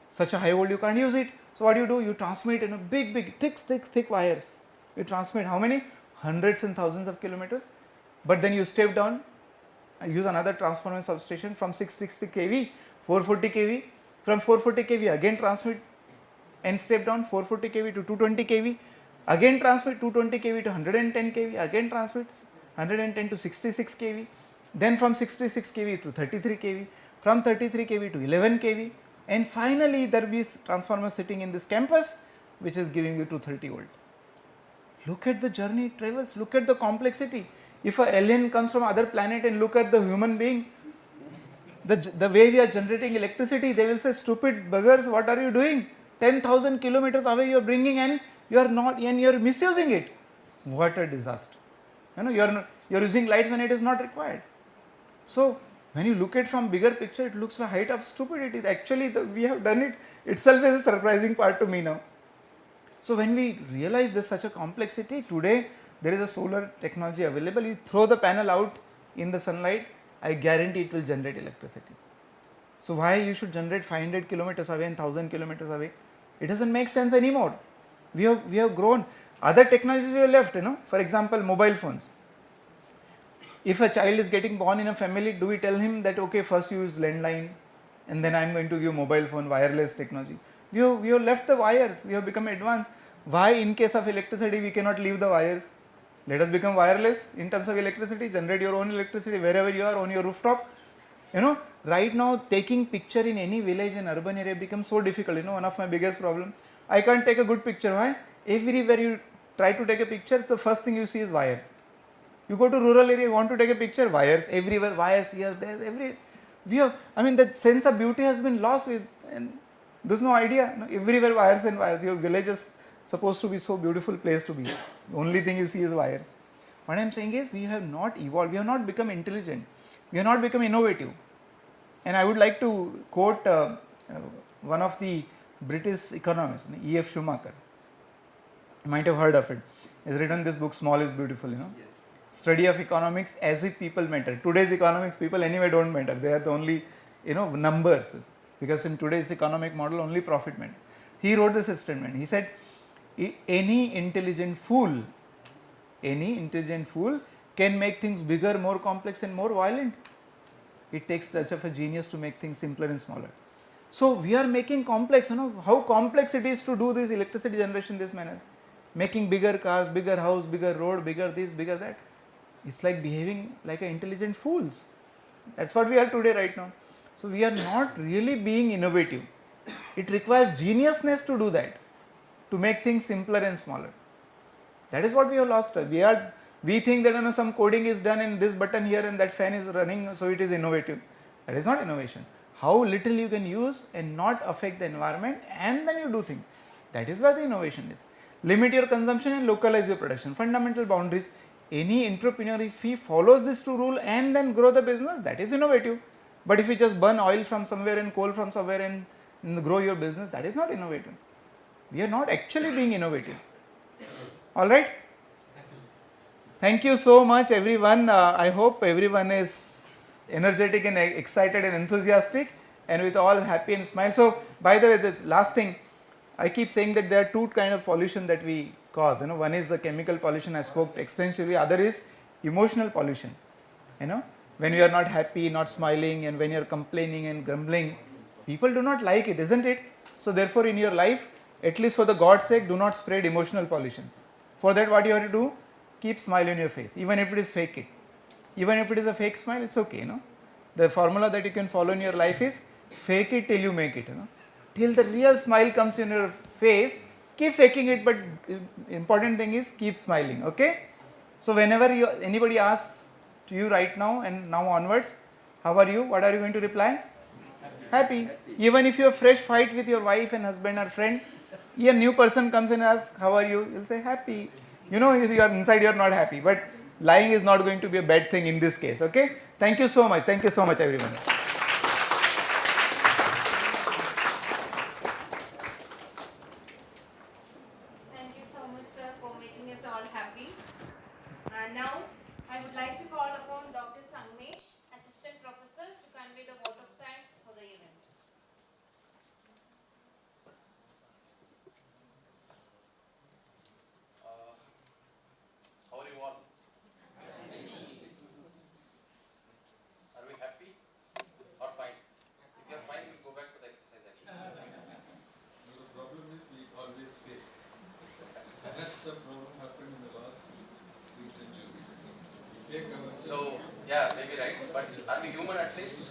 Such a high volt you can't use it. So what do? You transmit in a big, thick wires. You transmit how many? Hundreds and thousands of kilometers. But then you step down, use another transformer substation from 660 kV, 440 kV. From 440 kV again transmit and step down 440 kV to 220 kV. Again transmit 220 kV to 110 kV. Again transmit 110 to 66 kV. Then from 66 kV to 33 kV. From 33 kV to 11 kV. And finally there will be transformer sitting in this campus which is giving you 230 volt. Look at the journey it travels, look at the complexity. If an alien comes from other planet and look at the human being, the way we are generating electricity, they will say, stupid buggers, what are you doing? 10,000 kilometers away you are bringing and you are not, and you are misusing it. What a disaster. You are using lights when it is not required. So when you look at from bigger picture, it looks like height of stupidity. Actually we have done it itself is a surprising part to me now. So when we realize there's such a complexity, today there is a solar technology available. You throw the panel out in the sunlight, I guarantee it will generate electricity. So why you should generate 500 kilometers away and 1000 kilometers away? It doesn't make sense anymore. We have grown. Other technologies we have left, for example, mobile phones. If a child is getting born in a family, do we tell him that, okay, first you use landline and then I am going to give mobile phone, wireless technology? We have left the wires, we have become advanced. Why in case of electricity we cannot leave the wires? Let us become wireless in terms of electricity, generate your own electricity wherever you are on your rooftop. Right now taking picture in any village and urban area becomes so difficult. One of my biggest problems, I can't take a good picture. Why? Everywhere you try to take a picture, the first thing you see is wire. You go to rural area, you want to take a picture, wires everywhere, wires here, there, that sense of beauty has been lost and there's no idea. Everywhere wires and wires. Your village is supposed to be so beautiful place to be. The only thing you see is wires. What I am saying is we have not evolved, we have not become intelligent, we have not become innovative. And I would like to quote one of the British economists, E.F. Schumacher. You might have heard of it. He has written this book, Small is Beautiful. Yes. Study of economics as if people matter. Today's economics, people anyway don't matter. They are the only numbers. Because in today's economic model, only profit matters. He wrote this statement. He said, any intelligent fool can make things bigger, more complex and more violent. It takes touch of a genius to make things simpler and smaller. So we are making complex, how complex it is to do this electricity generation this manner. Making bigger cars, bigger house, bigger road, bigger this, bigger that. It's like behaving like intelligent fools. That's what we are today right now. So we are not really being innovative. It requires geniusness to do that, to make things simpler and smaller. That is what we have lost. We think that some coding is done and this button here and that fan is running, so it is innovative. That is not innovation. How little you can use and not affect the environment, and then you do things. That is where the innovation is. Limit your consumption and localize your production. Fundamental boundaries. Any entrepreneur, if he follows this to rule and then grow the business, that is innovative. But if you just burn oil from somewhere and coal from somewhere and grow your business, that is not innovative. We are not actually being innovative. Alright? Thank you so much everyone. I hope everyone is energetic and excited and enthusiastic and with all happy and smile. So by the way, the last thing, I keep saying that there are two kinds of pollution that we cause. One is the chemical pollution, I spoke extensively. Other is emotional pollution. When you are not happy, not smiling, and when you are complaining and grumbling, people do not like it, isn't it? So therefore in your life, at least for the God's sake, do not spread emotional pollution. For that, what you have to do? Keep smile on your face, even if it is fake it. Even if it is a fake smile, it's okay. The formula that you can follow in your life is fake it till you make it. Till the real smile comes in your face, keep faking it, but important thing is keep smiling, okay? So whenever anybody asks to you right now and now onwards, how are you? What are you going to reply? Happy. Even if you have fresh fight with your wife and husband or friend, a new person comes and asks, how are you? You'll say happy. You are inside, you are not happy, but lying is not going to be a bad thing in this case. Okay, thank you so much. Thank you so much, everyone. Thank you so much, sir, for making us all happy. And now, I would like to call upon Dr. Singh, Assistant Professor, to convey the vote of thanks for the event. How are you all? Are we happy or fine? If you are fine, we'll go back to the exercise again. No, the problem is we always fail. That's the problem happened in the last 3 centuries. We take ourselves. So, yeah, maybe right. But are we human at least?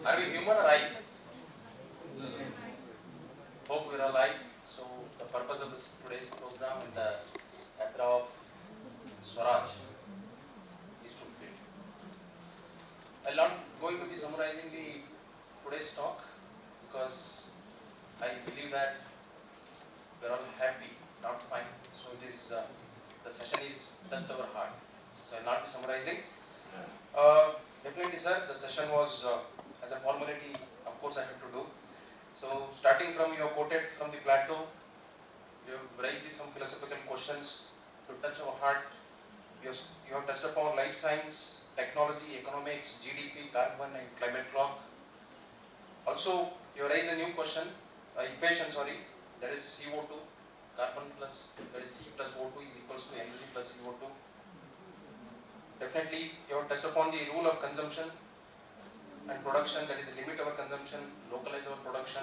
Are we human or I? No, no. Hope we're alive. So, the purpose of this today's program in the era of Swaraj is fulfilled. I'm not going to be summarizing the today's talk because I believe that we're all happy, not fine. So it is the session is touched our heart. So I'll not be summarizing. Definitely, sir, the session was as a formality. Of course, I have to do. So starting from you quoted from the Plato, you have raised some philosophical questions to touch our heart. You have touched upon life science, technology, economics, GDP, carbon and climate clock. Also, you raised a new question, equation, sorry, that is CO2, carbon plus, that is C plus O2 is equals to energy plus CO2. Definitely, you have touched upon the rule of consumption and production, that is limit our consumption, localize our production,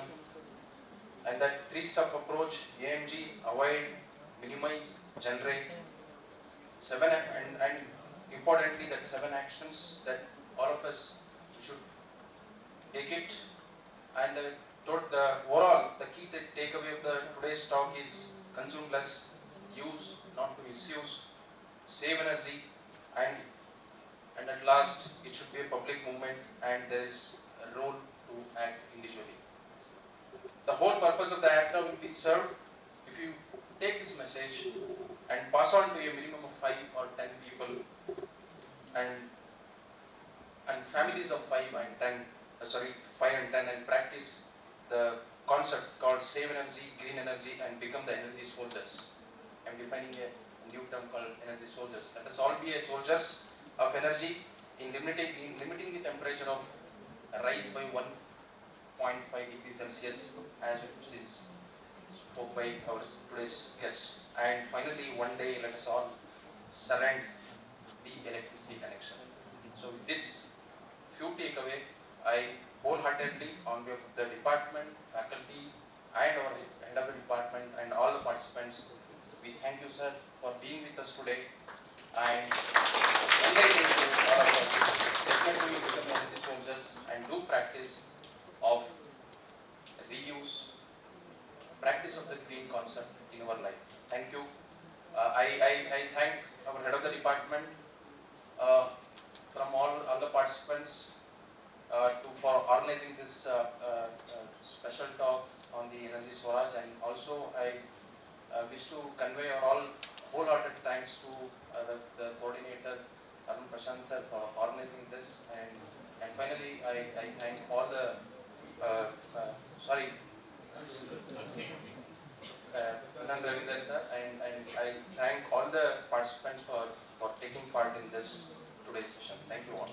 and that three-step approach, AMG, avoid, minimize, generate, and importantly that 7 actions that all of us should take it. And the overall, the key takeaway of the today's talk is consume less, use, not to misuse, save energy, and at last it should be a public movement and there is a role to act individually. The whole purpose of the actor will be served if you take this message and pass on to a minimum of 5 or 10 people and families of 5 and 10, 5 and 10, and practice the concept called save energy, green energy, and become the energy soldiers. I'm defining a new term called energy soldiers. Let us all be a soldiers of energy in limiting the temperature of rise by 1.5 degrees Celsius as it is spoke by our today's guest. And finally, one day let us all surrender the electricity connection. So with this few takeaway, I wholeheartedly on behalf of the department, faculty, and our head of the department and all the participants, we thank you, sir, for being with us today and encouraging you all of us definitely become energy soldiers and do practice of reuse, practice of the green concept in our life. Thank you. I thank our head of the department, from all the participants for organizing this special talk on the energy Swaraj, and also I wish to convey our all wholehearted thanks to the coordinator Dr.PRASANTH sir for organizing this, and finally I thank all the sir, and I thank all the participants for taking part in this today's session. Thank you all.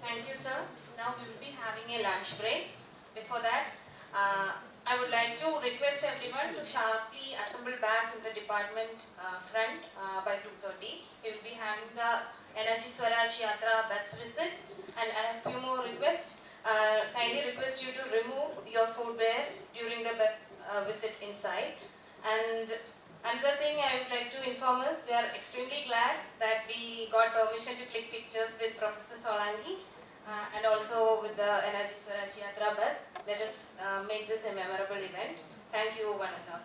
Thank you, sir. Now we will be having a lunch break. Before that, I would like to request everyone to sharply assemble back in the department front by 2:30. We will be having the Energy Swaraj Yatra bus visit, and I have few more requests. Kindly request you to remove your footwear during the bus visit inside. And another thing I would like to inform us, we are extremely glad that we got permission to click pictures with Professor Solanki and also with the Energy Swaraj Yatra bus. Let us make this a memorable event. Thank you, one and all.